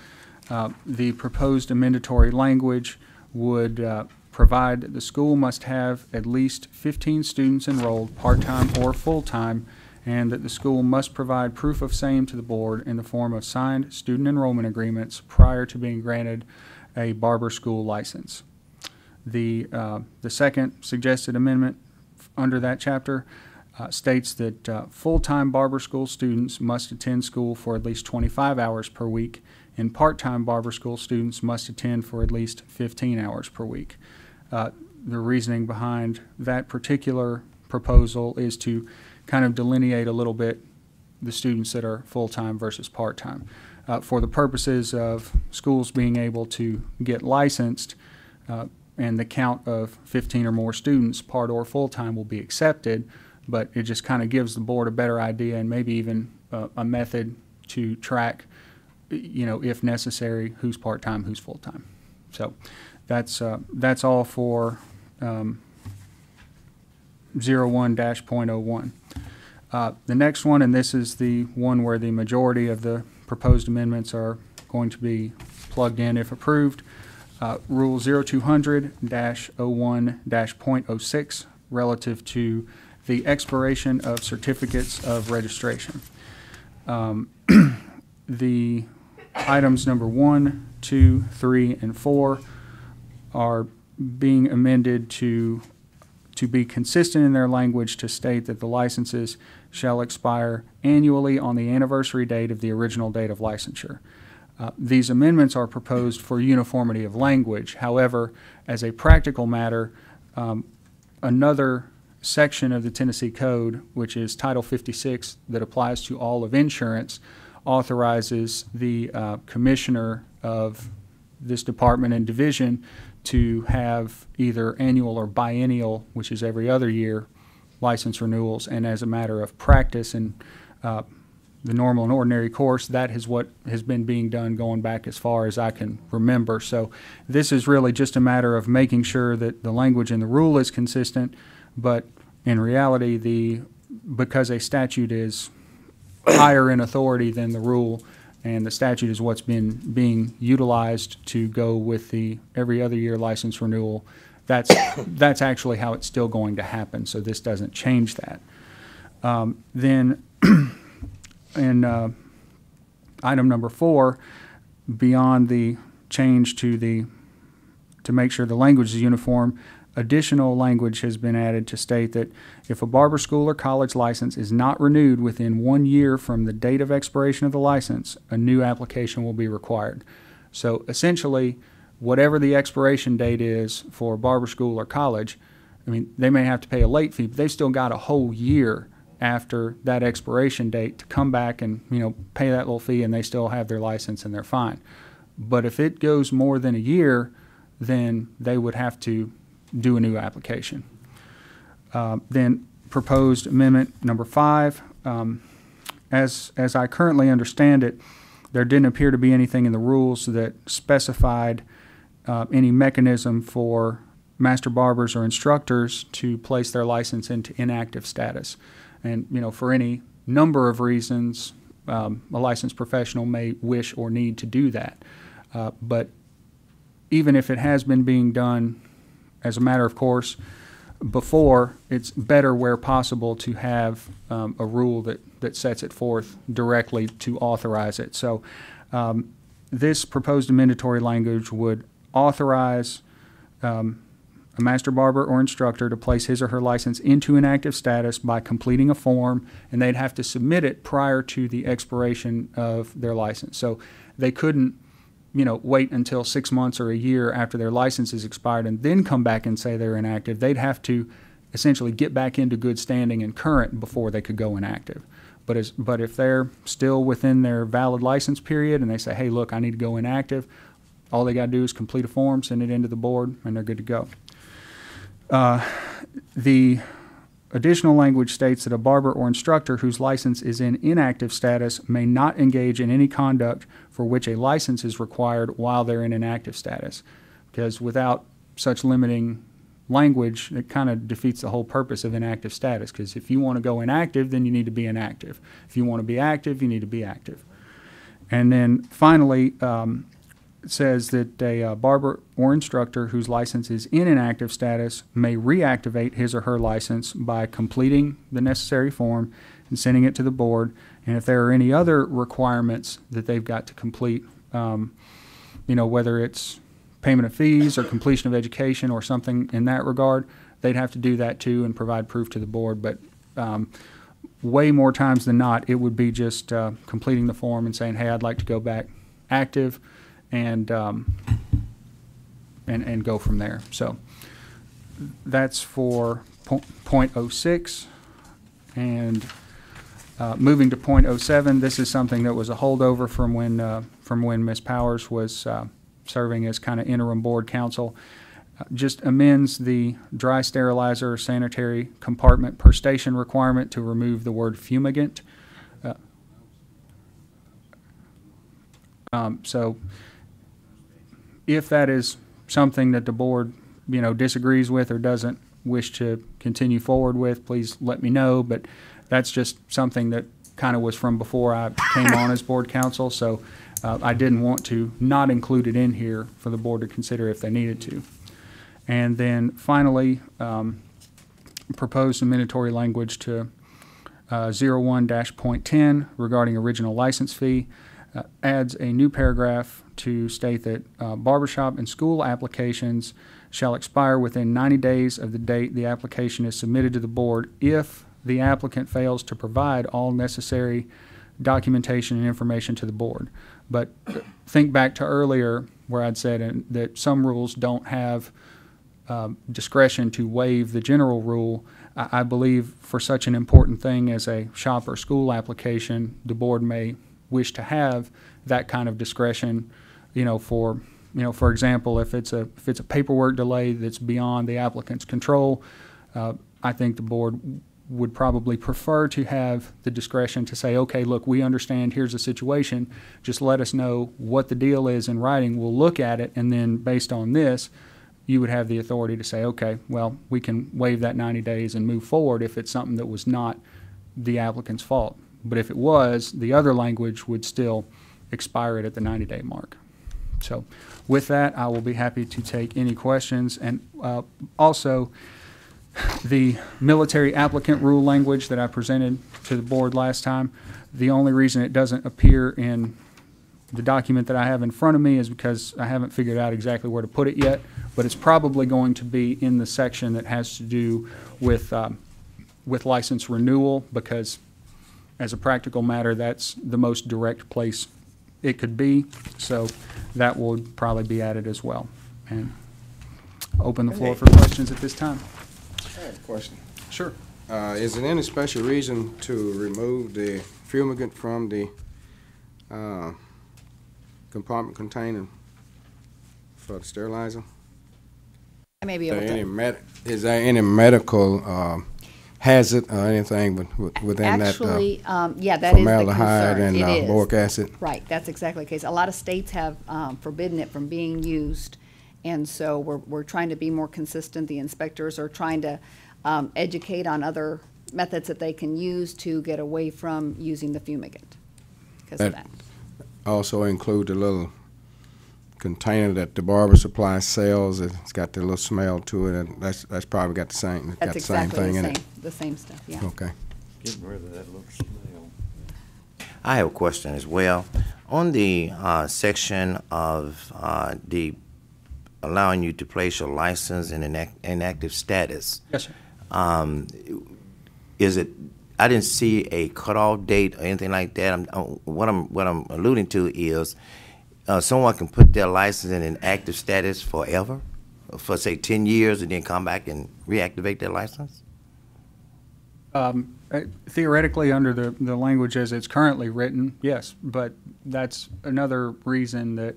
Speaker 11: The proposed amendatory language would provide that the school must have at least 15 students enrolled, part-time or full-time, and that the school must provide proof of same to the board in the form of signed student enrollment agreements prior to being granted a Barber school license. The second suggested amendment under that chapter states that full-time Barber school students must attend school for at least 25 hours per week, and part-time Barber school students must attend for at least 15 hours per week. The reasoning behind that particular proposal is to kind of delineate a little bit the students that are full-time versus part-time. For the purposes of schools being able to get licensed and the count of 15 or more students, part or full-time, will be accepted, but it just kind of gives the board a better idea and maybe even a method to track, if necessary, who's part-time, who's full-time. So that's all for 01-.01. The next one, and this is the one where the majority of the proposed amendments are going to be plugged in if approved. Rule 0200-01-.06 relative to the expiration of certificates of registration. The items number 1, 2, 3, and 4 are being amended to be consistent in their language to state that the licenses shall expire annually on the anniversary date of the original date of licensure. These amendments are proposed for uniformity of language. However, as a practical matter, another section of the Tennessee Code, which is Title 56, that applies to all of insurance, authorizes the commissioner of this department and division to have either annual or biennial, which is every other year, license renewals. And as a matter of practice and the normal and ordinary course, that is what has been being done going back as far as I can remember. So this is really just a matter of making sure that the language in the rule is consistent, but in reality, because a statute is higher in authority than the rule, and the statute is what's been being utilized to go with the every other year license renewal, that's actually how it's still going to happen. So this doesn't change that. Then in item number 4, beyond the change to make sure the language is uniform, additional language has been added to state that if a barber school or college license is not renewed within 1 year from the date of expiration of the license, a new application will be required. So essentially, whatever the expiration date is for barber school or college, I mean, they may have to pay a late fee, but they've still got a whole year after that expiration date to come back and, pay that little fee, and they still have their license and they're fine. But if it goes more than a year, then they would have to do a new application. Then proposed amendment number 5, as I currently understand it, there didn't appear to be anything in the rules that specified any mechanism for master barbers or instructors to place their license into inactive status. And, for any number of reasons, a licensed professional may wish or need to do that. But even if it has been being done as a matter of course before, it's better where possible to have a rule that sets it forth directly to authorize it. So this proposed amendatory language would authorize a master barber or instructor to place his or her license into inactive status by completing a form, and they'd have to submit it prior to the expiration of their license. So they couldn't, wait until 6 months or a year after their license is expired and then come back and say they're inactive. They'd have to essentially get back into good standing and current before they could go inactive. But if they're still within their valid license period and they say, hey, look, I need to go inactive, all they got to do is complete a form, send it into the board, and they're good to go. The additional language states that a barber or instructor whose license is in inactive status may not engage in any conduct for which a license is required while they're in inactive status. Because without such limiting language, it kind of defeats the whole purpose of inactive status. Because if you want to go inactive, then you need to be inactive. If you want to be active, you need to be active. And then finally, it says that a barber or instructor whose license is in inactive status may reactivate his or her license by completing the necessary form and sending it to the board. And if there are any other requirements that they've got to complete, whether it's payment of fees or completion of education or something in that regard, they'd have to do that too and provide proof to the board. But way more times than not, it would be just completing the form and saying, hey, I'd like to go back active, and go from there. So that's for point 06. And moving to point 07, this is something that was a holdover from when Ms. Powers was serving as kind of interim board counsel. Just amends the dry sterilizer sanitary compartment per station requirement to remove the word fumigant. So if that is something that the board, disagrees with or doesn't wish to continue forward with, please let me know. But that's just something that kind of was from before I came on as board counsel. So I didn't want to not include it in here for the board to consider if they needed to. And then finally, proposed amendatory language to 01-.10 regarding original license fee. Adds a new paragraph to state that barbershop and school applications shall expire within 90 days of the date the application is submitted to the board if the applicant fails to provide all necessary documentation and information to the board. But think back to earlier where I'd said that some rules don't have discretion to waive the general rule. I believe for such an important thing as a shop or school application, the board may wish to have that kind of discretion, for example, if it's a paperwork delay that's beyond the applicant's control, I think the board would probably prefer to have the discretion to say, okay, look, we understand, here's the situation, just let us know what the deal is in writing, we'll look at it, and then based on this, you would have the authority to say, okay, well, we can waive that 90 days and move forward if it's something that was not the applicant's fault. But if it was, the other language would still expire it at the 90-day mark. So with that, I will be happy to take any questions. And also, the military applicant rule language that I presented to the board last time, the only reason it doesn't appear in the document that I have in front of me is because I haven't figured out exactly where to put it yet, but it's probably going to be in the section that has to do with license renewal, because as a practical matter, that's the most direct place it could be. So that would probably be added as well. And open the floor for questions at this time.
Speaker 8: I have a question.
Speaker 11: Sure.
Speaker 8: Is there any special reason to remove the fumigant from the compartment container for the sterilizer?
Speaker 4: I may be able to.
Speaker 8: Is there any medical hazard or anything within
Speaker 4: Actually,
Speaker 8: that
Speaker 4: yeah, that is the
Speaker 8: formaldehyde
Speaker 4: concern.
Speaker 8: and
Speaker 4: It is.
Speaker 8: boric acid?
Speaker 4: Right, that's exactly the case. A lot of states have forbidden it from being used, and so we're trying to be more consistent. The inspectors are trying to educate on other methods that they can use to get away from using the fumigant because of that.
Speaker 8: Also include the little container that the Barber Supply sells. It's got the little smell to it, and that's probably got the same.
Speaker 4: That's
Speaker 8: got
Speaker 4: exactly
Speaker 8: the same thing
Speaker 4: the
Speaker 8: in
Speaker 4: same,
Speaker 8: it.
Speaker 4: the same stuff, yeah.
Speaker 8: Okay.
Speaker 2: Getting rid of that little smell.
Speaker 3: I have a question as well. On the section of the allowing you to place your license in an inactive status,
Speaker 11: Yes, sir.
Speaker 3: is it? I didn't see a cutoff date or anything like that. What I'm alluding to is someone can put their license in an active status forever, for say 10 years, and then come back and reactivate their license.
Speaker 11: Theoretically, under the language as it's currently written, yes, but that's another reason that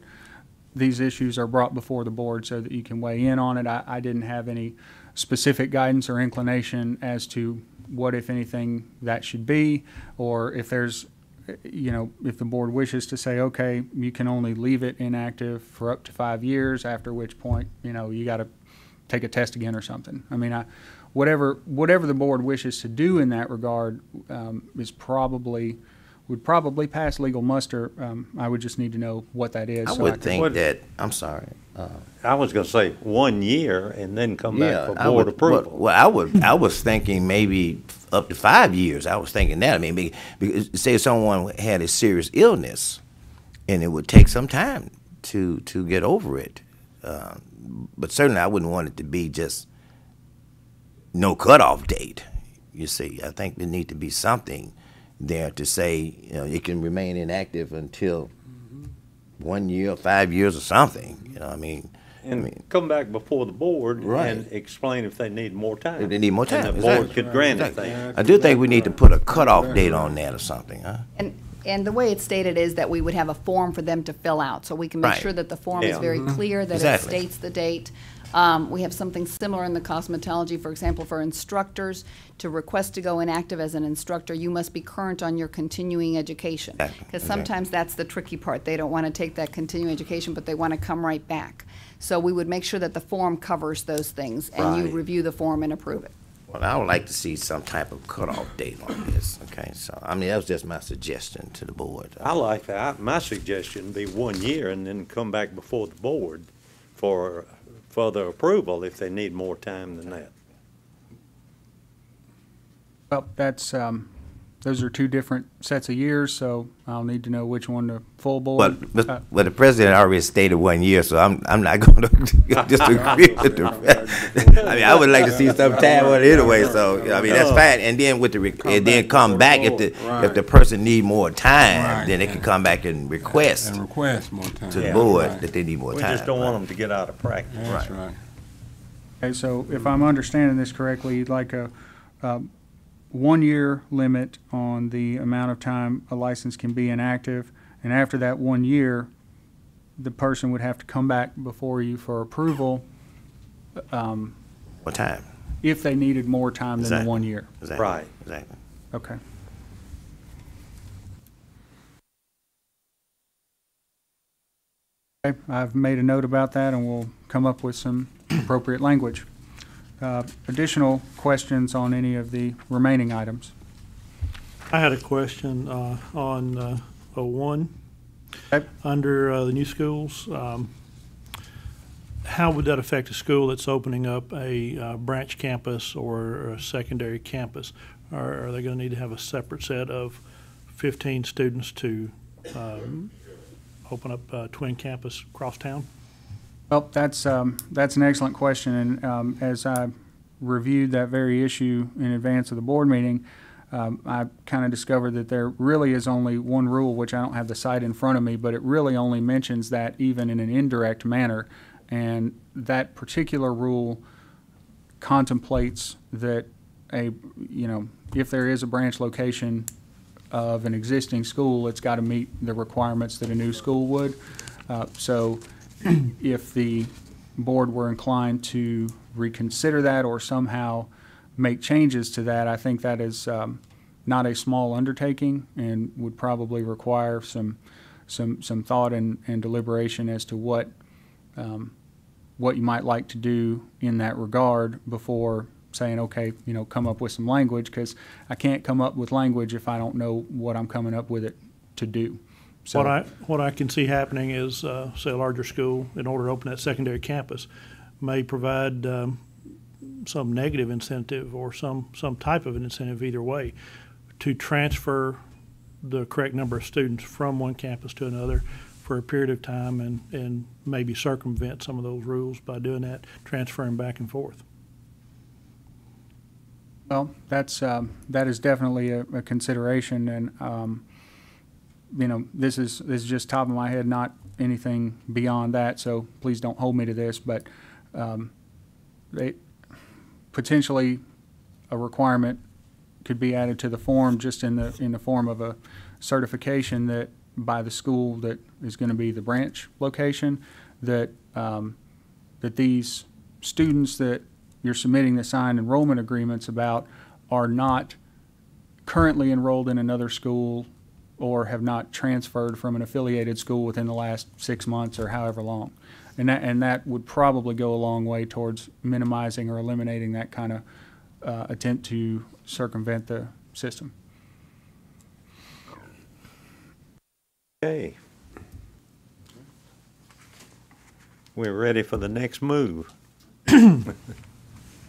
Speaker 11: these issues are brought before the board so that you can weigh in on it. I didn't have any specific guidance or inclination as to what, if anything, that should be, or if there's, if the board wishes to say, okay, you can only leave it inactive for up to 5 years, after which point, you got to take a test again or something. I mean, whatever the board wishes to do in that regard would probably pass legal muster. I would just need to know what that is.
Speaker 3: I would think that, I'm sorry.
Speaker 2: I was going to say 1 year and then come back for board approval.
Speaker 3: Well, I was thinking maybe up to 5 years. I was thinking that. I mean, because say someone had a serious illness, and it would take some time to get over it. But certainly, I wouldn't want it to be just no cutoff date. You see, I think there need to be something there to say it can remain inactive until 1 year, 5 years, or something.
Speaker 2: Come back before the board
Speaker 3: Right.
Speaker 2: and explain if they need more time.
Speaker 3: If they need more time,
Speaker 2: And the board
Speaker 3: exactly.
Speaker 2: could grant it.
Speaker 3: Exactly. I do think we need to put a cutoff date on that or something, huh?
Speaker 4: And the way it's stated is that we would have a form for them to fill out, so we can make
Speaker 3: Right.
Speaker 4: sure that the form is
Speaker 2: Yeah.
Speaker 4: very clear, that
Speaker 3: Exactly.
Speaker 4: it states the date. We have something similar in the cosmetology, for example, for instructors. To request to go inactive as an instructor, you must be current on your continuing education.
Speaker 3: Exactly.
Speaker 4: Because sometimes that's the tricky part. They don't want to take that continuing education, but they want to come right back. So we would make sure that the form covers those things, and you
Speaker 3: Right.
Speaker 4: review the form and approve it.
Speaker 3: Well, I would like to see some type of cutoff date on this, okay? So, that was just my suggestion to the board.
Speaker 2: I like that. My suggestion would be 1 year and then come back before the board for further approval if they need more time than that.
Speaker 11: Well, that's, those are two different sets of years, so I'll need to know which one the full board.
Speaker 3: Well, the president already stated 1 year, so I'm not going to disagree with the president. I mean, I would like to see some time on it anyway, so, that's fine. And then and then come back if the person need more time, then they can come back and request
Speaker 6: And request more time.
Speaker 3: to the board that they need more
Speaker 2: We
Speaker 3: time.
Speaker 2: just don't want them to get out of practice.
Speaker 6: That's right.
Speaker 11: Okay, so if I'm understanding this correctly, you'd like a 1 year limit on the amount of time a license can be inactive, and after that 1 year, the person would have to come back before you for approval
Speaker 3: What time?
Speaker 11: if they needed more time than
Speaker 3: Exactly.
Speaker 11: the 1 year.
Speaker 3: Exactly.
Speaker 2: Right.
Speaker 3: Exactly.
Speaker 11: Okay. Okay, I've made a note about that, and we'll come up with some appropriate language. Additional questions on any of the remaining items?
Speaker 5: I had a question on 01.
Speaker 11: Okay.
Speaker 5: Under the new schools, how would that affect a school that's opening up a branch campus or a secondary campus? Are they going to need to have a separate set of 15 students to open up a twin campus across town?
Speaker 11: Well, that's an excellent question, and as I reviewed that very issue in advance of the board meeting, I kind of discovered that there really is only one rule, which I don't have the site in front of me, but it really only mentions that even in an indirect manner, and that particular rule contemplates that if there is a branch location of an existing school, it's got to meet the requirements that a new school would. So if the board were inclined to reconsider that or somehow make changes to that, I think that is not a small undertaking and would probably require some thought and deliberation as to what you might like to do in that regard before saying, okay, come up with some language, because I can't come up with language if I don't know what I'm coming up with it to do. So
Speaker 5: What I can see happening is, say, a larger school, in order to open that secondary campus, may provide some negative incentive or some type of an incentive either way to transfer the correct number of students from one campus to another for a period of time and maybe circumvent some of those rules by doing that, transferring back and forth.
Speaker 11: Well, that is definitely a consideration, and this is just top of my head, not anything beyond that. So please don't hold me to this, but potentially a requirement could be added to the form, just in the form of a certification that by the school that is going to be the branch location, that these students that you're submitting the signed enrollment agreements about are not currently enrolled in another school or have not transferred from an affiliated school within the last 6 months or however long. And that would probably go a long way towards minimizing or eliminating that kind of attempt to circumvent the system.
Speaker 2: Okay. We're ready for the next move.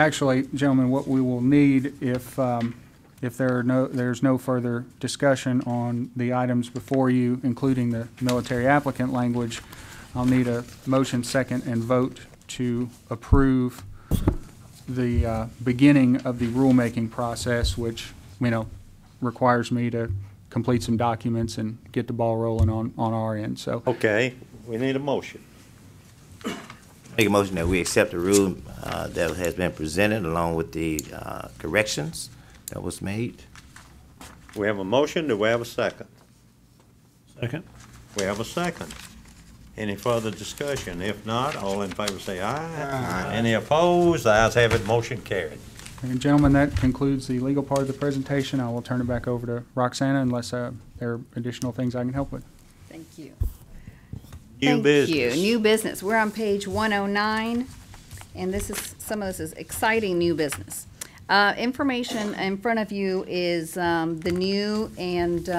Speaker 11: Actually, gentlemen, what we will need, if there's no further discussion on the items before you, including the military applicant language, I'll need a motion, second, and vote to approve the beginning of the rulemaking process, which requires me to complete some documents and get the ball rolling on our end. So
Speaker 2: Okay, we need a motion.
Speaker 3: Make a motion that we accept the rule that has been presented along with the corrections that was made.
Speaker 2: We have a motion, do we have a second?
Speaker 5: Second.
Speaker 2: We have a second. Any further discussion? If not, all in favor say aye. Aye. Any opposed? The ayes have it, motion carried.
Speaker 11: And gentlemen, that concludes the legal part of the presentation. I will turn it back over to Roxana unless there are additional things I can help with.
Speaker 4: Thank you.
Speaker 2: New business.
Speaker 4: Thank you. New business. We're on page 109, and some of this is exciting new business. Information in front of you is the new and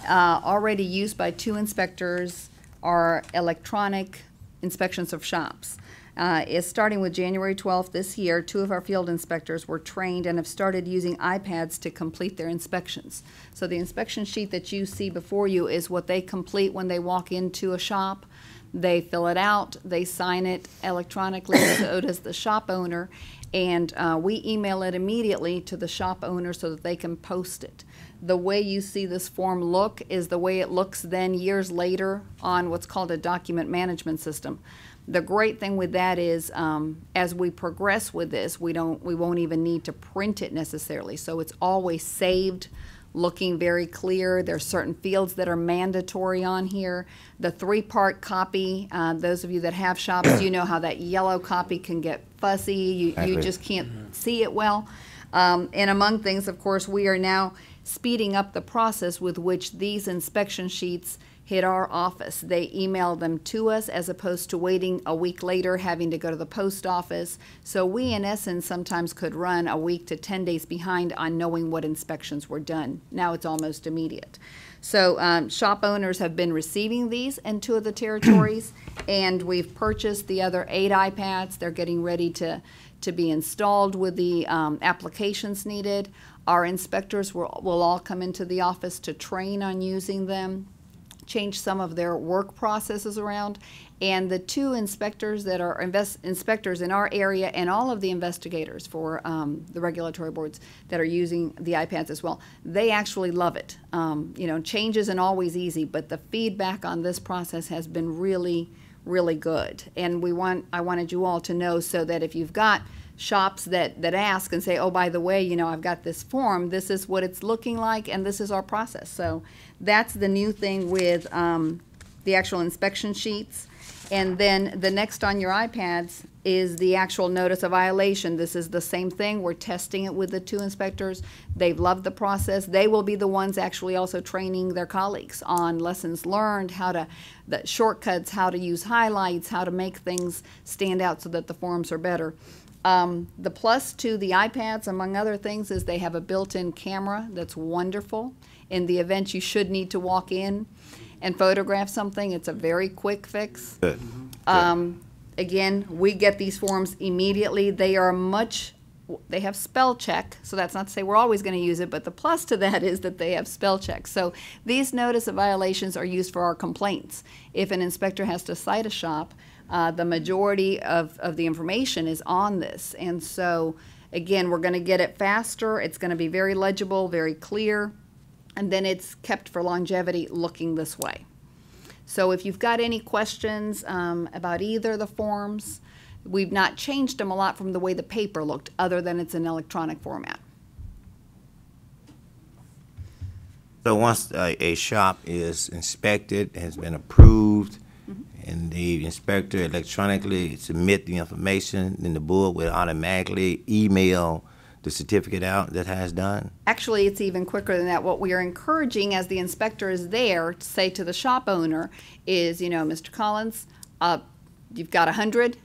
Speaker 4: already used by 2 inspectors are electronic inspections of shops. Is starting with January 12th this year. 2 of our field inspectors were trained and have started using iPads to complete their inspections. So the inspection sheet that you see before you is what they complete when they walk into a shop. They fill it out, they sign it electronically, so does the shop owner, and we email it immediately to the shop owner so that they can post it. The way you see this form look is the way it looks then years later on what's called a document management system. The great thing with that is as we progress with this, we won't even need to print it necessarily. So it's always saved, looking very clear. There's certain fields that are mandatory on here. The 3-part copy, those of you that have shops, you know how that yellow copy can get fussy. You just can't see it well. And among things, of course, we are now speeding up the process with which these inspection sheets hit our office. They email them to us as opposed to waiting a week later, having to go to the post office. So we, in essence, sometimes could run a week to 10 days behind on knowing what inspections were done. Now it's almost immediate. So shop owners have been receiving these in 2 of the territories, and we've purchased the other 8 iPads. They're getting ready to be installed with the applications needed. Our inspectors will all come into the office to train on using them, change some of their work processes around, and the 2 inspectors that are inspectors in our area and all of the investigators for the regulatory boards that are using the iPads as well, they actually love it. You know, change isn't always easy, but the feedback on this process has been really, really good. And I wanted you all to know so that if you've got shops that ask and say, oh, by the way, you know, I've got this form, this is what it's looking like, and this is our process. So that's the new thing with the actual inspection sheets. And then the next on your iPads is the actual notice of violation. This is the same thing. We're testing it with the 2 inspectors. They've loved the process. They will be the ones actually also training their colleagues on lessons learned, the shortcuts, how to use highlights, how to make things stand out so that the forms are better. The plus to the iPads, among other things, is they have a built-in camera that's wonderful. In the event you should need to walk in and photograph something, it's a very quick fix.
Speaker 3: Good.
Speaker 4: Again, we get these forms immediately. They have spell check, so that's not to say we're always going to use it, but the plus to that is that they have spell check. So these notice of violations are used for our complaints. If an inspector has to cite a shop, the majority of the information is on this. And so, again, we're going to get it faster. It's going to be very legible, very clear, and then it's kept for longevity looking this way. So if you've got any questions about either of the forms, we've not changed them a lot from the way the paper looked, other than it's an electronic format.
Speaker 3: So once a shop is inspected, has been approved, and the inspector electronically submit the information, then the board will automatically email the certificate out that has done?
Speaker 4: Actually, it's even quicker than that. What we are encouraging as the inspector is there to say to the shop owner is, you know, Mr. Collins, you've got 100,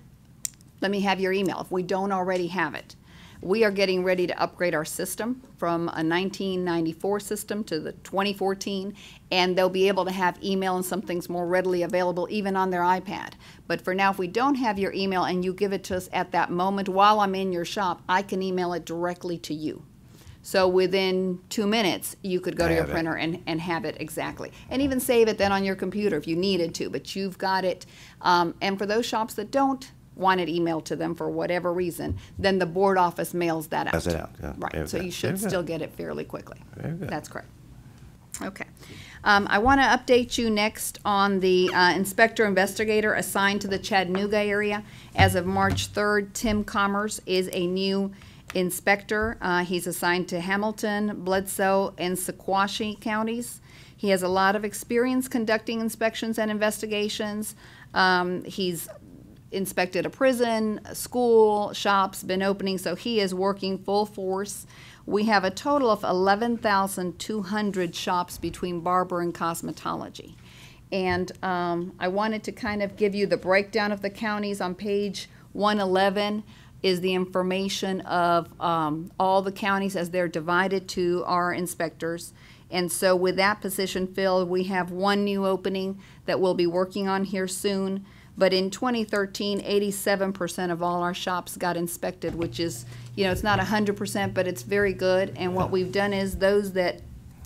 Speaker 4: let me have your email if we don't already have it. We are getting ready to upgrade our system from a 1994 system to the 2014, and they'll be able to have email and some things more readily available even on their iPad. But for now, if we don't have your email and you give it to us at that moment while I'm in your shop, I can email it directly to you. So within 2 minutes, you could go to your printer and have it exactly. And even save it then on your computer if you needed to, but you've got it. And for those shops that don't want it emailed to them for whatever reason, then the board office mails that out.
Speaker 3: That's it out, yeah.
Speaker 4: Right, so you should still get it fairly quickly.
Speaker 3: Very good.
Speaker 4: That's correct. Okay. I want to update you next on the inspector investigator assigned to the Chattanooga area. As of March 3rd, Tim Commerce is a new inspector. He's assigned to Hamilton, Bledsoe, and Sequatchie counties. He has a lot of experience conducting inspections and investigations. He's inspected a prison, a school, shops, been opening, so he is working full force. We have a total of 11,200 shops between barber and cosmetology. And I wanted to kind of give you the breakdown of the counties. On page 111 is the information of all the counties as they're divided to our inspectors. And so with that position filled, we have one new opening that we'll be working on here soon. But in 2013, 87% of all our shops got inspected, which is, you know, it's not 100%, but it's very good. And what we've done is those that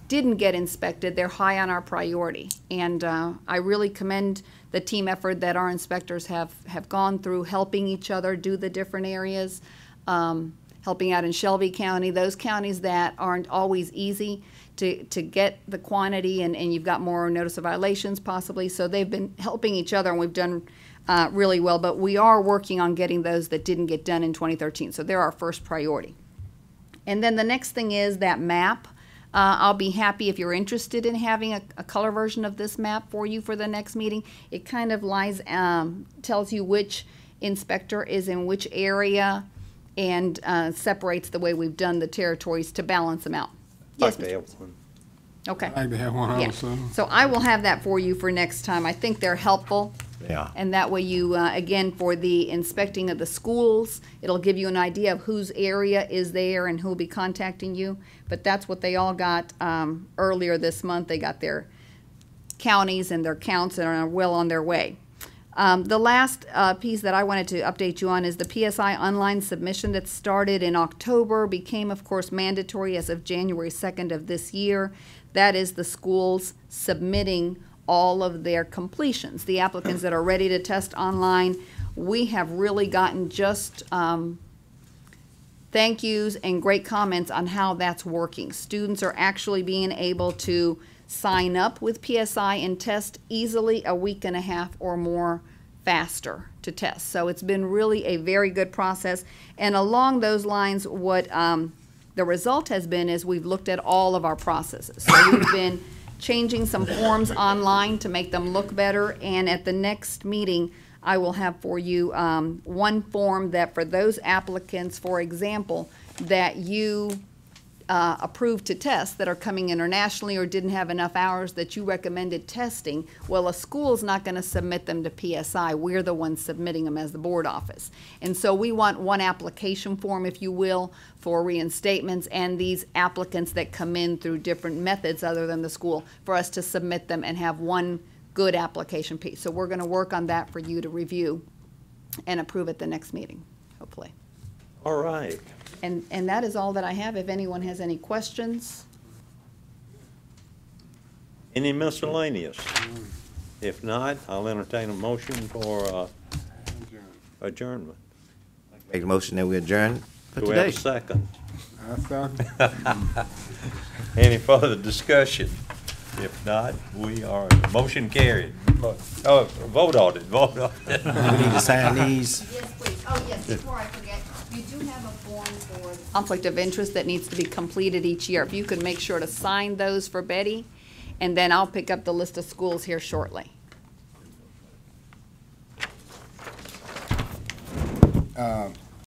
Speaker 4: didn't get inspected, they're high on our priority. And I really commend the team effort that our inspectors have gone through, helping each other do the different areas, helping out in Shelby County, those counties that aren't always easy to get the quantity, and you've got more notice of violations possibly. So they've been helping each other, and we've done really well. But we are working on getting those that didn't get done in 2013. So they're our first priority. And then the next thing is that map. I'll be happy if you're interested in having a color version of this map for you for the next meeting. It kind of tells you which inspector is in which area, and separates the way we've done the territories to balance them out. Yes,
Speaker 2: Like to
Speaker 4: Mr.
Speaker 2: have one.
Speaker 4: Okay.
Speaker 6: I'd like to have one
Speaker 4: Yeah.
Speaker 6: also.
Speaker 4: So I will have that for you for next time. I think they're helpful.
Speaker 3: Yeah.
Speaker 4: And that way you, again, for the inspecting of the schools, it'll give you an idea of whose area is there and who'll be contacting you. But that's what they all got earlier this month. They got their counties and their counts and are well on their way. The last piece that I wanted to update you on is the PSI online submission that started in October, became, of course, mandatory as of January 2nd of this year. That is the schools submitting all of their completions. The applicants that are ready to test online, we have really gotten just thank yous and great comments on how that's working. Students are actually being able to sign up with PSI and test easily a week and a half or more faster to test. So it's been really a very good process. And along those lines, what the result has been is we've looked at all of our processes. So we've been changing some forms online to make them look better, and at the next meeting, I will have for you one form that for those applicants, for example, that you approved to test that are coming internationally or didn't have enough hours that you recommended testing, well, a school's not going to submit them to PSI. We're the ones submitting them as the board office. And so we want one application form, if you will, for reinstatements and these applicants that come in through different methods other than the school, for us to submit them and have one good application piece. So we're going to work on that for you to review and approve at the next meeting, hopefully.
Speaker 2: All right.
Speaker 4: And that is all that I have. If anyone has any questions.
Speaker 2: Any miscellaneous? If not, I'll entertain a motion for adjournment.
Speaker 3: Make a motion that we adjourn for
Speaker 2: Do we have a
Speaker 3: today.
Speaker 2: second?
Speaker 6: I thought,
Speaker 2: Any further discussion? If not, we are, motion carried. Oh, vote on it, vote on it.
Speaker 3: We need to sign these.
Speaker 4: Yes, please. Oh, yes, before I forget, you do have a form for conflict of interest that needs to be completed each year. If you could make sure to sign those for Betty, and then I'll pick up the list of schools here shortly.